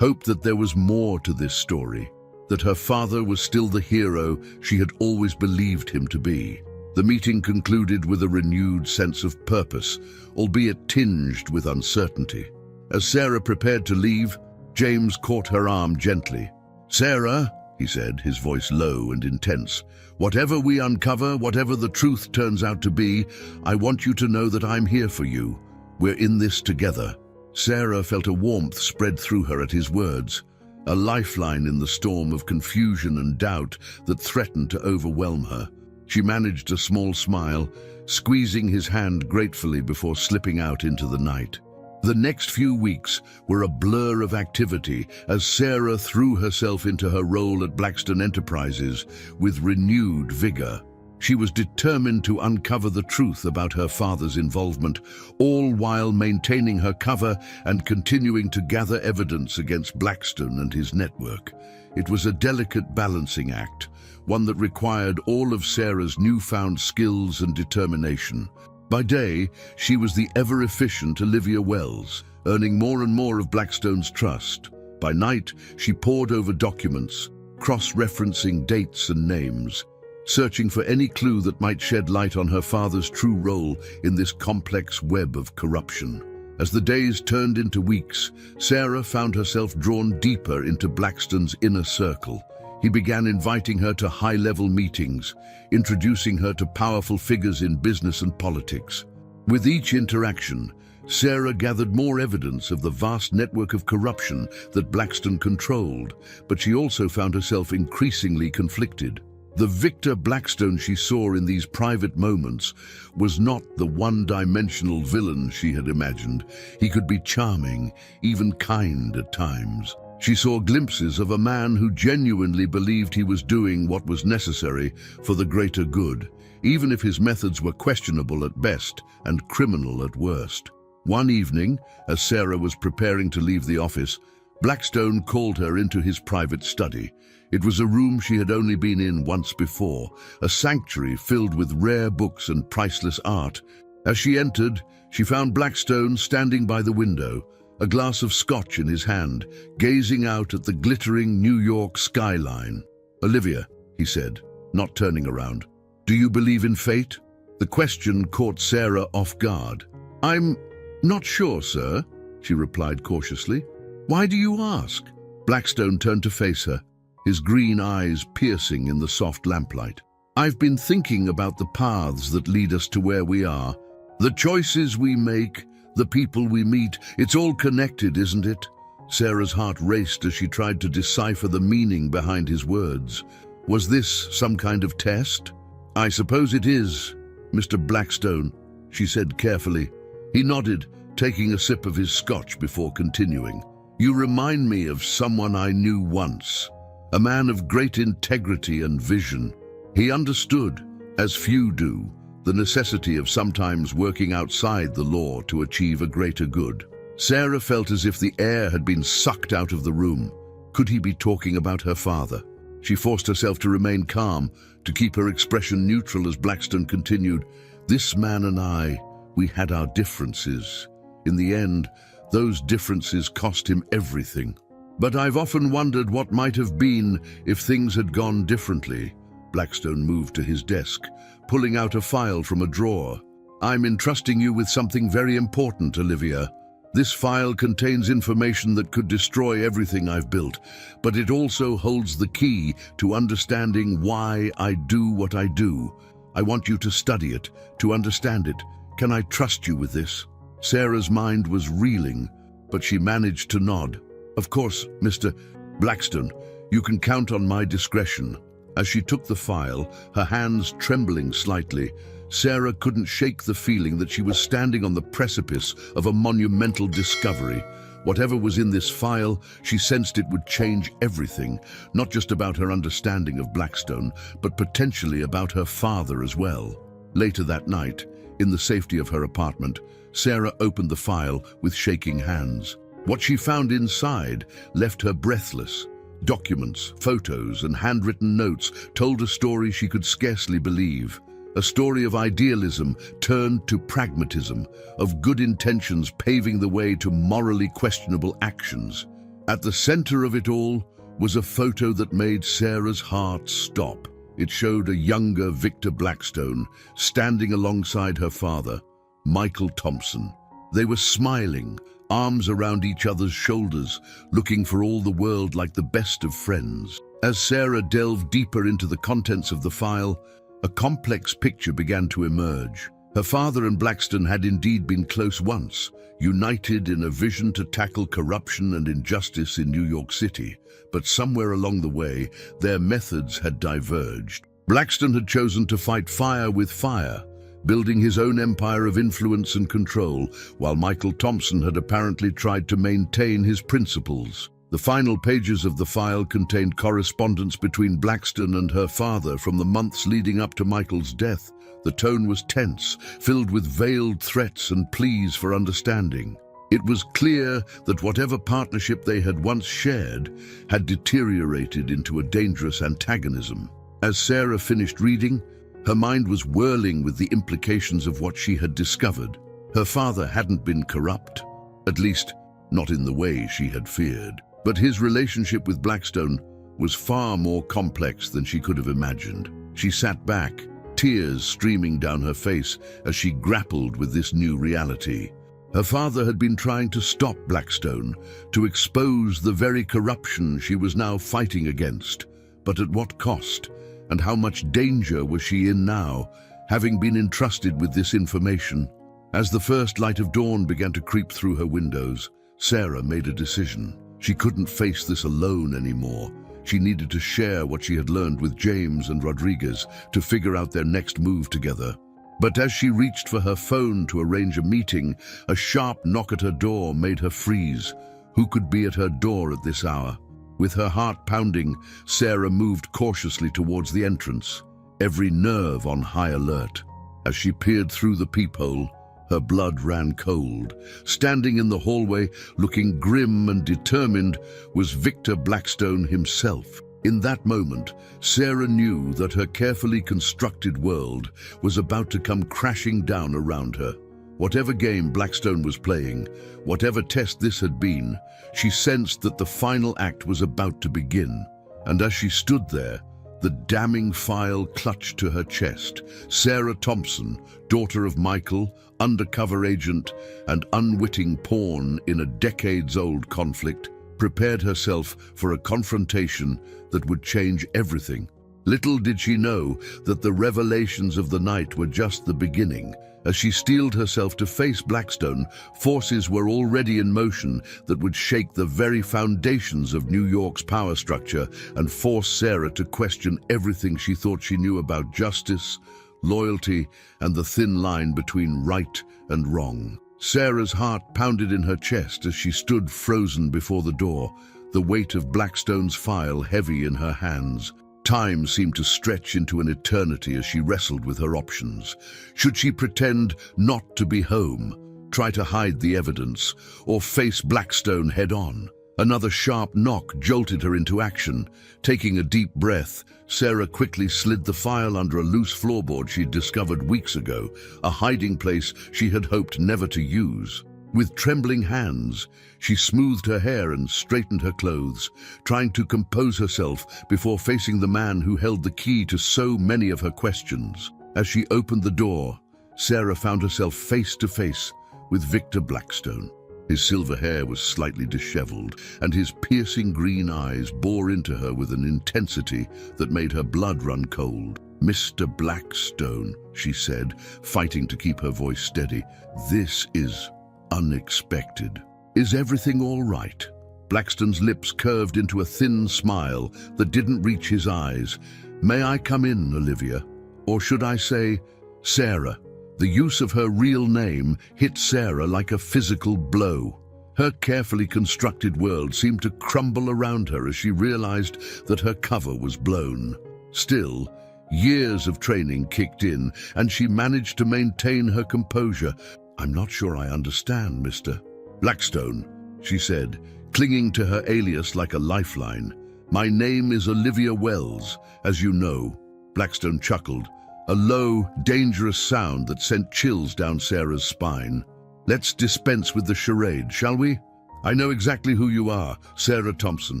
that there was more to this story, that her father was still the hero she had always believed him to be. The meeting concluded with a renewed sense of purpose, albeit tinged with uncertainty. As Sarah prepared to leave, James caught her arm gently. "Sarah," he said, his voice low and intense, "whatever we uncover, whatever the truth turns out to be, I want you to know that I'm here for you. We're in this together." Sarah felt a warmth spread through her at his words, a lifeline in the storm of confusion and doubt that threatened to overwhelm her. She managed a small smile, squeezing his hand gratefully before slipping out into the night. The next few weeks were a blur of activity as Sarah threw herself into her role at Blackstone Enterprises with renewed vigor. She was determined to uncover the truth about her father's involvement, all while maintaining her cover and continuing to gather evidence against Blackstone and his network. It was a delicate balancing act, one that required all of Sarah's newfound skills and determination. By day, she was the ever-efficient Olivia Wells, earning more and more of Blackstone's trust. By night, she pored over documents, cross-referencing dates and names, searching for any clue that might shed light on her father's true role in this complex web of corruption. As the days turned into weeks, Sarah found herself drawn deeper into Blackstone's inner circle. He began inviting her to high-level meetings, introducing her to powerful figures in business and politics. With each interaction, Sarah gathered more evidence of the vast network of corruption that Blackstone controlled, but she also found herself increasingly conflicted. The Victor Blackstone she saw in these private moments was not the one-dimensional villain she had imagined. He could be charming, even kind at times. She saw glimpses of a man who genuinely believed he was doing what was necessary for the greater good, even if his methods were questionable at best and criminal at worst. One evening, as Sarah was preparing to leave the office, Blackstone called her into his private study. It was a room she had only been in once before, a sanctuary filled with rare books and priceless art. As she entered, she found Blackstone standing by the window, a glass of scotch in his hand, gazing out at the glittering New York skyline. "Olivia," he said, not turning around, "do you believe in fate?" The question caught Sarah off guard. "I'm not sure, sir," she replied cautiously. "Why do you ask?" Blackstone turned to face her, his green eyes piercing in the soft lamplight. "I've been thinking about the paths that lead us to where we are, the choices we make, the people we meet. It's all connected, isn't it?" Sarah's heart raced as she tried to decipher the meaning behind his words. Was this some kind of test? "I suppose it is, Mr. Blackstone," she said carefully. He nodded, taking a sip of his scotch before continuing. "You remind me of someone I knew once, a man of great integrity and vision. He understood, as few do, the necessity of sometimes working outside the law to achieve a greater good." Sarah felt as if the air had been sucked out of the room. Could he be talking about her father? She forced herself to remain calm, to keep her expression neutral as Blackstone continued. "This man and I, we had our differences. In the end, those differences cost him everything. But I've often wondered what might have been if things had gone differently." Blackstone moved to his desk, pulling out a file from a drawer. "I'm entrusting you with something very important, Olivia. This file contains information that could destroy everything I've built, but it also holds the key to understanding why I do what I do. I want you to study it, to understand it. Can I trust you with this?" Sarah's mind was reeling, but she managed to nod. "Of course, Mr. Blackstone, you can count on my discretion." As she took the file, her hands trembling slightly, Sarah couldn't shake the feeling that she was standing on the precipice of a monumental discovery. Whatever was in this file, she sensed it would change everything, not just about her understanding of Blackstone, but potentially about her father as well. Later that night, in the safety of her apartment, Sarah opened the file with shaking hands. What she found inside left her breathless. Documents, photos, and handwritten notes told a story she could scarcely believe. A story of idealism turned to pragmatism, of good intentions paving the way to morally questionable actions. At the center of it all was a photo that made Sarah's heart stop. It showed a younger Victor Blackstone standing alongside her father, Michael Thompson. They were smiling, arms around each other's shoulders, looking for all the world like the best of friends. As Sarah delved deeper into the contents of the file, a complex picture began to emerge. Her father and Blackstone had indeed been close once, united in a vision to tackle corruption and injustice in New York City. But somewhere along the way, their methods had diverged. Blackstone had chosen to fight fire with fire, building his own empire of influence and control, while Michael Thompson had apparently tried to maintain his principles. The final pages of the file contained correspondence between Blackstone and her father from the months leading up to Michael's death. The tone was tense, filled with veiled threats and pleas for understanding. It was clear that whatever partnership they had once shared had deteriorated into a dangerous antagonism. As Sarah finished reading, her mind was whirling with the implications of what she had discovered. Her father hadn't been corrupt, at least not in the way she had feared. But his relationship with Blackstone was far more complex than she could have imagined. She sat back, tears streaming down her face as she grappled with this new reality. Her father had been trying to stop Blackstone, to expose the very corruption she was now fighting against. But at what cost? And how much danger was she in now, having been entrusted with this information? As the first light of dawn began to creep through her windows, Sarah made a decision. She couldn't face this alone anymore. She needed to share what she had learned with James and Rodriguez to figure out their next move together. But as she reached for her phone to arrange a meeting, a sharp knock at her door made her freeze. Who could be at her door at this hour? With her heart pounding, Sarah moved cautiously towards the entrance, every nerve on high alert. As she peered through the peephole, her blood ran cold. Standing in the hallway, looking grim and determined, was Victor Blackstone himself. In that moment, Sarah knew that her carefully constructed world was about to come crashing down around her. Whatever game Blackstone was playing, whatever test this had been, she sensed that the final act was about to begin. And as she stood there, the damning file clutched to her chest. Sarah Thompson, daughter of Michael, undercover agent, and unwitting pawn in a decades-old conflict, prepared herself for a confrontation that would change everything. Little did she know that the revelations of the night were just the beginning. As she steeled herself to face Blackstone, forces were already in motion that would shake the very foundations of New York's power structure and force Sarah to question everything she thought she knew about justice, loyalty, and the thin line between right and wrong. Sarah's heart pounded in her chest as she stood frozen before the door, the weight of Blackstone's file heavy in her hands. Time seemed to stretch into an eternity as she wrestled with her options. Should she pretend not to be home, try to hide the evidence, or face Blackstone head-on? Another sharp knock jolted her into action. Taking a deep breath, Sarah quickly slid the file under a loose floorboard she'd discovered weeks ago, a hiding place she had hoped never to use. With trembling hands, she smoothed her hair and straightened her clothes, trying to compose herself before facing the man who held the key to so many of her questions. As she opened the door, Sarah found herself face to face with Victor Blackstone. His silver hair was slightly disheveled, and his piercing green eyes bore into her with an intensity that made her blood run cold. "Mr. Blackstone," she said, fighting to keep her voice steady, "this is unexpected. Is everything all right?" Blackstone's lips curved into a thin smile that didn't reach his eyes. "May I come in, Olivia? Or should I say, Sarah?" The use of her real name hit Sarah like a physical blow. Her carefully constructed world seemed to crumble around her as she realized that her cover was blown. Still, years of training kicked in, and she managed to maintain her composure. "I'm not sure I understand, Mr. Blackstone," she said, clinging to her alias like a lifeline. "My name is Olivia Wells, as you know." Blackstone chuckled, a low, dangerous sound that sent chills down Sarah's spine. "Let's dispense with the charade, shall we? I know exactly who you are, Sarah Thompson,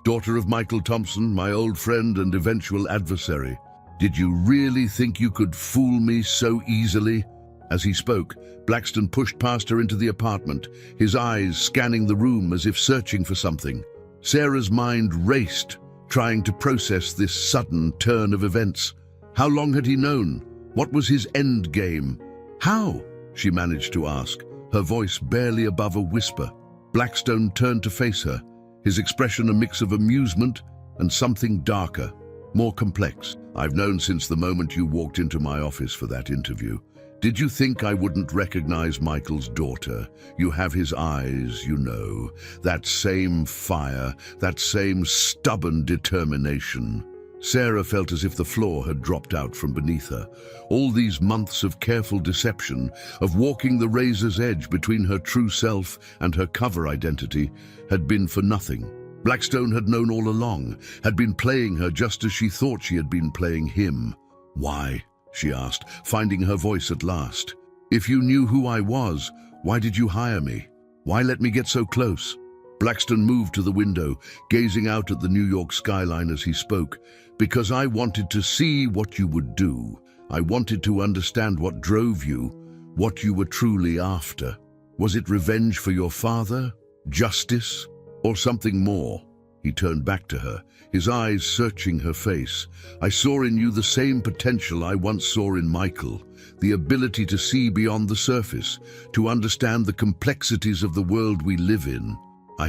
daughter of Michael Thompson, my old friend and eventual adversary. Did you really think you could fool me so easily?" As he spoke, Blackstone pushed past her into the apartment, his eyes scanning the room as if searching for something. Sarah's mind raced, trying to process this sudden turn of events. How long had he known? What was his end game? "How?" she managed to ask, her voice barely above a whisper. Blackstone turned to face her, his expression a mix of amusement and something darker, more complex. "I've known since the moment you walked into my office for that interview. Did you think I wouldn't recognize Michael's daughter? You have his eyes, you know, that same fire, that same stubborn determination." Sarah felt as if the floor had dropped out from beneath her. All these months of careful deception, of walking the razor's edge between her true self and her cover identity, had been for nothing. Blackstone had known all along, had been playing her just as she thought she had been playing him. "Why?" she asked, finding her voice at last. "If you knew who I was, why did you hire me? Why let me get so close?" Blackstone moved to the window, gazing out at the New York skyline as he spoke. "Because I wanted to see what you would do. I wanted to understand what drove you, what you were truly after. Was it revenge for your father? Justice? Or something more?" He turned back to her, his eyes searching her face. "I saw in you the same potential I once saw in Michael, the ability to see beyond the surface, to understand the complexities of the world we live in. I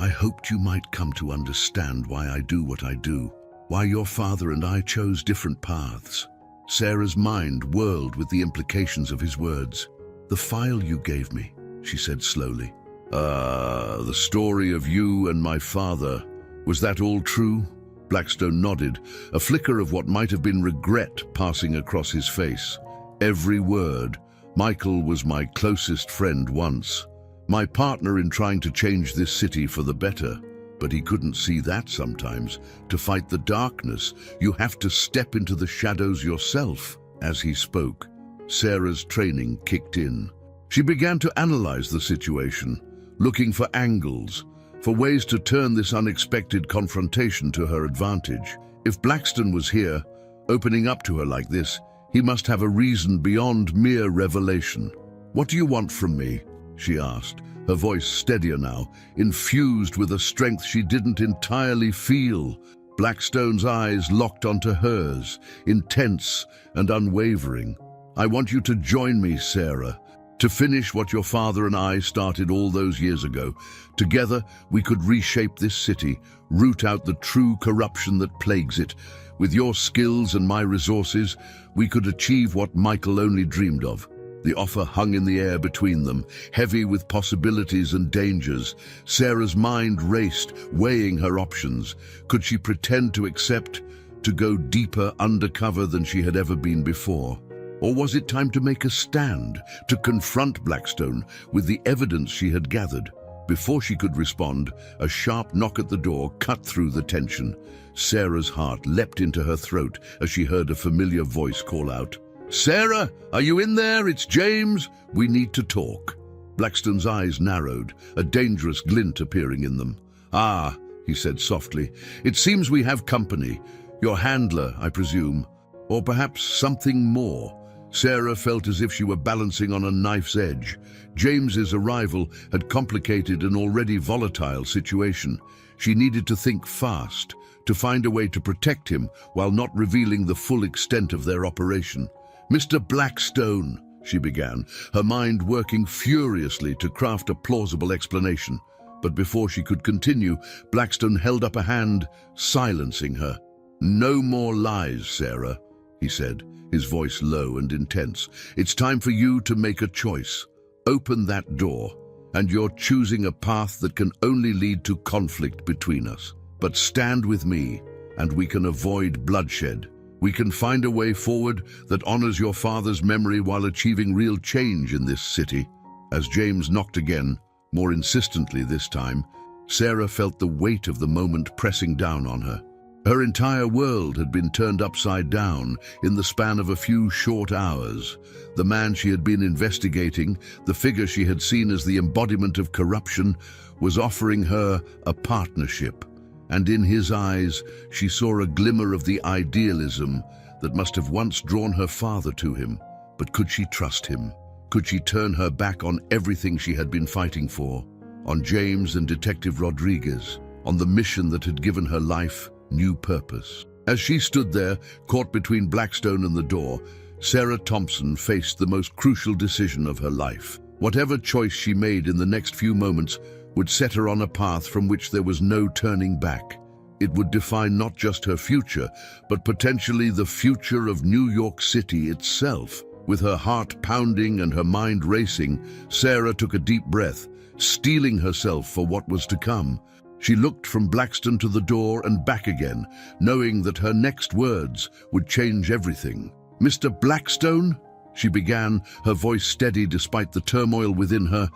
hoped you might come to understand why I do what I do, why your father and I chose different paths." Sarah's mind whirled with the implications of his words. "The file you gave me," she said slowly. The story of you and my father. Was that all true?" Blackstone nodded, a flicker of what might have been regret passing across his face. "Every word. Michael was my closest friend once. My partner in trying to change this city for the better. But he couldn't see that sometimes. To fight the darkness, you have to step into the shadows yourself." As he spoke, Sarah's training kicked in. She began to analyze the situation, looking for angles, for ways to turn this unexpected confrontation to her advantage. If Blackstone was here, opening up to her like this, he must have a reason beyond mere revelation. "What do you want from me?" she asked, her voice steadier now, infused with a strength she didn't entirely feel. Blackstone's eyes locked onto hers, intense and unwavering. "I want you to join me, Sarah, to finish what your father and I started all those years ago. Together, we could reshape this city, root out the true corruption that plagues it. With your skills and my resources, we could achieve what Michael only dreamed of. The offer hung in the air between them, heavy with possibilities and dangers. Sarah's mind raced, weighing her options. Could she pretend to accept, to go deeper undercover than she had ever been before? Or was it time to make a stand, to confront Blackstone with the evidence she had gathered? Before she could respond, a sharp knock at the door cut through the tension. Sarah's heart leapt into her throat as she heard a familiar voice call out, "Sarah, are you in there? It's James. We need to talk." Blackstone's eyes narrowed, a dangerous glint appearing in them. "Ah," he said softly, "it seems we have company. Your handler, I presume. Or perhaps something more." Sarah felt as if she were balancing on a knife's edge. James's arrival had complicated an already volatile situation. She needed to think fast, to find a way to protect him while not revealing the full extent of their operation. "Mr. Blackstone," she began, her mind working furiously to craft a plausible explanation. But before she could continue, Blackstone held up a hand, silencing her. "No more lies, Sarah," he said, his voice low and intense. "It's time for you to make a choice. Open that door, and you're choosing a path that can only lead to conflict between us. But stand with me, and we can avoid bloodshed. We can find a way forward that honors your father's memory while achieving real change in this city." As James knocked again, more insistently this time, Sarah felt the weight of the moment pressing down on her. Her entire world had been turned upside down in the span of a few short hours. The man she had been investigating, the figure she had seen as the embodiment of corruption, was offering her a partnership. And in his eyes, she saw a glimmer of the idealism that must have once drawn her father to him. But could she trust him? Could she turn her back on everything she had been fighting for? On James and Detective Rodriguez, on the mission that had given her life new purpose. As she stood there, caught between Blackstone and the door, Sarah Thompson faced the most crucial decision of her life. Whatever choice she made in the next few moments would set her on a path from which there was no turning back. It would define not just her future, but potentially the future of New York City itself. With her heart pounding and her mind racing, Sarah took a deep breath, steeling herself for what was to come. She looked from Blackstone to the door and back again, knowing that her next words would change everything. "Mr. Blackstone?" she began, her voice steady despite the turmoil within her.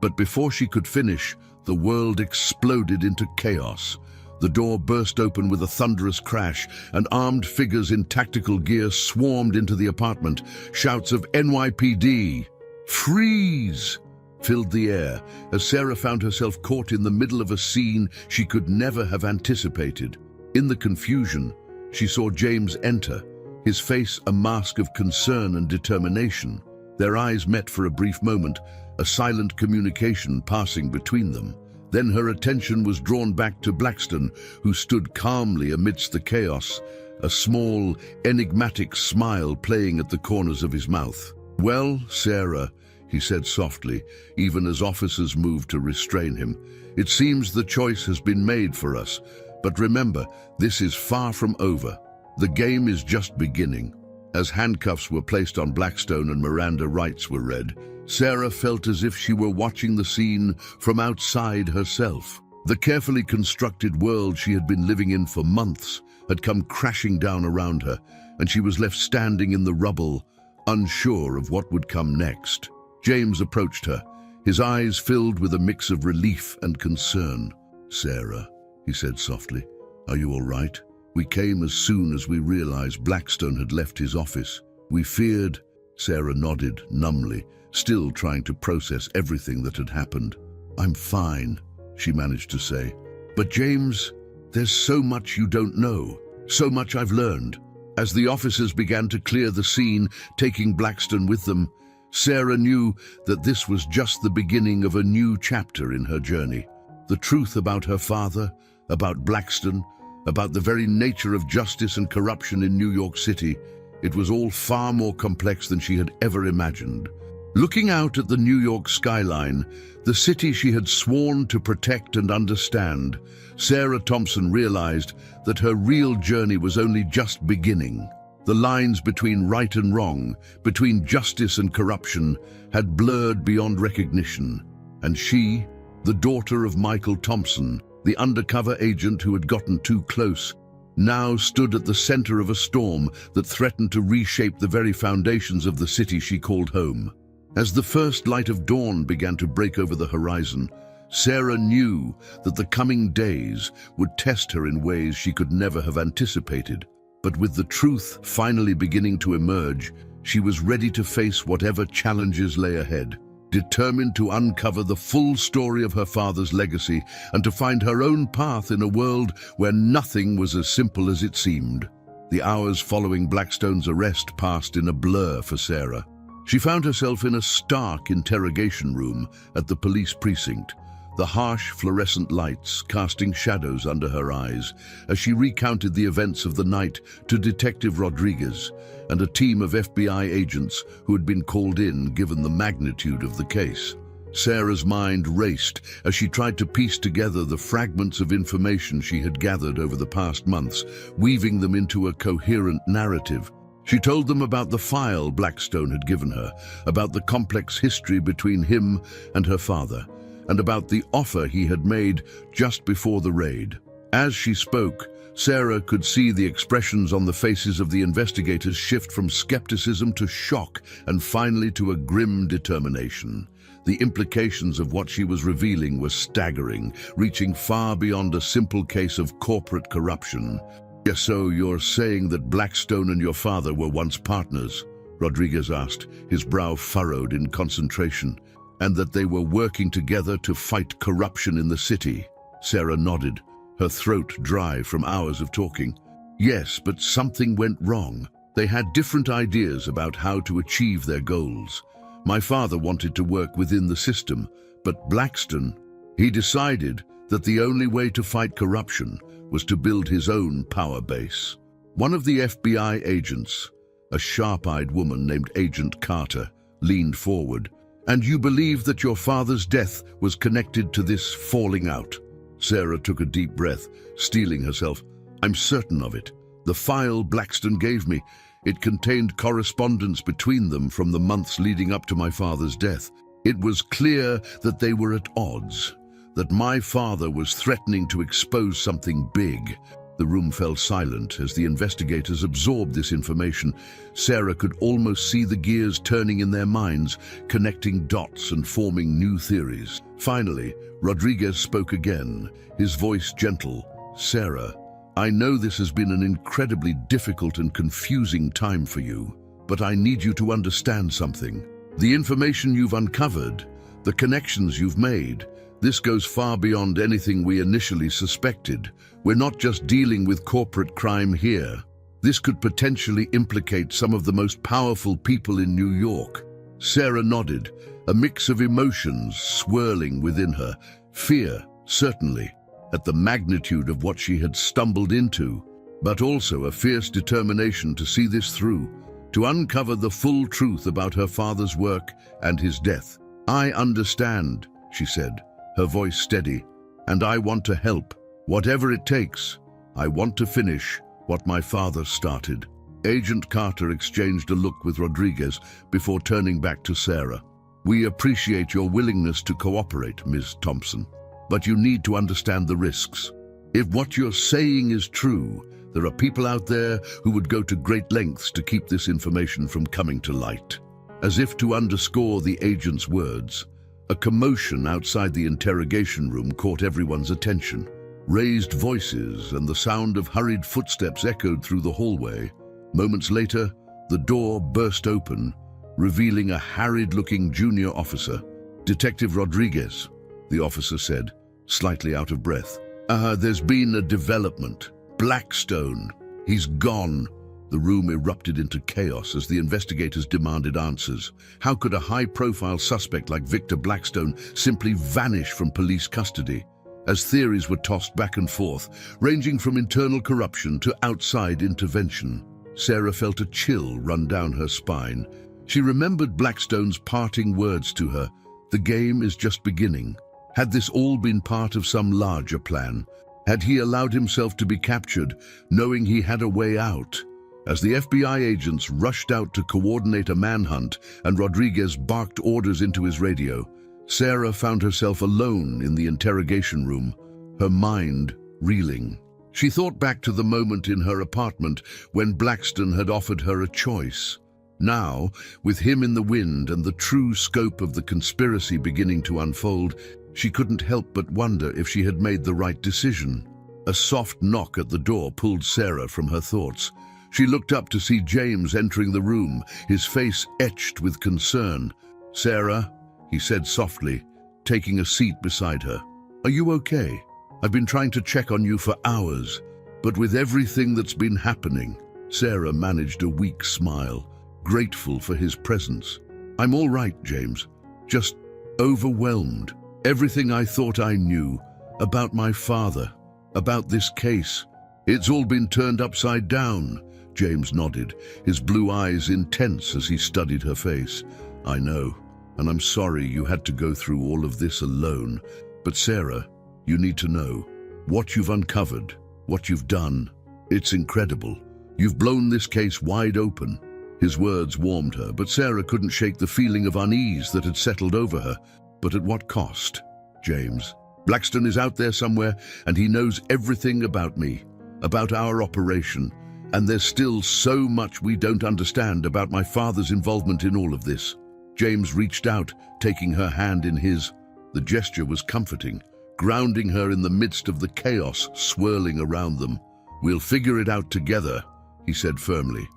But before she could finish, the world exploded into chaos. The door burst open with a thunderous crash, and armed figures in tactical gear swarmed into the apartment. Shouts of "NYPD! Freeze!" filled the air as Sarah found herself caught in the middle of a scene she could never have anticipated. In the confusion, she saw James enter, his face a mask of concern and determination. Their eyes met for a brief moment, a silent communication passing between them. Then her attention was drawn back to Blackstone, who stood calmly amidst the chaos, a small, enigmatic smile playing at the corners of his mouth. "Well, Sarah," he said softly, even as officers moved to restrain him, "it seems the choice has been made for us. But remember, this is far from over. The game is just beginning." As handcuffs were placed on Blackstone and Miranda rights were read, Sarah felt as if she were watching the scene from outside herself. The carefully constructed world she had been living in for months had come crashing down around her, and she was left standing in the rubble, unsure of what would come next. James approached her, his eyes filled with a mix of relief and concern. "Sarah," he said softly, "are you all right? We came as soon as we realized Blackstone had left his office. We feared—" Sarah nodded numbly, still trying to process everything that had happened. "I'm fine," she managed to say. "But James, there's so much you don't know, so much I've learned." As the officers began to clear the scene, taking Blackstone with them, Sarah knew that this was just the beginning of a new chapter in her journey. The truth about her father, about Blackstone, about the very nature of justice and corruption in New York City, it was all far more complex than she had ever imagined. Looking out at the New York skyline, the city she had sworn to protect and understand, Sarah Thompson realized that her real journey was only just beginning. The lines between right and wrong, between justice and corruption, had blurred beyond recognition. And she, the daughter of Michael Thompson, the undercover agent who had gotten too close, now stood at the center of a storm that threatened to reshape the very foundations of the city she called home. As the first light of dawn began to break over the horizon, Sarah knew that the coming days would test her in ways she could never have anticipated. But with the truth finally beginning to emerge, she was ready to face whatever challenges lay ahead, determined to uncover the full story of her father's legacy and to find her own path in a world where nothing was as simple as it seemed. The hours following Blackstone's arrest passed in a blur for Sarah. She found herself in a stark interrogation room at the police precinct, the harsh fluorescent lights casting shadows under her eyes as she recounted the events of the night to Detective Rodriguez and a team of FBI agents who had been called in given the magnitude of the case. Sarah's mind raced as she tried to piece together the fragments of information she had gathered over the past months, weaving them into a coherent narrative. She told them about the file Blackstone had given her, about the complex history between him and her father, and about the offer he had made just before the raid. As she spoke, Sarah could see the expressions on the faces of the investigators shift from skepticism to shock and finally to a grim determination. The implications of what she was revealing were staggering, reaching far beyond a simple case of corporate corruption. "Yes, so you're saying that Blackstone and your father were once partners?" Rodriguez asked, his brow furrowed in concentration. "And that they were working together to fight corruption in the city?" Sarah nodded, her throat dry from hours of talking. "Yes, but something went wrong. They had different ideas about how to achieve their goals. My father wanted to work within the system, but Blackstone, he decided that the only way to fight corruption was to build his own power base." One of the FBI agents, a sharp-eyed woman named Agent Carter, leaned forward. "And you believe that your father's death was connected to this falling out?" Sarah took a deep breath, steeling herself. "I'm certain of it. The file Blackstone gave me, it contained correspondence between them from the months leading up to my father's death. It was clear that they were at odds, that my father was threatening to expose something big." The room fell silent as the investigators absorbed this information. Sarah could almost see the gears turning in their minds, connecting dots and forming new theories. Finally, Rodriguez spoke again, his voice gentle. "Sarah, I know this has been an incredibly difficult and confusing time for you, but I need you to understand something. The information you've uncovered, the connections you've made, this goes far beyond anything we initially suspected. We're not just dealing with corporate crime here. This could potentially implicate some of the most powerful people in New York." Sarah nodded, a mix of emotions swirling within her. Fear, certainly, at the magnitude of what she had stumbled into, but also a fierce determination to see this through, to uncover the full truth about her father's work and his death. "I understand," she said, her voice steady, "and I want to help. Whatever it takes, I want to finish what my father started." Agent Carter exchanged a look with Rodriguez before turning back to Sarah. "We appreciate your willingness to cooperate, Ms. Thompson, but you need to understand the risks. If what you're saying is true, there are people out there who would go to great lengths to keep this information from coming to light." As if to underscore the agent's words, a commotion outside the interrogation room caught everyone's attention. Raised voices and the sound of hurried footsteps echoed through the hallway. Moments later, the door burst open, revealing a harried-looking junior officer. "Detective Rodriguez," the officer said, slightly out of breath. There's been a development. Blackstone, he's gone." The room erupted into chaos as the investigators demanded answers. How could a high-profile suspect like Victor Blackstone simply vanish from police custody? As theories were tossed back and forth, ranging from internal corruption to outside intervention, Sarah felt a chill run down her spine. She remembered Blackstone's parting words to her, "The game is just beginning." Had this all been part of some larger plan? Had he allowed himself to be captured, knowing he had a way out? As the FBI agents rushed out to coordinate a manhunt and Rodriguez barked orders into his radio, Sarah found herself alone in the interrogation room, her mind reeling. She thought back to the moment in her apartment when Blackstone had offered her a choice. Now, with him in the wind and the true scope of the conspiracy beginning to unfold, she couldn't help but wonder if she had made the right decision. A soft knock at the door pulled Sarah from her thoughts. She looked up to see James entering the room, his face etched with concern. "Sarah," he said softly, taking a seat beside her. "Are you okay? I've been trying to check on you for hours, but with everything that's been happening." Sarah managed a weak smile, grateful for his presence. "I'm all right, James. Just overwhelmed. Everything I thought I knew about my father, about this case, it's all been turned upside down." James nodded, his blue eyes intense as he studied her face. "I know, and I'm sorry you had to go through all of this alone. But Sarah, you need to know. What you've uncovered, what you've done, it's incredible. You've blown this case wide open." His words warmed her, but Sarah couldn't shake the feeling of unease that had settled over her. "But at what cost, James? Blackstone is out there somewhere, and he knows everything about me, about our operation. And there's still so much we don't understand about my father's involvement in all of this." James reached out, taking her hand in his. The gesture was comforting, grounding her in the midst of the chaos swirling around them. "We'll figure it out together," he said firmly.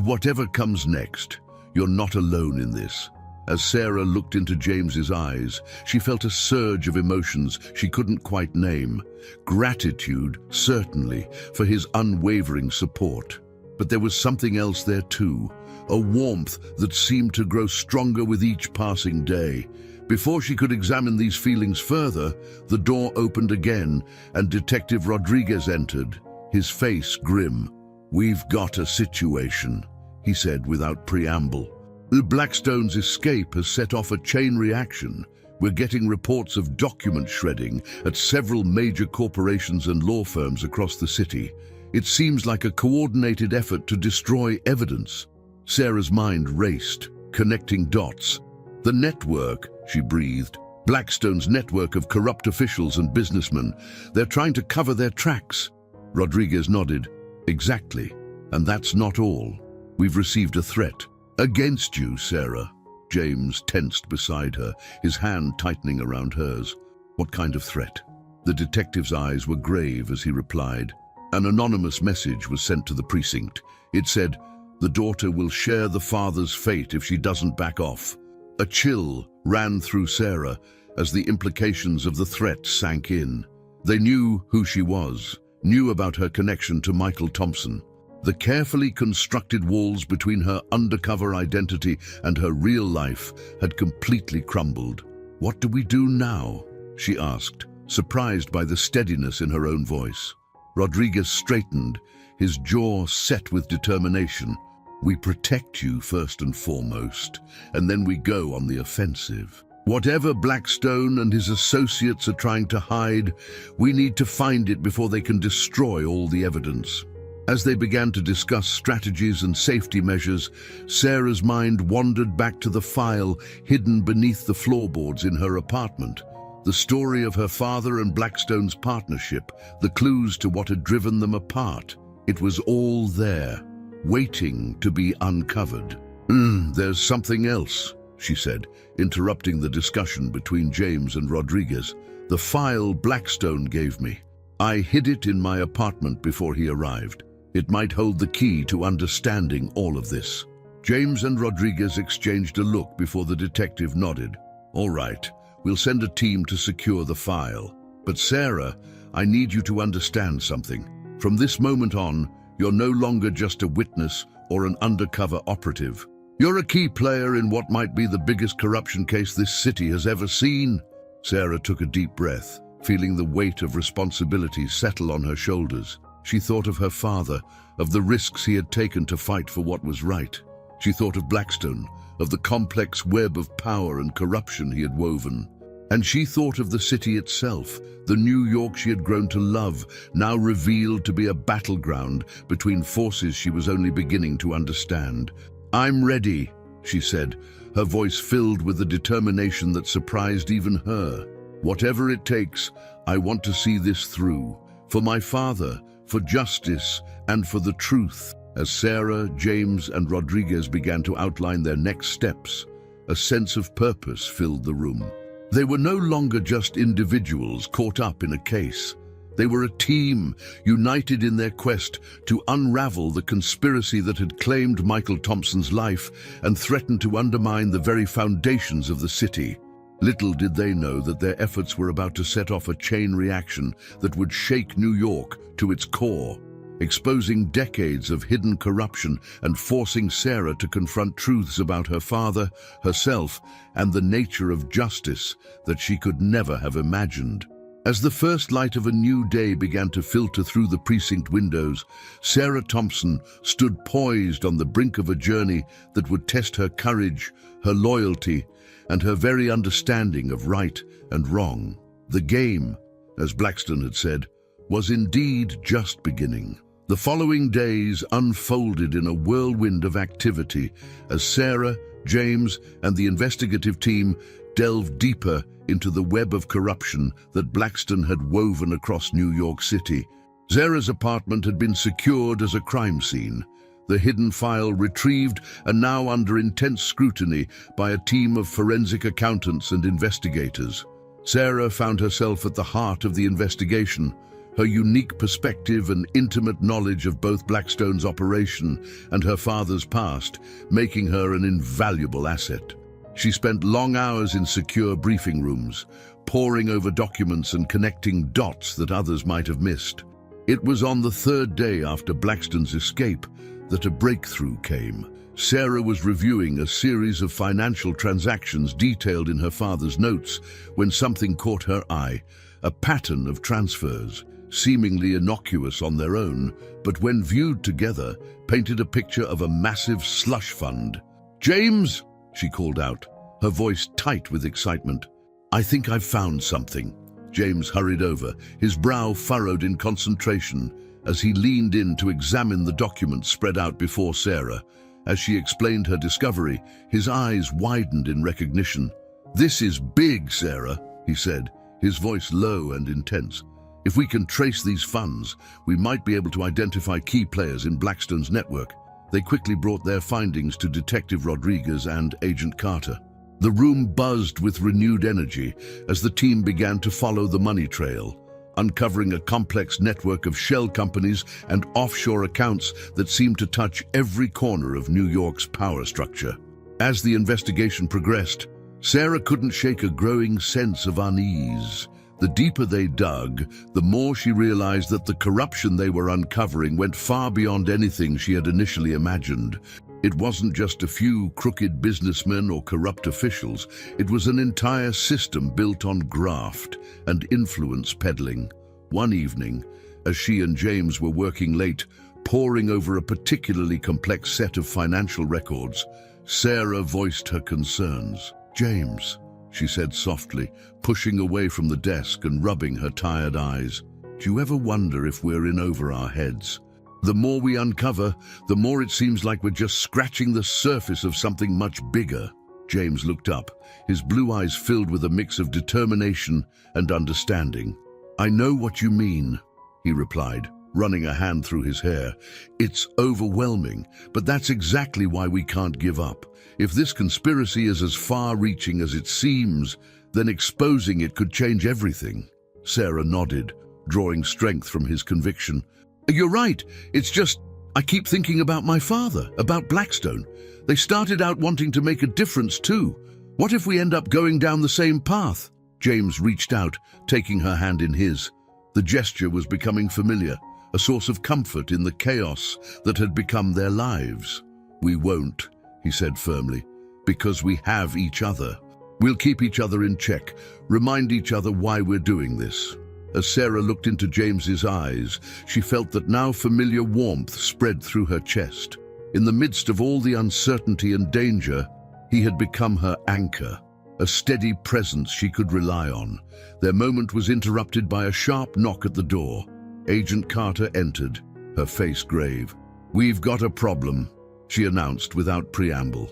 "Whatever comes next, you're not alone in this." As Sarah looked into James's eyes, she felt a surge of emotions she couldn't quite name. Gratitude, certainly, for his unwavering support. But there was something else there too, a warmth that seemed to grow stronger with each passing day. Before she could examine these feelings further, the door opened again and Detective Rodriguez entered, his face grim. "We've got a situation," he said without preamble. "Blackstone's escape has set off a chain reaction. We're getting reports of document shredding at several major corporations and law firms across the city. It seems like a coordinated effort to destroy evidence." Sarah's mind raced, connecting dots. "The network," she breathed. "Blackstone's network of corrupt officials and businessmen. They're trying to cover their tracks." Rodriguez nodded. "Exactly. And that's not all. We've received a threat. Against you, Sarah." James tensed beside her, his hand tightening around hers. "What kind of threat?" The detective's eyes were grave as he replied. An anonymous message was sent to the precinct. It said, "The daughter will share the father's fate if she doesn't back off." A chill ran through Sarah as the implications of the threat sank in. They knew who she was, knew about her connection to Michael Thompson. The carefully constructed walls between her undercover identity and her real life had completely crumbled. "What do we do now?" she asked, surprised by the steadiness in her own voice. Rodriguez straightened, his jaw set with determination. "We protect you first and foremost, and then we go on the offensive. Whatever Blackstone and his associates are trying to hide, we need to find it before they can destroy all the evidence." As they began to discuss strategies and safety measures, Sarah's mind wandered back to the file hidden beneath the floorboards in her apartment. The story of her father and Blackstone's partnership, the clues to what had driven them apart. It was all there, waiting to be uncovered. There's something else," she said, interrupting the discussion between James and Rodriguez. "The file Blackstone gave me. I hid it in my apartment before he arrived. It might hold the key to understanding all of this." James and Rodriguez exchanged a look before the detective nodded. "All right, we'll send a team to secure the file. But Sarah, I need you to understand something. From this moment on, you're no longer just a witness or an undercover operative. You're a key player in what might be the biggest corruption case this city has ever seen." Sarah took a deep breath, feeling the weight of responsibility settle on her shoulders. She thought of her father, of the risks he had taken to fight for what was right. She thought of Blackstone, of the complex web of power and corruption he had woven. And she thought of the city itself, the New York she had grown to love, now revealed to be a battleground between forces she was only beginning to understand. "I'm ready," she said, her voice filled with a determination that surprised even her. "Whatever it takes, I want to see this through. For my father, for justice, and for the truth." As Sarah, James, and Rodriguez began to outline their next steps, a sense of purpose filled the room. They were no longer just individuals caught up in a case. They were a team, united in their quest to unravel the conspiracy that had claimed Michael Thompson's life and threatened to undermine the very foundations of the city. Little did they know that their efforts were about to set off a chain reaction that would shake New York to its core, exposing decades of hidden corruption and forcing Sarah to confront truths about her father, herself, and the nature of justice that she could never have imagined. As the first light of a new day began to filter through the precinct windows, Sarah Thompson stood poised on the brink of a journey that would test her courage, her loyalty, and her very understanding of right and wrong. The game, as Blackstone had said, was indeed just beginning. The following days unfolded in a whirlwind of activity as Sarah, James, and the investigative team delved deeper into the web of corruption that Blackstone had woven across New York City. Sarah's apartment had been secured as a crime scene, the hidden file retrieved and now under intense scrutiny by a team of forensic accountants and investigators. Sarah found herself at the heart of the investigation, her unique perspective and intimate knowledge of both Blackstone's operation and her father's past, making her an invaluable asset. She spent long hours in secure briefing rooms, poring over documents and connecting dots that others might have missed. It was on the third day after Blackstone's escape that a breakthrough came. Sarah was reviewing a series of financial transactions detailed in her father's notes when something caught her eye, a pattern of transfers, seemingly innocuous on their own, but when viewed together, painted a picture of a massive slush fund. "James," she called out, her voice tight with excitement. "I think I've found something." James hurried over, his brow furrowed in concentration as he leaned in to examine the documents spread out before Sarah. As she explained her discovery, his eyes widened in recognition. "This is big, Sarah," he said, his voice low and intense. "If we can trace these funds, we might be able to identify key players in Blackstone's network." They quickly brought their findings to Detective Rodriguez and Agent Carter. The room buzzed with renewed energy as the team began to follow the money trail, uncovering a complex network of shell companies and offshore accounts that seemed to touch every corner of New York's power structure. As the investigation progressed, Sarah couldn't shake a growing sense of unease. The deeper they dug, the more she realized that the corruption they were uncovering went far beyond anything she had initially imagined. It wasn't just a few crooked businessmen or corrupt officials. It was an entire system built on graft and influence peddling. One evening, as she and James were working late, poring over a particularly complex set of financial records, Sarah voiced her concerns. "James," she said softly, pushing away from the desk and rubbing her tired eyes, "do you ever wonder if we're in over our heads? The more we uncover, the more it seems like we're just scratching the surface of something much bigger." James looked up, his blue eyes filled with a mix of determination and understanding. "I know what you mean," he replied, running a hand through his hair. "It's overwhelming, but that's exactly why we can't give up. If this conspiracy is as far-reaching as it seems, then exposing it could change everything." Sarah nodded, drawing strength from his conviction. "You're right. It's just, I keep thinking about my father, about Blackstone. They started out wanting to make a difference too. What if we end up going down the same path?" James reached out, taking her hand in his. The gesture was becoming familiar, a source of comfort in the chaos that had become their lives. "We won't," he said firmly, "because we have each other. We'll keep each other in check, remind each other why we're doing this." As Sarah looked into James's eyes, she felt that now familiar warmth spread through her chest. In the midst of all the uncertainty and danger, he had become her anchor. a steady presence she could rely on. Their moment was interrupted by a sharp knock at the door. Agent Carter entered, her face grave. "We've got a problem," she announced without preamble.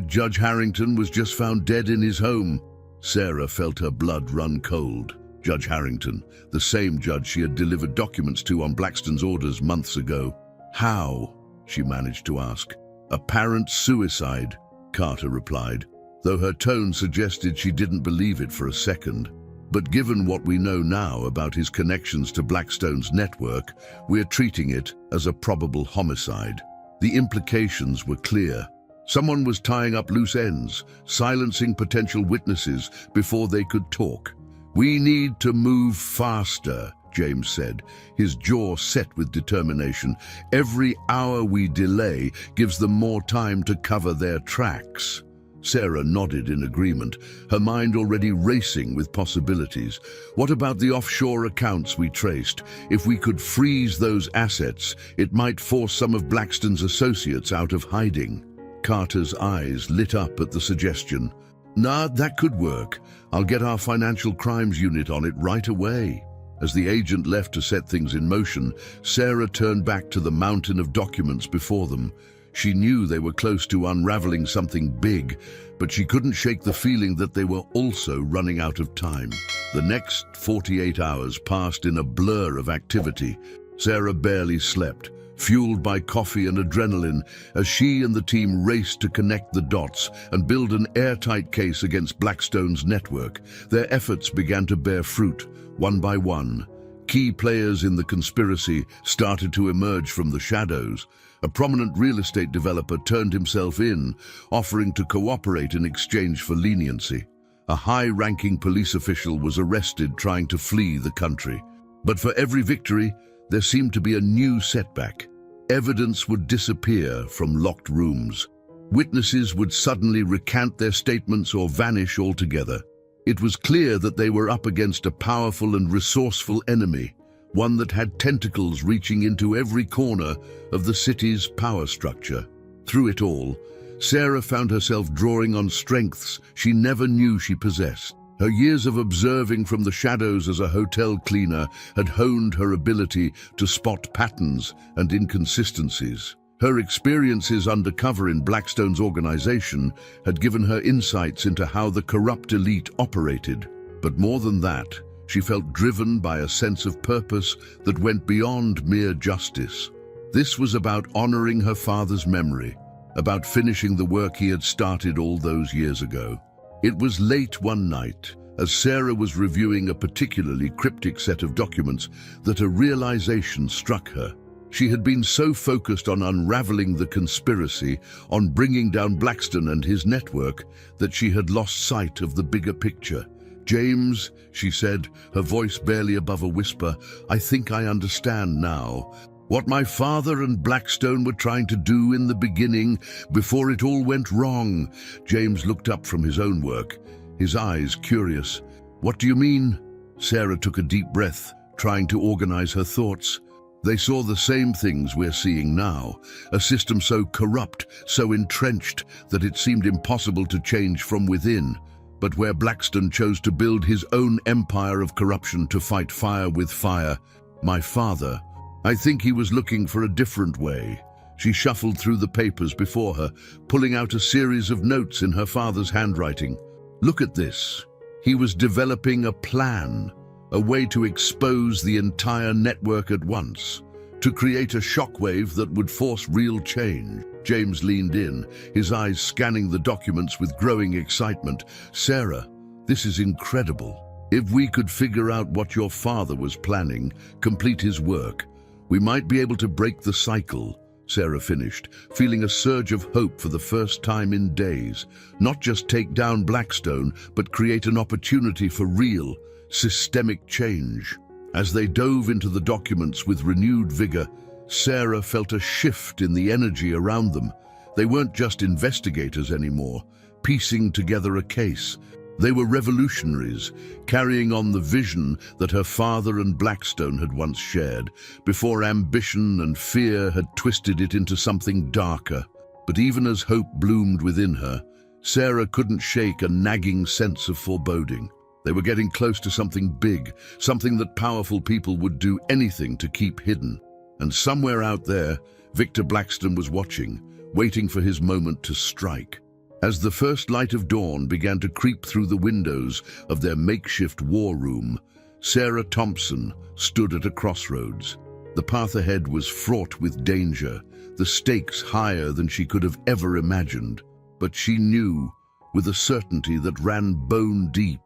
Judge Harrington was just found dead in his home." Sarah felt her blood run cold. Judge Harrington, the same judge she had delivered documents to on Blackstone's orders months ago. "How?" she managed to ask. "Apparent suicide," Carter replied, though her tone suggested she didn't believe it for a second. "But given what we know now about his connections to Blackstone's network, we're treating it as a probable homicide." The implications were clear. Someone was tying up loose ends, silencing potential witnesses before they could talk. "We need to move faster," James said, his jaw set with determination. "Every hour we delay gives them more time to cover their tracks." Sarah nodded in agreement, her mind already racing with possibilities. What about the offshore accounts we traced? If we could freeze those assets, it might force some of Blackstone's associates out of hiding. Carter's eyes lit up at the suggestion. "Nah, that could work. I'll get our financial crimes unit on it right away." As the agent left to set things in motion, Sarah turned back to the mountain of documents before them. She knew they were close to unraveling something big, but she couldn't shake the feeling that they were also running out of time. The next 48 hours passed in a blur of activity. Sarah barely slept, fueled by coffee and adrenaline, as she and the team raced to connect the dots and build an airtight case against Blackstone's network. Their efforts began to bear fruit, one by one. Key players in the conspiracy started to emerge from the shadows. A prominent real estate developer turned himself in, offering to cooperate in exchange for leniency. A high-ranking police official was arrested trying to flee the country. But for every victory, there seemed to be a new setback. Evidence would disappear from locked rooms. Witnesses would suddenly recant their statements or vanish altogether. It was clear that they were up against a powerful and resourceful enemy, one that had tentacles reaching into every corner of the city's power structure. Through it all, Sarah found herself drawing on strengths she never knew she possessed. Her years of observing from the shadows as a hotel cleaner had honed her ability to spot patterns and inconsistencies. Her experiences undercover in Blackstone's organization had given her insights into how the corrupt elite operated. But more than that, she felt driven by a sense of purpose that went beyond mere justice. This was about honoring her father's memory, about finishing the work he had started all those years ago. It was late one night, as Sarah was reviewing a particularly cryptic set of documents, that a realization struck her. She had been so focused on unraveling the conspiracy, on bringing down Blackstone and his network, that she had lost sight of the bigger picture. "James," she said, her voice barely above a whisper, "I think I understand now. What my father and Blackstone were trying to do in the beginning, before it all went wrong." James looked up from his own work, his eyes curious. "What do you mean?" Sarah took a deep breath, trying to organize her thoughts. They saw the same things we're seeing now, a system so corrupt, so entrenched, that it seemed impossible to change from within. But where Blackstone chose to build his own empire of corruption to fight fire with fire, my father, I think he was looking for a different way. She shuffled through the papers before her, pulling out a series of notes in her father's handwriting. "Look at this." He was developing a plan, a way to expose the entire network at once, to create a shockwave that would force real change. James leaned in, his eyes scanning the documents with growing excitement. "Sarah, this is incredible. If we could figure out what your father was planning, complete his work, we might be able to break the cycle." Sarah finished, feeling a surge of hope for the first time in days. Not just take down Blackstone, but create an opportunity for real, systemic change. As they dove into the documents with renewed vigor, Sarah felt a shift in the energy around them. They weren't just investigators anymore, piecing together a case. They were revolutionaries, carrying on the vision that her father and Blackstone had once shared, before ambition and fear had twisted it into something darker. But even as hope bloomed within her, Sarah couldn't shake a nagging sense of foreboding. They were getting close to something big, something that powerful people would do anything to keep hidden. And somewhere out there, Victor Blackstone was watching, waiting for his moment to strike. As the first light of dawn began to creep through the windows of their makeshift war room, Sarah Thompson stood at a crossroads. The path ahead was fraught with danger, the stakes higher than she could have ever imagined. But she knew, with a certainty that ran bone deep,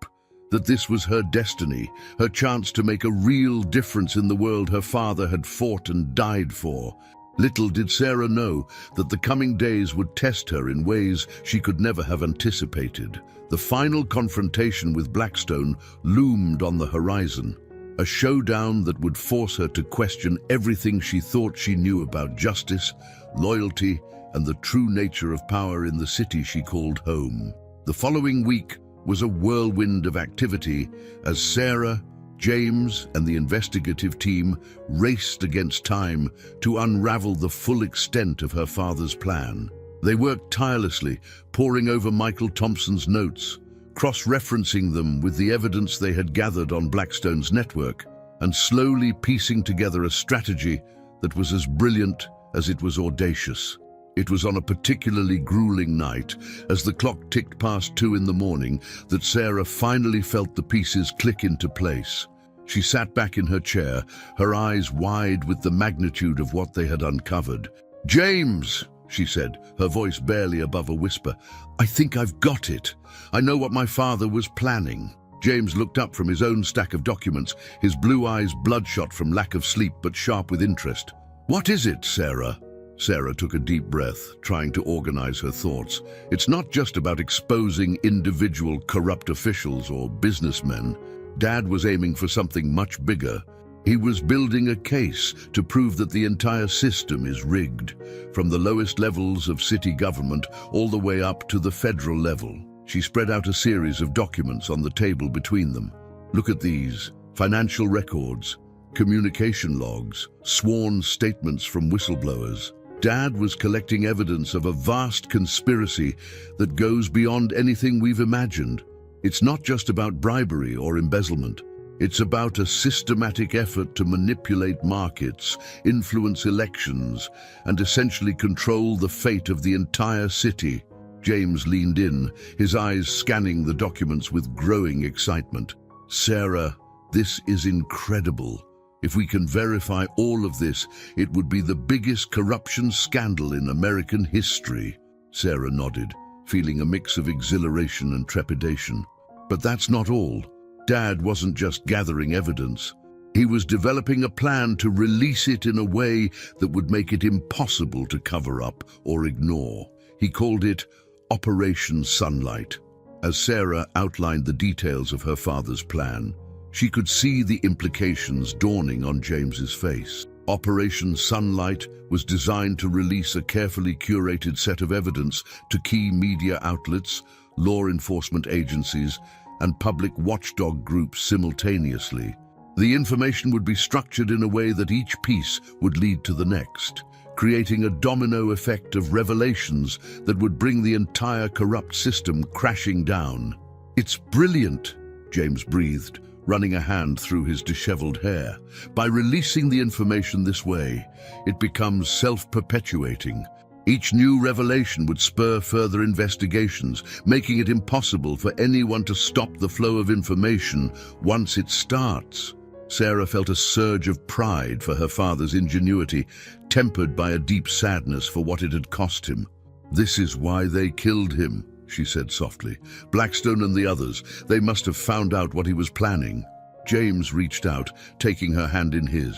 that this was her destiny, her chance to make a real difference in the world her father had fought and died for. Little did Sarah know that the coming days would test her in ways she could never have anticipated. The final confrontation with Blackstone loomed on the horizon, a showdown that would force her to question everything she thought she knew about justice, loyalty, and the true nature of power in the city she called home. The following week was a whirlwind of activity as Sarah, James, and the investigative team raced against time to unravel the full extent of her father's plan. They worked tirelessly, poring over Michael Thompson's notes, cross-referencing them with the evidence they had gathered on Blackstone's network, and slowly piecing together a strategy that was as brilliant as it was audacious. It was on a particularly grueling night, as the clock ticked past 2 in the morning, that Sarah finally felt the pieces click into place. She sat back in her chair, her eyes wide with the magnitude of what they had uncovered. "James," she said, her voice barely above a whisper, "I think I've got it. I know what my father was planning." James looked up from his own stack of documents, his blue eyes bloodshot from lack of sleep but sharp with interest. "What is it, Sarah?" Sarah took a deep breath, trying to organize her thoughts. It's not just about exposing individual corrupt officials or businessmen. Dad was aiming for something much bigger. He was building a case to prove that the entire system is rigged, from the lowest levels of city government all the way up to the federal level. She spread out a series of documents on the table between them. "Look at these: financial records, communication logs, sworn statements from whistleblowers." Dad was collecting evidence of a vast conspiracy that goes beyond anything we've imagined. It's not just about bribery or embezzlement. It's about a systematic effort to manipulate markets, influence elections, and essentially control the fate of the entire city. James leaned in, his eyes scanning the documents with growing excitement. "Sarah, this is incredible. If we can verify all of this, it would be the biggest corruption scandal in American history." Sarah nodded, feeling a mix of exhilaration and trepidation. But that's not all. Dad wasn't just gathering evidence. He was developing a plan to release it in a way that would make it impossible to cover up or ignore. He called it Operation Sunlight. As Sarah outlined the details of her father's plan, she could see the implications dawning on James's face. Operation Sunlight was designed to release a carefully curated set of evidence to key media outlets, law enforcement agencies, and public watchdog groups simultaneously. The information would be structured in a way that each piece would lead to the next, creating a domino effect of revelations that would bring the entire corrupt system crashing down. "It's brilliant," James breathed, running a hand through his disheveled hair. "By releasing the information this way, it becomes self-perpetuating. Each new revelation would spur further investigations, making it impossible for anyone to stop the flow of information once it starts." Sarah felt a surge of pride for her father's ingenuity, tempered by a deep sadness for what it had cost him. "This is why they killed him," she said softly. "Blackstone and the others, they must have found out what he was planning." James reached out, taking her hand in his.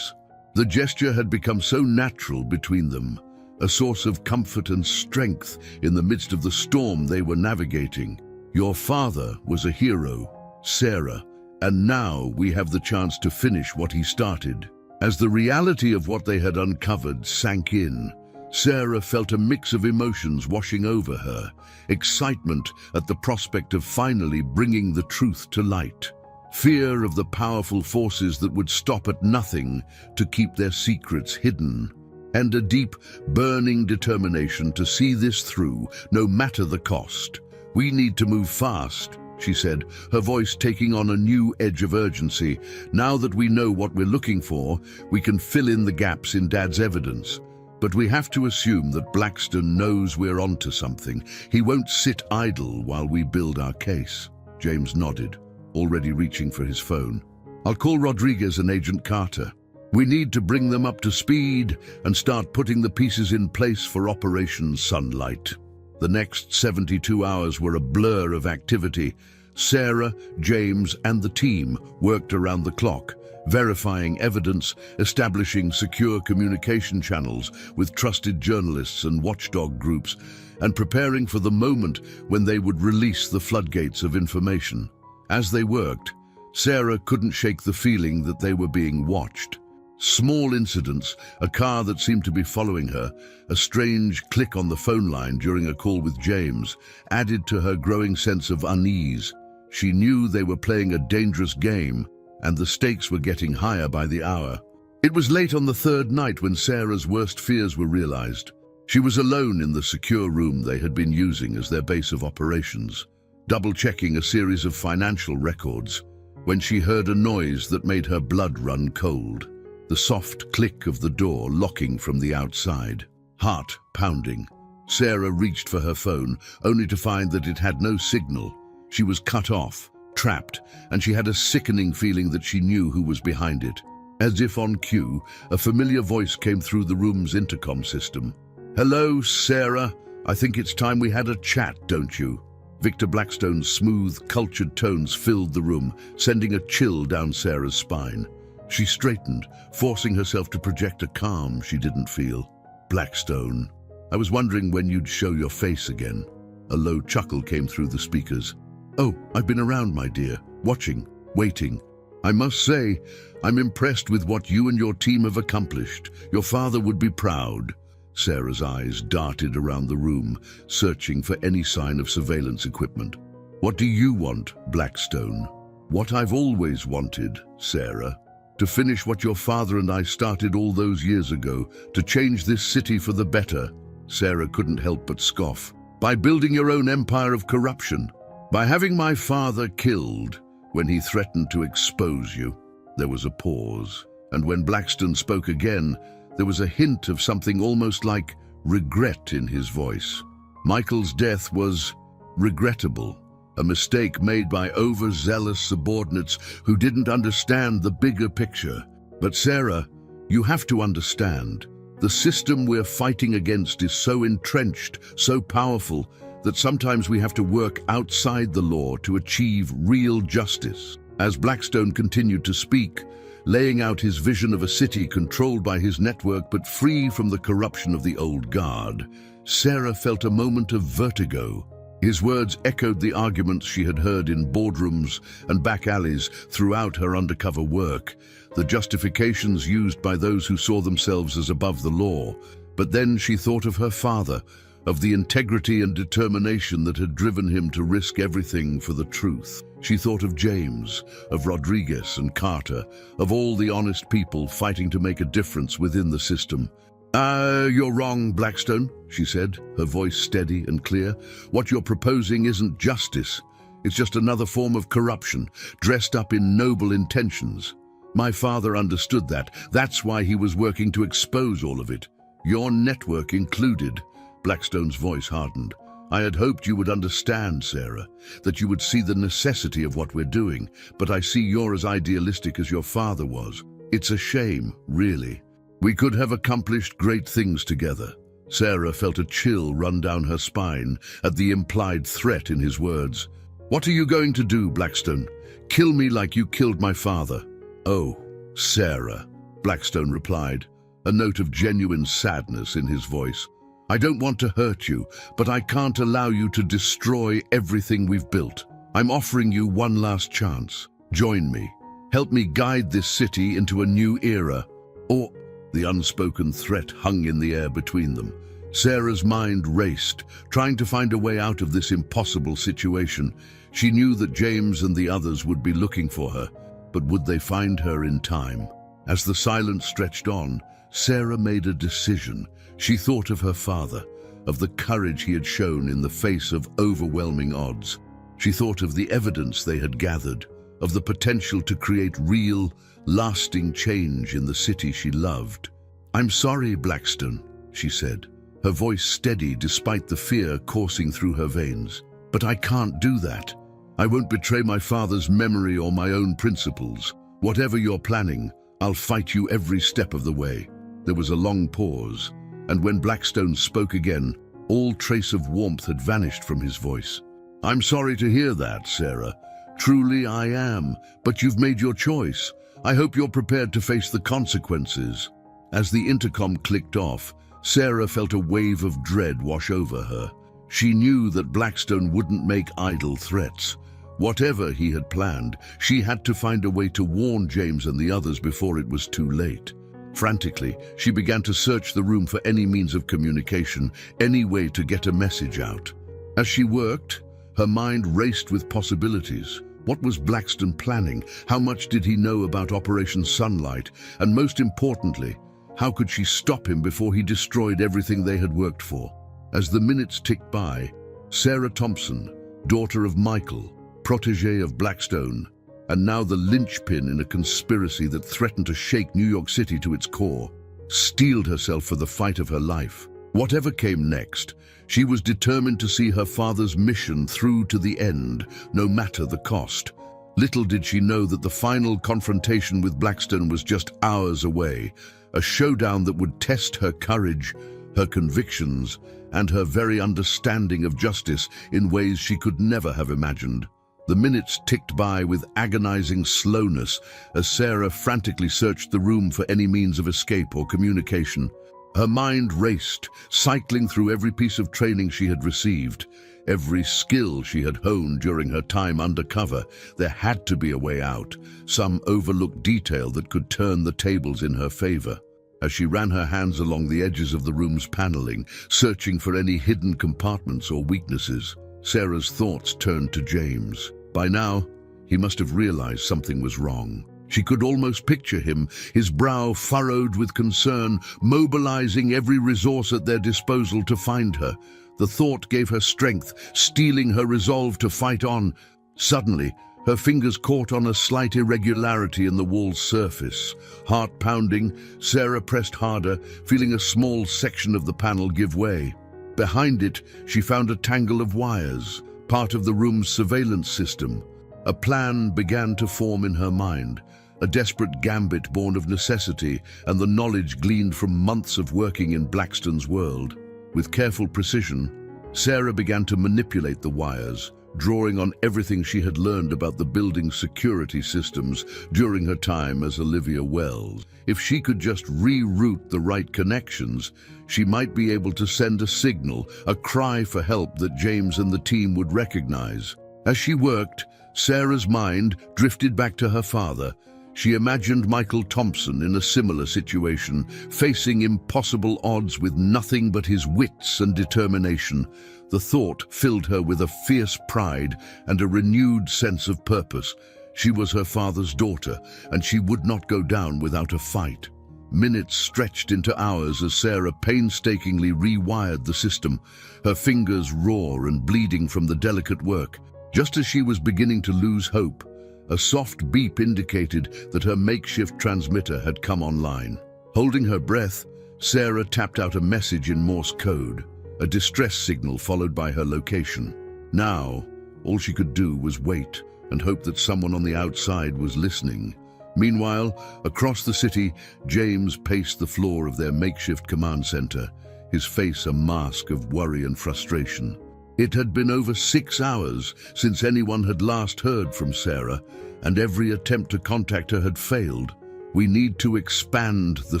The gesture had become so natural between them, a source of comfort and strength in the midst of the storm they were navigating. "Your father was a hero, Sarah, and now we have the chance to finish what he started." As the reality of what they had uncovered sank in, Sarah felt a mix of emotions washing over her: excitement at the prospect of finally bringing the truth to light, fear of the powerful forces that would stop at nothing to keep their secrets hidden, and a deep, burning determination to see this through, no matter the cost. "We need to move fast," she said, her voice taking on a new edge of urgency. "Now that we know what we're looking for, we can fill in the gaps in Dad's evidence. But we have to assume that Blackstone knows we're onto something. He won't sit idle while we build our case." James nodded, already reaching for his phone. "I'll call Rodriguez and Agent Carter. We need to bring them up to speed and start putting the pieces in place for Operation Sunlight." The next 72 hours were a blur of activity. Sarah, James, and the team worked around the clock, verifying evidence, establishing secure communication channels with trusted journalists and watchdog groups, and preparing for the moment when they would release the floodgates of information. As they worked, Sarah couldn't shake the feeling that they were being watched. Small incidents, a car that seemed to be following her, a strange click on the phone line during a call with James, added to her growing sense of unease. She knew they were playing a dangerous game, and the stakes were getting higher by the hour. It was late on the third night when Sarah's worst fears were realized. She was alone in the secure room they had been using as their base of operations, double-checking a series of financial records, when she heard a noise that made her blood run cold. The soft click of the door locking from the outside. Heart pounding. Sarah reached for her phone, only to find that it had no signal. She was cut off, trapped, and she had a sickening feeling that she knew who was behind it. As if on cue, a familiar voice came through the room's intercom system. "Hello, Sarah. I think it's time we had a chat, don't you?" Victor Blackstone's smooth, cultured tones filled the room, sending a chill down Sarah's spine. She straightened, forcing herself to project a calm she didn't feel. "Blackstone, I was wondering when you'd show your face again." A low chuckle came through the speakers. "Oh, I've been around, my dear, watching, waiting. I must say, I'm impressed with what you and your team have accomplished. Your father would be proud." Sarah's eyes darted around the room, searching for any sign of surveillance equipment. "What do you want, Blackstone?" "What I've always wanted, Sarah. To finish what your father and I started all those years ago, to change this city for the better." Sarah couldn't help but scoff. "By building your own empire of corruption. By having my father killed when he threatened to expose you." There was a pause, and when Blackstone spoke again, there was a hint of something almost like regret in his voice. "Michael's death was regrettable. A mistake made by overzealous subordinates who didn't understand the bigger picture. But Sarah, you have to understand, the system we're fighting against is so entrenched, so powerful, that sometimes we have to work outside the law to achieve real justice." As Blackstone continued to speak, laying out his vision of a city controlled by his network but free from the corruption of the old guard, Sarah felt a moment of vertigo. His words echoed the arguments she had heard in boardrooms and back alleys throughout her undercover work, the justifications used by those who saw themselves as above the law. But then she thought of her father, of the integrity and determination that had driven him to risk everything for the truth. She thought of James, of Rodriguez and Carter, of all the honest people fighting to make a difference within the system. You're wrong, Blackstone," she said, her voice steady and clear. "What you're proposing isn't justice. It's just another form of corruption, dressed up in noble intentions. My father understood that. That's why he was working to expose all of it. Your network included." Blackstone's voice hardened. "I had hoped you would understand, Sarah, that you would see the necessity of what we're doing, but I see you're as idealistic as your father was. It's a shame, really. We could have accomplished great things together." Sarah felt a chill run down her spine at the implied threat in his words. "What are you going to do, Blackstone? Kill me like you killed my father?" "Oh, Sarah," Blackstone replied, a note of genuine sadness in his voice. "I don't want to hurt you, but I can't allow you to destroy everything we've built. I'm offering you one last chance. Join me. Help me guide this city into a new era. Or..." The unspoken threat hung in the air between them. Sarah's mind raced, trying to find a way out of this impossible situation. She knew that James and the others would be looking for her, but would they find her in time? As the silence stretched on, Sarah made a decision. She thought of her father, of the courage he had shown in the face of overwhelming odds. She thought of the evidence they had gathered, of the potential to create real, lasting change in the city she loved. "I'm sorry, Blackstone," she said, her voice steady despite the fear coursing through her veins. "But I can't do that. I won't betray my father's memory or my own principles. Whatever you're planning, I'll fight you every step of the way." There was a long pause, and when Blackstone spoke again, all trace of warmth had vanished from his voice. "I'm sorry to hear that, Sarah. Truly I am, but you've made your choice. I hope you're prepared to face the consequences." As the intercom clicked off, Sarah felt a wave of dread wash over her. She knew that Blackstone wouldn't make idle threats. Whatever he had planned, she had to find a way to warn James and the others before it was too late. Frantically, she began to search the room for any means of communication, any way to get a message out. As she worked, her mind raced with possibilities. What was Blackstone planning? How much did he know about Operation Sunlight? And most importantly, how could she stop him before he destroyed everything they had worked for? As the minutes ticked by, Sarah Thompson, daughter of Michael, protégé of Blackstone, and now the linchpin in a conspiracy that threatened to shake New York City to its core, steeled herself for the fight of her life. Whatever came next, she was determined to see her father's mission through to the end, no matter the cost. Little did she know that the final confrontation with Blackstone was just hours away, a showdown that would test her courage, her convictions, and her very understanding of justice in ways she could never have imagined. The minutes ticked by with agonizing slowness as Sarah frantically searched the room for any means of escape or communication. Her mind raced, cycling through every piece of training she had received, every skill she had honed during her time undercover. There had to be a way out, some overlooked detail that could turn the tables in her favor. As she ran her hands along the edges of the room's paneling, searching for any hidden compartments or weaknesses, Sarah's thoughts turned to James. By now, he must have realized something was wrong. She could almost picture him, his brow furrowed with concern, mobilizing every resource at their disposal to find her. The thought gave her strength, steeling her resolve to fight on. Suddenly, her fingers caught on a slight irregularity in the wall's surface. Heart pounding, Sarah pressed harder, feeling a small section of the panel give way. Behind it, she found a tangle of wires, part of the room's surveillance system. A plan began to form in her mind, a desperate gambit born of necessity and the knowledge gleaned from months of working in Blackstone's world. With careful precision, Sarah began to manipulate the wires, drawing on everything she had learned about the building's security systems during her time as Olivia Wells. If she could just reroute the right connections, she might be able to send a signal, a cry for help that James and the team would recognize. As she worked, Sarah's mind drifted back to her father. She imagined Michael Thompson in a similar situation, facing impossible odds with nothing but his wits and determination. The thought filled her with a fierce pride and a renewed sense of purpose. She was her father's daughter, and she would not go down without a fight. Minutes stretched into hours as Sarah painstakingly rewired the system, her fingers raw and bleeding from the delicate work. Just as she was beginning to lose hope, a soft beep indicated that her makeshift transmitter had come online. Holding her breath, Sarah tapped out a message in Morse code, a distress signal followed by her location. Now, all she could do was wait and hope that someone on the outside was listening. Meanwhile, across the city, James paced the floor of their makeshift command center, his face a mask of worry and frustration. It had been over 6 hours since anyone had last heard from Sarah, and every attempt to contact her had failed. "We need to expand the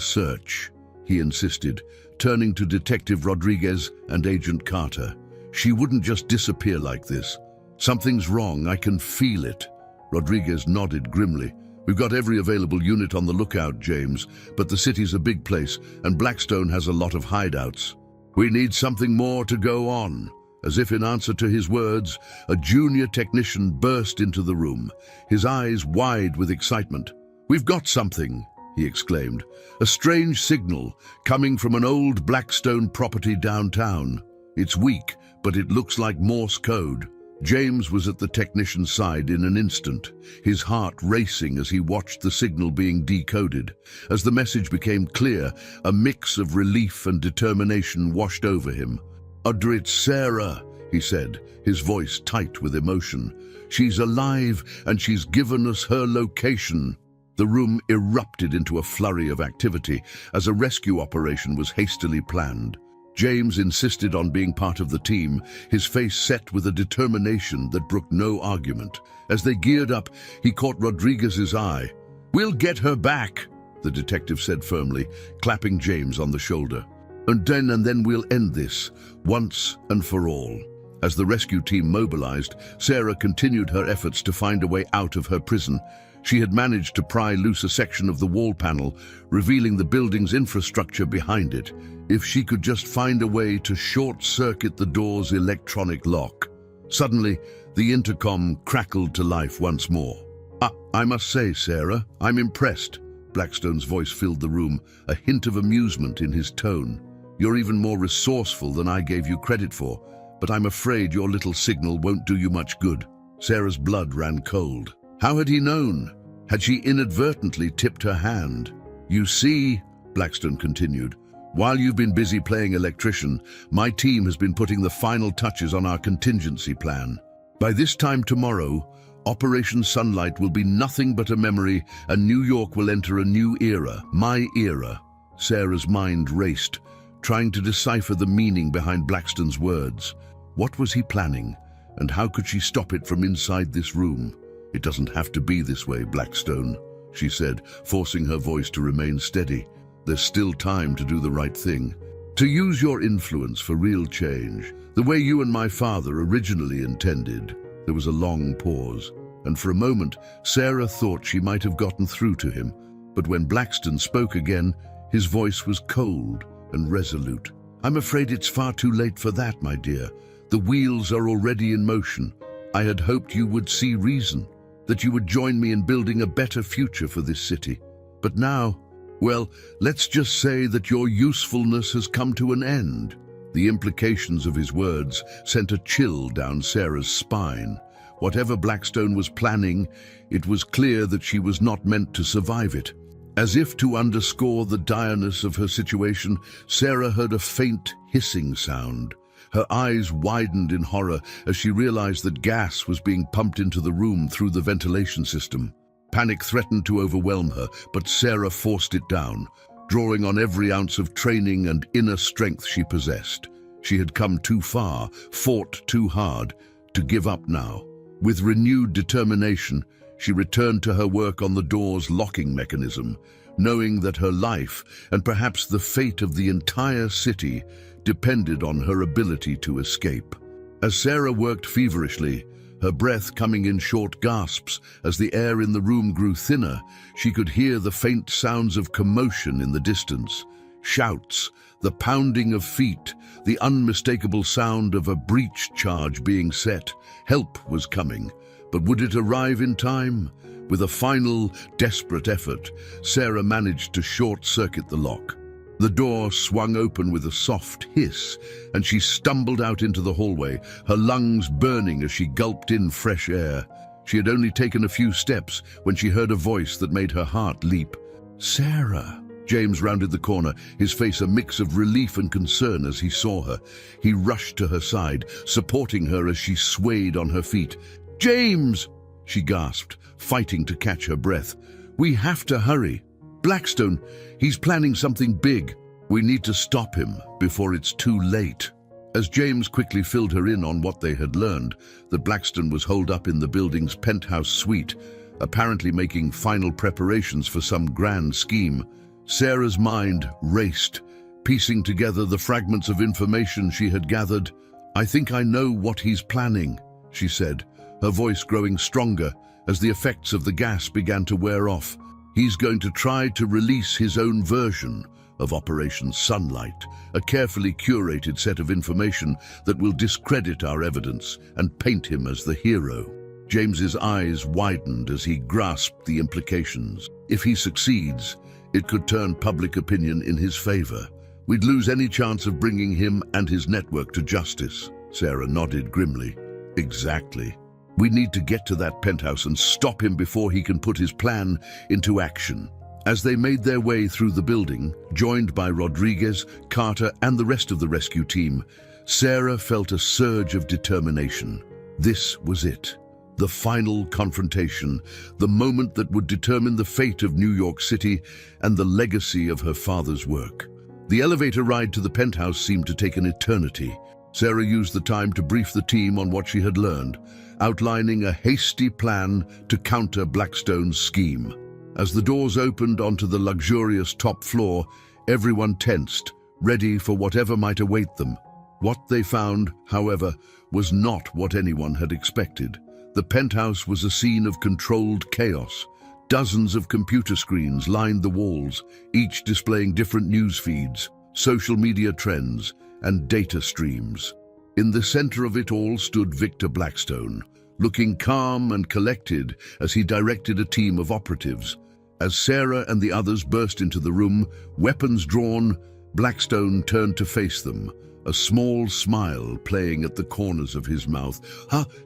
search," he insisted, turning to Detective Rodriguez and Agent Carter. "She wouldn't just disappear like this. Something's wrong, I can feel it." Rodriguez nodded grimly. "We've got every available unit on the lookout, James, but the city's a big place, and Blackstone has a lot of hideouts. We need something more to go on." As if in answer to his words, a junior technician burst into the room, his eyes wide with excitement. "We've got something," he exclaimed. "A strange signal coming from an old Blackstone property downtown." It's weak, but it looks like Morse code. James was at the technician's side in an instant, his heart racing as he watched the signal being decoded. As the message became clear, a mix of relief and determination washed over him. "It's Sarah," he said, his voice tight with emotion. "She's alive, and she's given us her location." The room erupted into a flurry of activity as a rescue operation was hastily planned. James insisted on being part of the team, his face set with a determination that brooked no argument. As they geared up, he caught Rodriguez's eye. "We'll get her back," the detective said firmly, clapping James on the shoulder. And then we'll end this, once and for all." As the rescue team mobilized, Sarah continued her efforts to find a way out of her prison. She had managed to pry loose a section of the wall panel, revealing the building's infrastructure behind it. If she could just find a way to short-circuit the door's electronic lock. Suddenly, the intercom crackled to life once more. I must say, Sarah, I'm impressed." Blackstone's voice filled the room, a hint of amusement in his tone. "You're even more resourceful than I gave you credit for, but I'm afraid your little signal won't do you much good." Sarah's blood ran cold. How had he known? Had she inadvertently tipped her hand? "You see," Blackstone continued, "while you've been busy playing electrician, my team has been putting the final touches on our contingency plan. By this time tomorrow, Operation Sunlight will be nothing but a memory, and New York will enter a new era, my era." Sarah's mind raced, trying to decipher the meaning behind Blackstone's words. What was he planning, and how could she stop it from inside this room? "It doesn't have to be this way, Blackstone," she said, forcing her voice to remain steady. "There's still time to do the right thing. To use your influence for real change, the way you and my father originally intended." There was a long pause, and for a moment, Sarah thought she might have gotten through to him. But when Blackstone spoke again, his voice was cold and resolute. "I'm afraid it's far too late for that, my dear. The wheels are already in motion. I had hoped you would see reason, that you would join me in building a better future for this city. But now, well, let's just say that your usefulness has come to an end." The implications of his words sent a chill down Sarah's spine. Whatever Blackstone was planning, it was clear that she was not meant to survive it. As if to underscore the direness of her situation, Sarah heard a faint hissing sound. Her eyes widened in horror as she realized that gas was being pumped into the room through the ventilation system. Panic threatened to overwhelm her, but Sarah forced it down, drawing on every ounce of training and inner strength she possessed. She had come too far, fought too hard, to give up now. With renewed determination, she returned to her work on the door's locking mechanism, knowing that her life, and perhaps the fate of the entire city, depended on her ability to escape. As Sarah worked feverishly, her breath coming in short gasps as the air in the room grew thinner, she could hear the faint sounds of commotion in the distance. Shouts, the pounding of feet, the unmistakable sound of a breach charge being set. Help was coming, but would it arrive in time? With a final, desperate effort, Sarah managed to short-circuit the lock. The door swung open with a soft hiss, and she stumbled out into the hallway, her lungs burning as she gulped in fresh air. She had only taken a few steps when she heard a voice that made her heart leap. "Sarah!" James rounded the corner, his face a mix of relief and concern as he saw her. He rushed to her side, supporting her as she swayed on her feet. "James!" she gasped, fighting to catch her breath. "We have to hurry. Blackstone, he's planning something big. We need to stop him before it's too late." As James quickly filled her in on what they had learned, that Blackstone was holed up in the building's penthouse suite, apparently making final preparations for some grand scheme, Sarah's mind raced, piecing together the fragments of information she had gathered. "I think I know what he's planning," she said, her voice growing stronger as the effects of the gas began to wear off. "He's going to try to release his own version of Operation Sunlight, a carefully curated set of information that will discredit our evidence and paint him as the hero." James's eyes widened as he grasped the implications. If he succeeds, it could turn public opinion in his favor, We'd lose any chance of bringing him and his network to justice. Sarah nodded grimly. Exactly. We need to get to that penthouse and stop him before he can put his plan into action. As they made their way through the building, joined by Rodriguez, Carter, and the rest of the rescue team, Sarah felt a surge of determination. This was it. The final confrontation, the moment that would determine the fate of New York City and the legacy of her father's work. The elevator ride to the penthouse seemed to take an eternity. Sarah used the time to brief the team on what she had learned, outlining a hasty plan to counter Blackstone's scheme. As the doors opened onto the luxurious top floor, everyone tensed, ready for whatever might await them. What they found, however, was not what anyone had expected. The penthouse was a scene of controlled chaos. Dozens of computer screens lined the walls, each displaying different news feeds, social media trends, and data streams. In the center of it all stood Victor Blackstone, looking calm and collected as he directed a team of operatives. As Sarah and the others burst into the room, weapons drawn, Blackstone turned to face them, a small smile playing at the corners of his mouth.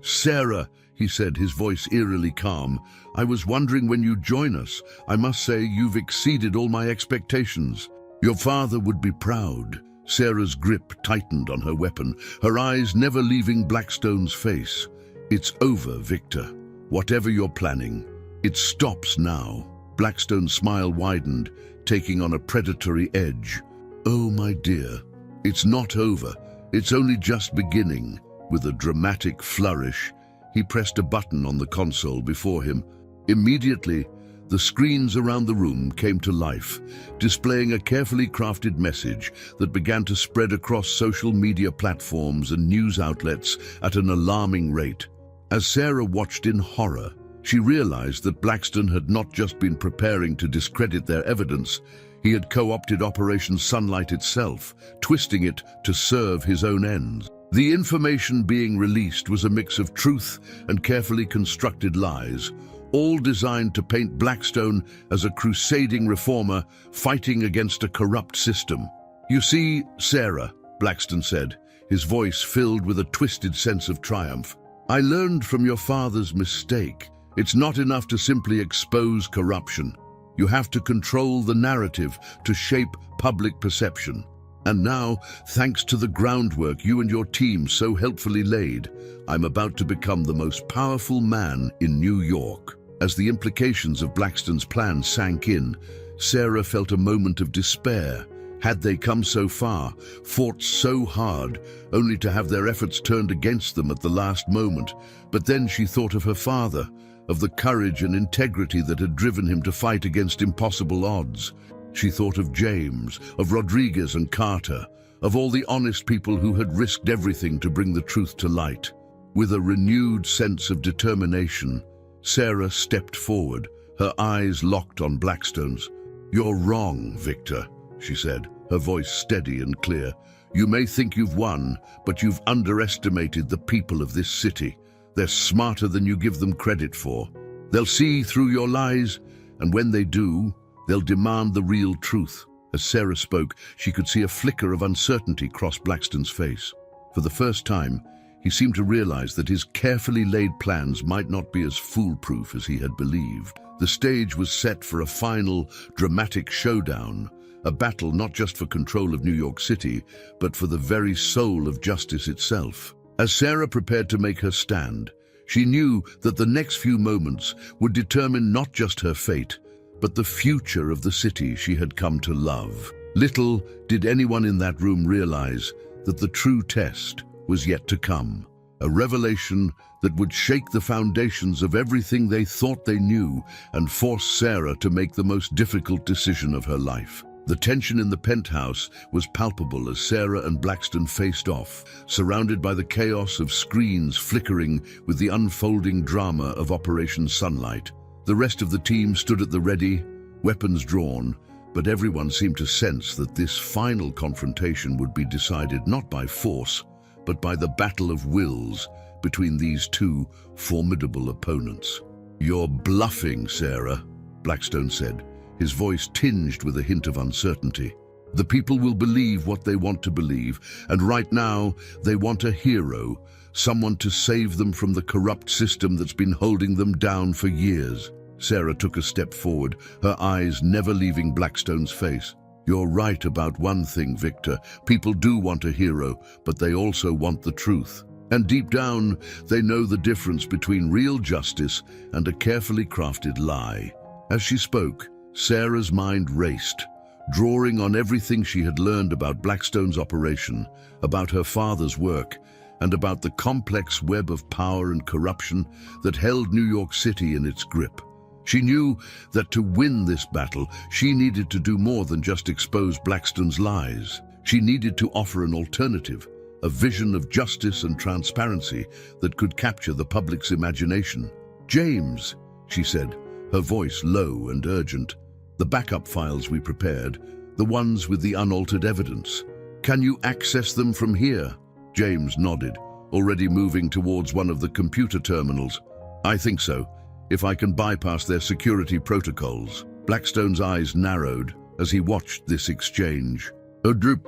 Sarah," he said, his voice eerily calm. "I was wondering when you'd join us. I must say you've exceeded all my expectations. Your father would be proud." Sarah's grip tightened on her weapon, her eyes never leaving Blackstone's face. "It's over, Victor. Whatever you're planning, it stops now." Blackstone's smile widened, taking on a predatory edge. "Oh, my dear, it's not over. It's only just beginning." With a dramatic flourish, he pressed a button on the console before him. Immediately, the screens around the room came to life, displaying a carefully crafted message that began to spread across social media platforms and news outlets at an alarming rate. As Sarah watched in horror, she realized that Blackstone had not just been preparing to discredit their evidence, he had co-opted Operation Sunlight itself, twisting it to serve his own ends. The information being released was a mix of truth and carefully constructed lies, all designed to paint Blackstone as a crusading reformer fighting against a corrupt system. "You see, Sarah," Blackstone said, his voice filled with a twisted sense of triumph, "I learned from your father's mistake. It's not enough to simply expose corruption. You have to control the narrative to shape public perception. And now, thanks to the groundwork you and your team so helpfully laid, I'm about to become the most powerful man in New York." As the implications of Blackstone's plan sank in, Sarah felt a moment of despair. Had they come so far, fought so hard, only to have their efforts turned against them at the last moment? But then she thought of her father, of the courage and integrity that had driven him to fight against impossible odds. She thought of James, of Rodriguez and Carter, of all the honest people who had risked everything to bring the truth to light. With a renewed sense of determination, Sarah stepped forward, her eyes locked on Blackstone's. "You're wrong, Victor," she said, her voice steady and clear. "You may think you've won, but you've underestimated the people of this city. They're smarter than you give them credit for. They'll see through your lies, and when they do, they'll demand the real truth." As Sarah spoke, she could see a flicker of uncertainty cross Blackstone's face. For the first time, he seemed to realize that his carefully laid plans might not be as foolproof as he had believed. The stage was set for a final, dramatic showdown, a battle not just for control of New York City, but for the very soul of justice itself. As Sarah prepared to make her stand, she knew that the next few moments would determine not just her fate, but the future of the city she had come to love. Little did anyone in that room realize that the true test was yet to come, a revelation that would shake the foundations of everything they thought they knew and force Sarah to make the most difficult decision of her life. The tension in the penthouse was palpable as Sarah and Blackstone faced off, surrounded by the chaos of screens flickering with the unfolding drama of Operation Sunlight. The rest of the team stood at the ready, weapons drawn, but everyone seemed to sense that this final confrontation would be decided not by force, but by the battle of wills between these two formidable opponents. "You're bluffing, Sarah," Blackstone said, his voice tinged with a hint of uncertainty. The people will believe what they want to believe, and right now they want a hero, someone to save them from the corrupt system that's been holding them down for years. Sarah took a step forward, her eyes never leaving Blackstone's face. You're right about one thing, Victor. People do want a hero, but they also want the truth. And deep down, they know the difference between real justice and a carefully crafted lie. As she spoke, Sarah's mind raced, drawing on everything she had learned about Blackstone's operation, about her father's work, and about the complex web of power and corruption that held New York City in its grip. She knew that to win this battle, she needed to do more than just expose Blackstone's lies. She needed to offer an alternative, a vision of justice and transparency that could capture the public's imagination. "James," she said, her voice low and urgent, "the backup files we prepared, the ones with the unaltered evidence, can you access them from here?" James nodded, already moving towards one of the computer terminals. "I think so, if I can bypass their security protocols." Blackstone's eyes narrowed as he watched this exchange.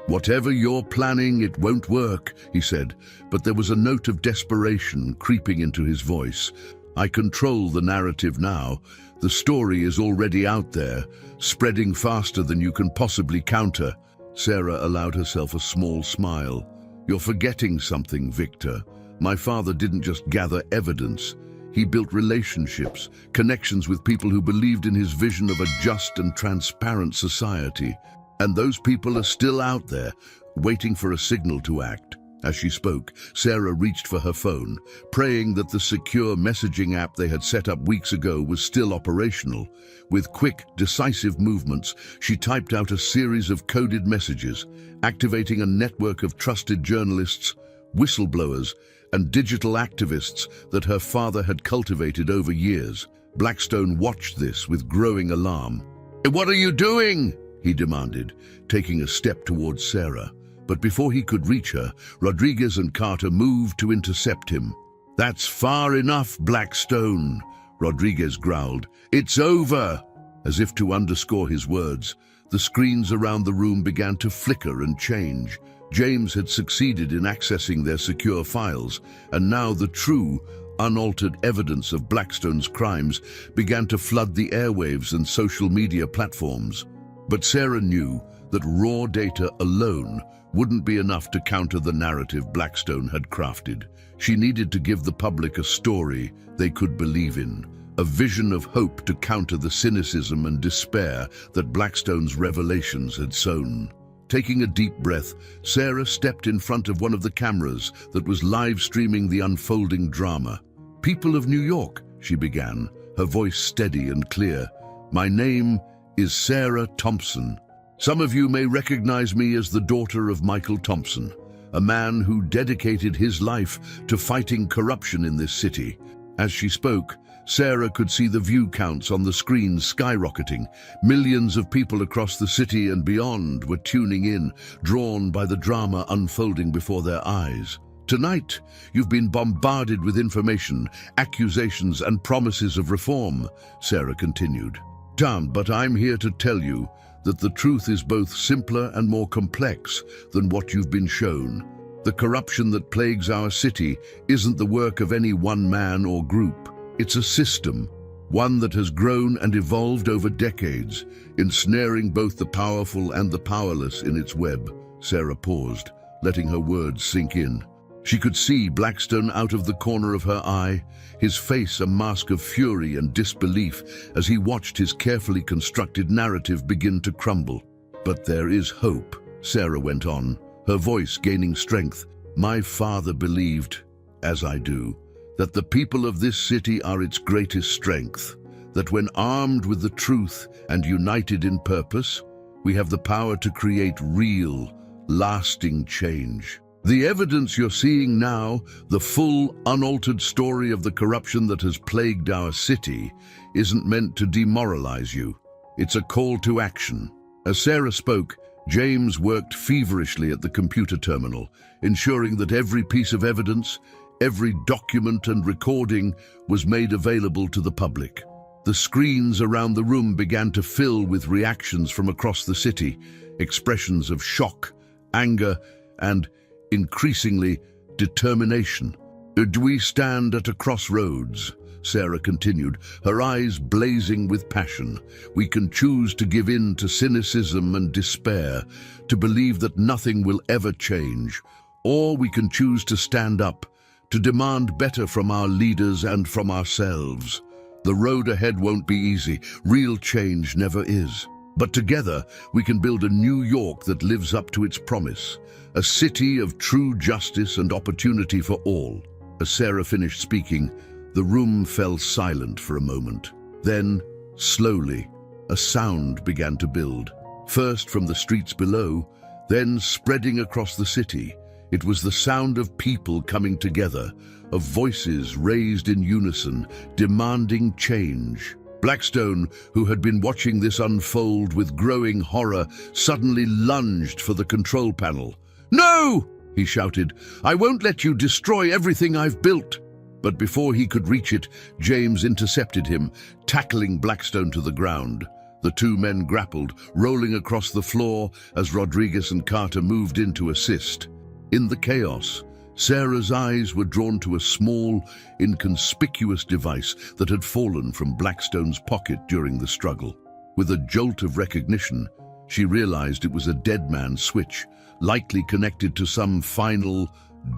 "Whatever you're planning, it won't work," he said, but there was a note of desperation creeping into his voice. "I control the narrative now. The story is already out there, spreading faster than you can possibly counter." Sarah allowed herself a small smile. "You're forgetting something, Victor. My father didn't just gather evidence. He built relationships, connections with people who believed in his vision of a just and transparent society. And those people are still out there, waiting for a signal to act." As she spoke, Sarah reached for her phone, praying that the secure messaging app they had set up weeks ago was still operational. With quick, decisive movements, she typed out a series of coded messages, activating a network of trusted journalists, whistleblowers, and digital activists that her father had cultivated over years. Blackstone watched this with growing alarm. "What are you doing?" he demanded, taking a step towards Sarah. But before he could reach her, Rodriguez and Carter moved to intercept him. "That's far enough, Blackstone," Rodriguez growled. "It's over." As if to underscore his words, the screens around the room began to flicker and change. James had succeeded in accessing their secure files, and now the true, unaltered evidence of Blackstone's crimes began to flood the airwaves and social media platforms. But Sarah knew that raw data alone wouldn't be enough to counter the narrative Blackstone had crafted. She needed to give the public a story they could believe in, a vision of hope to counter the cynicism and despair that Blackstone's revelations had sown. Taking a deep breath, Sarah stepped in front of one of the cameras that was live streaming the unfolding drama. "People of New York," she began, her voice steady and clear. "My name is Sarah Thompson. Some of you may recognize me as the daughter of Michael Thompson, a man who dedicated his life to fighting corruption in this city." As she spoke, Sarah could see the view counts on the screen skyrocketing. Millions of people across the city and beyond were tuning in, drawn by the drama unfolding before their eyes. "Tonight, you've been bombarded with information, accusations, and promises of reform," Sarah continued. "But I'm here to tell you that the truth is both simpler and more complex than what you've been shown. The corruption that plagues our city isn't the work of any one man or group. It's a system, one that has grown and evolved over decades, ensnaring both the powerful and the powerless in its web." Sarah paused, letting her words sink in. She could see Blackstone out of the corner of her eye, his face a mask of fury and disbelief as he watched his carefully constructed narrative begin to crumble. "But there is hope," Sarah went on, her voice gaining strength. "My father believed, as I do, that the people of this city are its greatest strength, that when armed with the truth and united in purpose, we have the power to create real, lasting change. The evidence you're seeing now, the full, unaltered story of the corruption that has plagued our city, isn't meant to demoralize you. It's a call to action." As Sarah spoke, James worked feverishly at the computer terminal, ensuring that every piece of evidence, every document and recording was made available to the public. The screens around the room began to fill with reactions from across the city, expressions of shock, anger, and, increasingly, determination. "Do we stand at a crossroads?" Sarah continued, her eyes blazing with passion. "We can choose to give in to cynicism and despair, to believe that nothing will ever change. Or we can choose to stand up, to demand better from our leaders and from ourselves. The road ahead won't be easy. Real change never is. But together, we can build a New York that lives up to its promise, a city of true justice and opportunity for all." As Sarah finished speaking, the room fell silent for a moment. Then, slowly, a sound began to build, first from the streets below, then spreading across the city. It was the sound of people coming together, of voices raised in unison, demanding change. Blackstone, who had been watching this unfold with growing horror, suddenly lunged for the control panel. "No!" he shouted. "I won't let you destroy everything I've built." But before he could reach it, James intercepted him, tackling Blackstone to the ground. The two men grappled, rolling across the floor as Rodriguez and Carter moved in to assist. In the chaos, Sarah's eyes were drawn to a small, inconspicuous device that had fallen from Blackstone's pocket during the struggle. With a jolt of recognition, she realized it was a dead man's switch, likely connected to some final,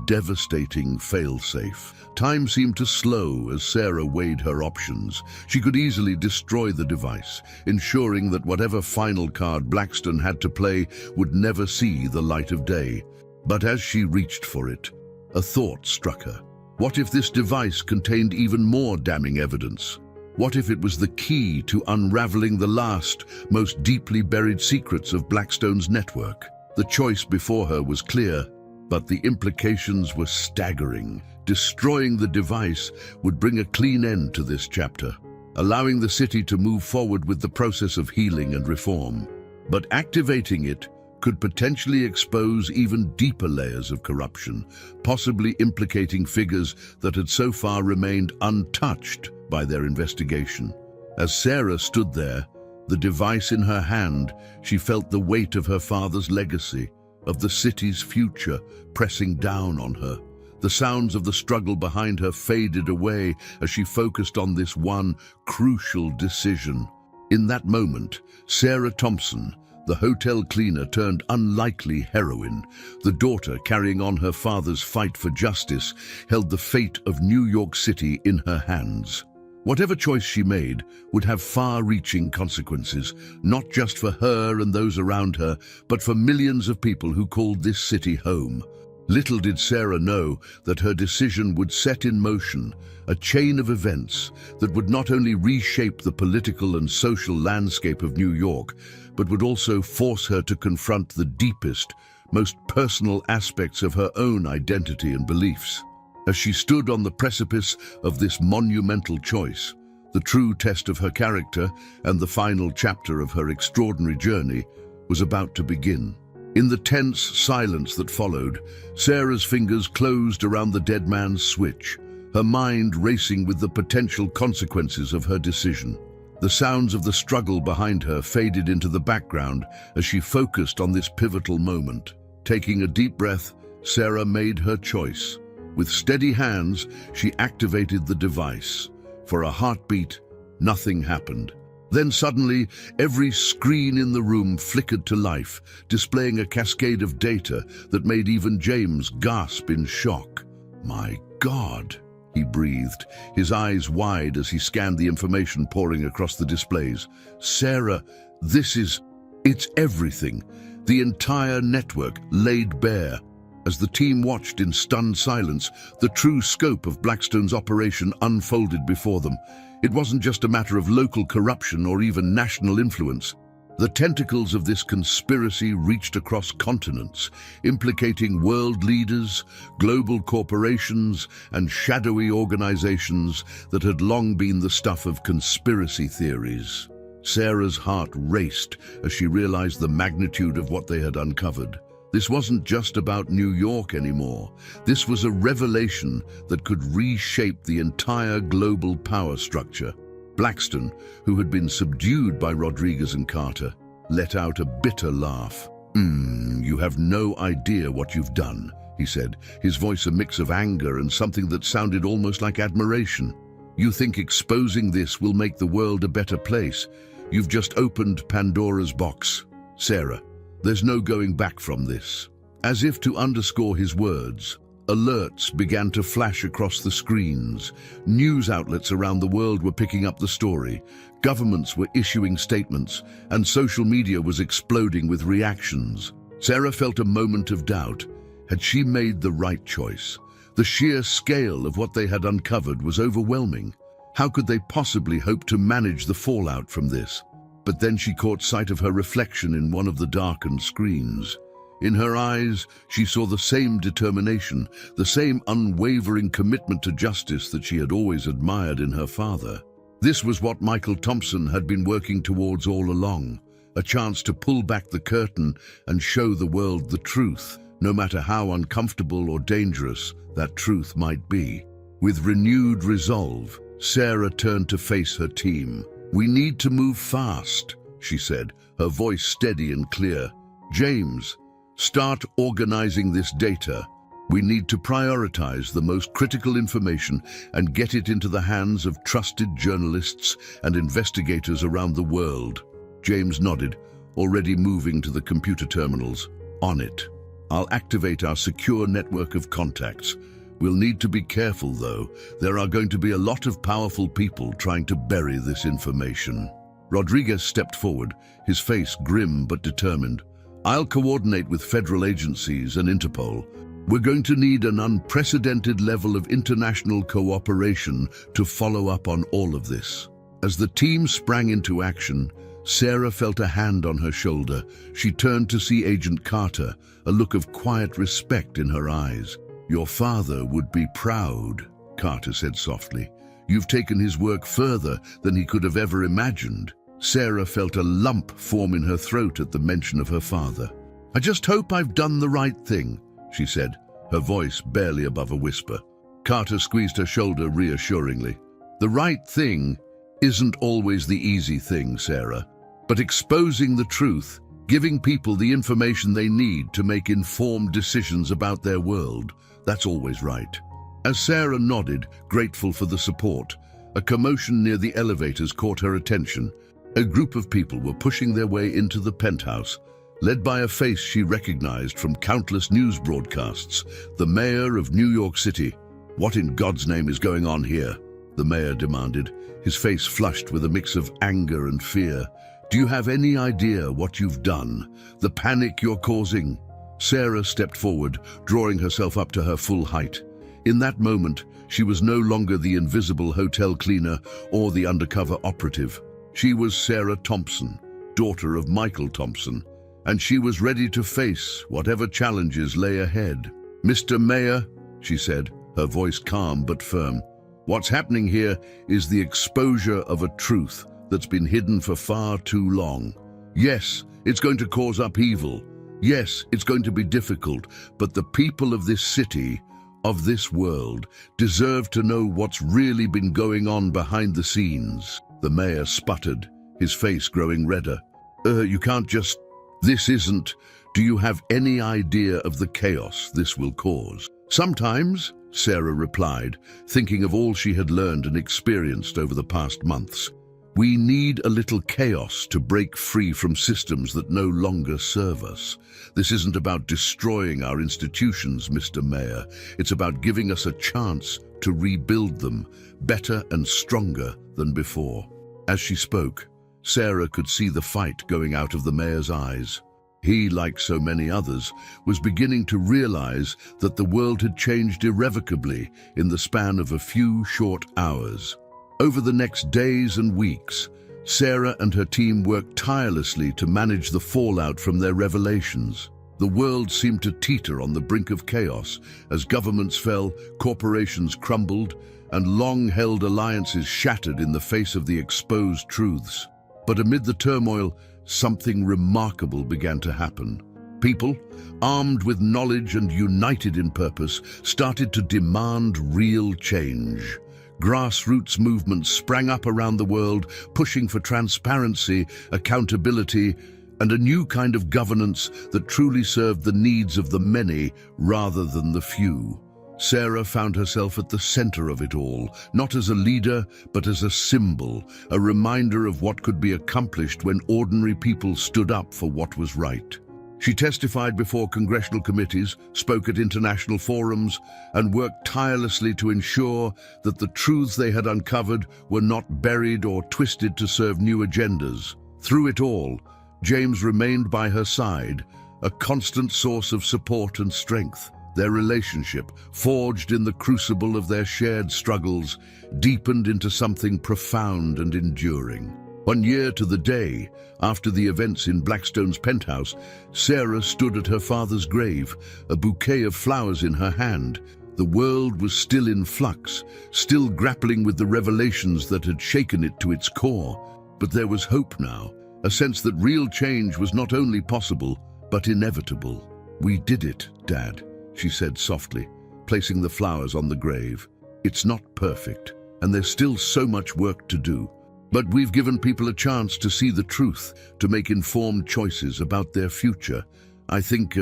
devastating failsafe. Time seemed to slow as Sarah weighed her options. She could easily destroy the device, ensuring that whatever final card Blackstone had to play would never see the light of day. But as she reached for it, a thought struck her. What if this device contained even more damning evidence? What if it was the key to unraveling the last, most deeply buried secrets of Blackstone's network? The choice before her was clear, but the implications were staggering. Destroying the device would bring a clean end to this chapter, allowing the city to move forward with the process of healing and reform. But activating it could potentially expose even deeper layers of corruption, possibly implicating figures that had so far remained untouched by their investigation. As Sarah stood there, the device in her hand, she felt the weight of her father's legacy, of the city's future, pressing down on her. The sounds of the struggle behind her faded away as she focused on this one crucial decision. In that moment, Sarah Thompson, the hotel cleaner turned unlikely heroine, the daughter carrying on her father's fight for justice, held the fate of New York City in her hands. Whatever choice she made would have far-reaching consequences, not just for her and those around her, but for millions of people who called this city home. Little did Sarah know that her decision would set in motion a chain of events that would not only reshape the political and social landscape of New York, but would also force her to confront the deepest, most personal aspects of her own identity and beliefs. As she stood on the precipice of this monumental choice, the true test of her character and the final chapter of her extraordinary journey was about to begin. In the tense silence that followed, Sarah's fingers closed around the dead man's switch, her mind racing with the potential consequences of her decision. The sounds of the struggle behind her faded into the background as she focused on this pivotal moment. Taking a deep breath, Sarah made her choice. With steady hands, she activated the device. For a heartbeat, nothing happened. Then suddenly, every screen in the room flickered to life, displaying a cascade of data that made even James gasp in shock. "My God," he breathed, his eyes wide as he scanned the information pouring across the displays. "Sarah, it's everything. The entire network laid bare." As the team watched in stunned silence, the true scope of Blackstone's operation unfolded before them. It wasn't just a matter of local corruption or even national influence. The tentacles of this conspiracy reached across continents, implicating world leaders, global corporations, and shadowy organizations that had long been the stuff of conspiracy theories. Sarah's heart raced as she realized the magnitude of what they had uncovered. This wasn't just about New York anymore. This was a revelation that could reshape the entire global power structure. Blackston, who had been subdued by Rodriguez and Carter, let out a bitter laugh. You have no idea what you've done," he said, his voice a mix of anger and something that sounded almost like admiration. "You think exposing this will make the world a better place? You've just opened Pandora's box. Sarah, there's no going back from this." As if to underscore his words, alerts began to flash across the screens. News outlets around the world were picking up the story. Governments were issuing statements, and social media was exploding with reactions. Sarah felt a moment of doubt. Had she made the right choice? The sheer scale of what they had uncovered was overwhelming. How could they possibly hope to manage the fallout from this? But then she caught sight of her reflection in one of the darkened screens. In her eyes, she saw the same determination, the same unwavering commitment to justice that she had always admired in her father. This was what Michael Thompson had been working towards all along, a chance to pull back the curtain and show the world the truth, no matter how uncomfortable or dangerous that truth might be. With renewed resolve, Sarah turned to face her team. "We need to move fast," she said, her voice steady and clear. "James, start organizing this data. We need to prioritize the most critical information and get it into the hands of trusted journalists and investigators around the world." James nodded, already moving to the computer terminals. "On it. I'll activate our secure network of contacts. We'll need to be careful, though. There are going to be a lot of powerful people trying to bury this information." Rodriguez stepped forward, his face grim but determined. "I'll coordinate with federal agencies and Interpol. We're going to need an unprecedented level of international cooperation to follow up on all of this." As the team sprang into action, Sarah felt a hand on her shoulder. She turned to see Agent Carter, a look of quiet respect in her eyes. "Your father would be proud," Carter said softly. "You've taken his work further than he could have ever imagined." Sarah felt a lump form in her throat at the mention of her father. "I just hope I've done the right thing," she said, her voice barely above a whisper. Carter squeezed her shoulder reassuringly. "The right thing isn't always the easy thing, Sarah, but exposing the truth, giving people the information they need to make informed decisions about their world, that's always right." As Sarah nodded, grateful for the support, a commotion near the elevators caught her attention. A group of people were pushing their way into the penthouse, led by a face she recognized from countless news broadcasts, the mayor of New York City. "What in God's name is going on here?" the mayor demanded, his face flushed with a mix of anger and fear. "Do you have any idea what you've done? The panic you're causing?" Sarah stepped forward, drawing herself up to her full height. In that moment, she was no longer the invisible hotel cleaner or the undercover operative. She was Sarah Thompson, daughter of Michael Thompson, and she was ready to face whatever challenges lay ahead. "Mr. Mayor," she said, her voice calm but firm, "what's happening here is the exposure of a truth that's been hidden for far too long. Yes, it's going to cause upheaval. Yes, it's going to be difficult, but the people of this city, of this world, deserve to know what's really been going on behind the scenes." The mayor sputtered, his face growing redder. You can't just... This isn't... Do you have any idea of the chaos this will cause?" "Sometimes," Sarah replied, thinking of all she had learned and experienced over the past months. "We need a little chaos to break free from systems that no longer serve us. This isn't about destroying our institutions, Mr. Mayor. It's about giving us a chance to rebuild them, better and stronger than before." As she spoke, Sarah could see the fight going out of the mayor's eyes. He, like so many others, was beginning to realize that the world had changed irrevocably in the span of a few short hours. Over the next days and weeks, Sarah and her team worked tirelessly to manage the fallout from their revelations. The world seemed to teeter on the brink of chaos as governments fell, corporations crumbled, and long-held alliances shattered in the face of the exposed truths. But amid the turmoil, something remarkable began to happen. People, armed with knowledge and united in purpose, started to demand real change. Grassroots movements sprang up around the world, pushing for transparency, accountability, and a new kind of governance that truly served the needs of the many rather than the few. Sarah found herself at the center of it all, not as a leader, but as a symbol, a reminder of what could be accomplished when ordinary people stood up for what was right. She testified before congressional committees, spoke at international forums, and worked tirelessly to ensure that the truths they had uncovered were not buried or twisted to serve new agendas. Through it all, James remained by her side, a constant source of support and strength. Their relationship, forged in the crucible of their shared struggles, deepened into something profound and enduring. 1 year to the day after the events in Blackstone's penthouse, Sarah stood at her father's grave, a bouquet of flowers in her hand. The world was still in flux, still grappling with the revelations that had shaken it to its core. But there was hope now, a sense that real change was not only possible, but inevitable. "We did it, Dad," she said softly, placing the flowers on the grave. "It's not perfect, and there's still so much work to do. But we've given people a chance to see the truth, to make informed choices about their future. I think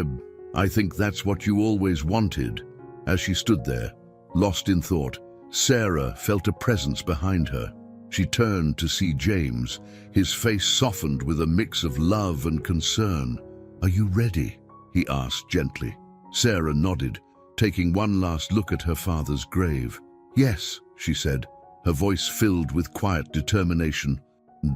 that's what you always wanted." As she stood there, lost in thought, Sarah felt a presence behind her. She turned to see James, his face softened with a mix of love and concern. "Are you ready?" he asked gently. Sarah nodded, taking one last look at her father's grave. "Yes," she said, her voice filled with quiet determination.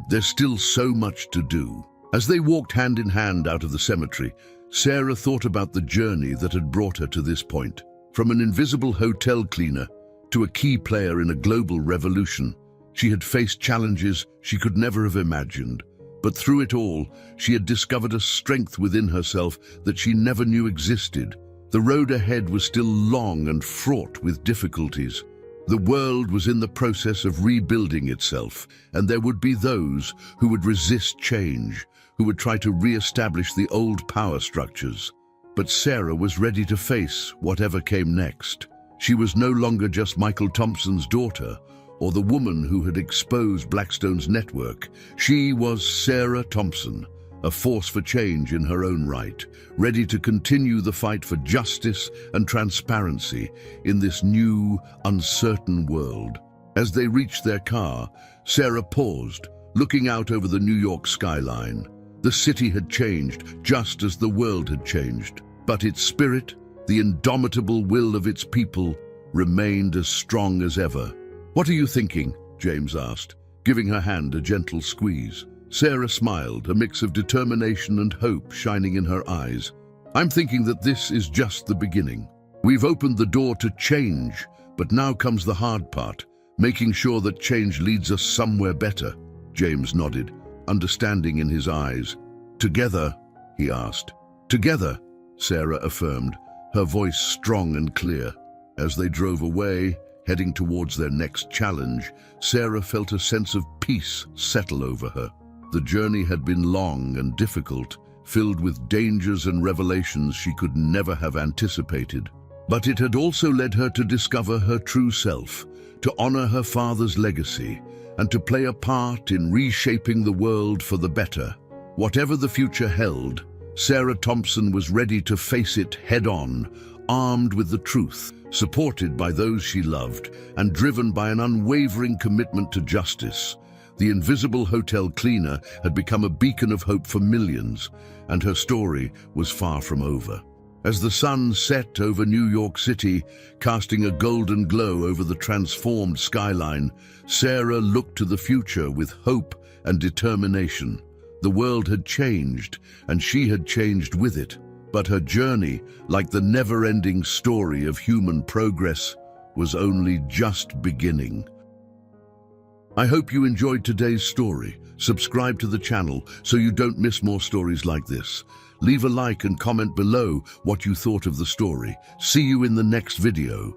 "There's still so much to do." As they walked hand in hand out of the cemetery, Sarah thought about the journey that had brought her to this point. From an invisible hotel cleaner to a key player in a global revolution, she had faced challenges she could never have imagined. But through it all, she had discovered a strength within herself that she never knew existed. The road ahead was still long and fraught with difficulties. The world was in the process of rebuilding itself, and there would be those who would resist change, who would try to re-establish the old power structures. But Sarah was ready to face whatever came next. She was no longer just Michael Thompson's daughter, or the woman who had exposed Blackstone's network. She was Sarah Thompson, a force for change in her own right, ready to continue the fight for justice and transparency in this new, uncertain world. As they reached their car, Sarah paused, looking out over the New York skyline. The city had changed, just as the world had changed, but its spirit, the indomitable will of its people, remained as strong as ever. "What are you thinking?" James asked, giving her hand a gentle squeeze. Sarah smiled, a mix of determination and hope shining in her eyes. "I'm thinking that this is just the beginning. We've opened the door to change, but now comes the hard part, making sure that change leads us somewhere better." James nodded, understanding in his eyes. "Together?" he asked. "Together," Sarah affirmed, her voice strong and clear. As they drove away, heading towards their next challenge, Sarah felt a sense of peace settle over her. The journey had been long and difficult, filled with dangers and revelations she could never have anticipated. But it had also led her to discover her true self, to honor her father's legacy, and to play a part in reshaping the world for the better. Whatever the future held, Sarah Thompson was ready to face it head-on, armed with the truth, supported by those she loved, and driven by an unwavering commitment to justice. The invisible hotel cleaner had become a beacon of hope for millions, and her story was far from over. As the sun set over New York City, casting a golden glow over the transformed skyline, Sarah looked to the future with hope and determination. The world had changed, and she had changed with it. But her journey, like the never-ending story of human progress, was only just beginning. I hope you enjoyed today's story. Subscribe to the channel so you don't miss more stories like this. Leave a like and comment below what you thought of the story. See you in the next video.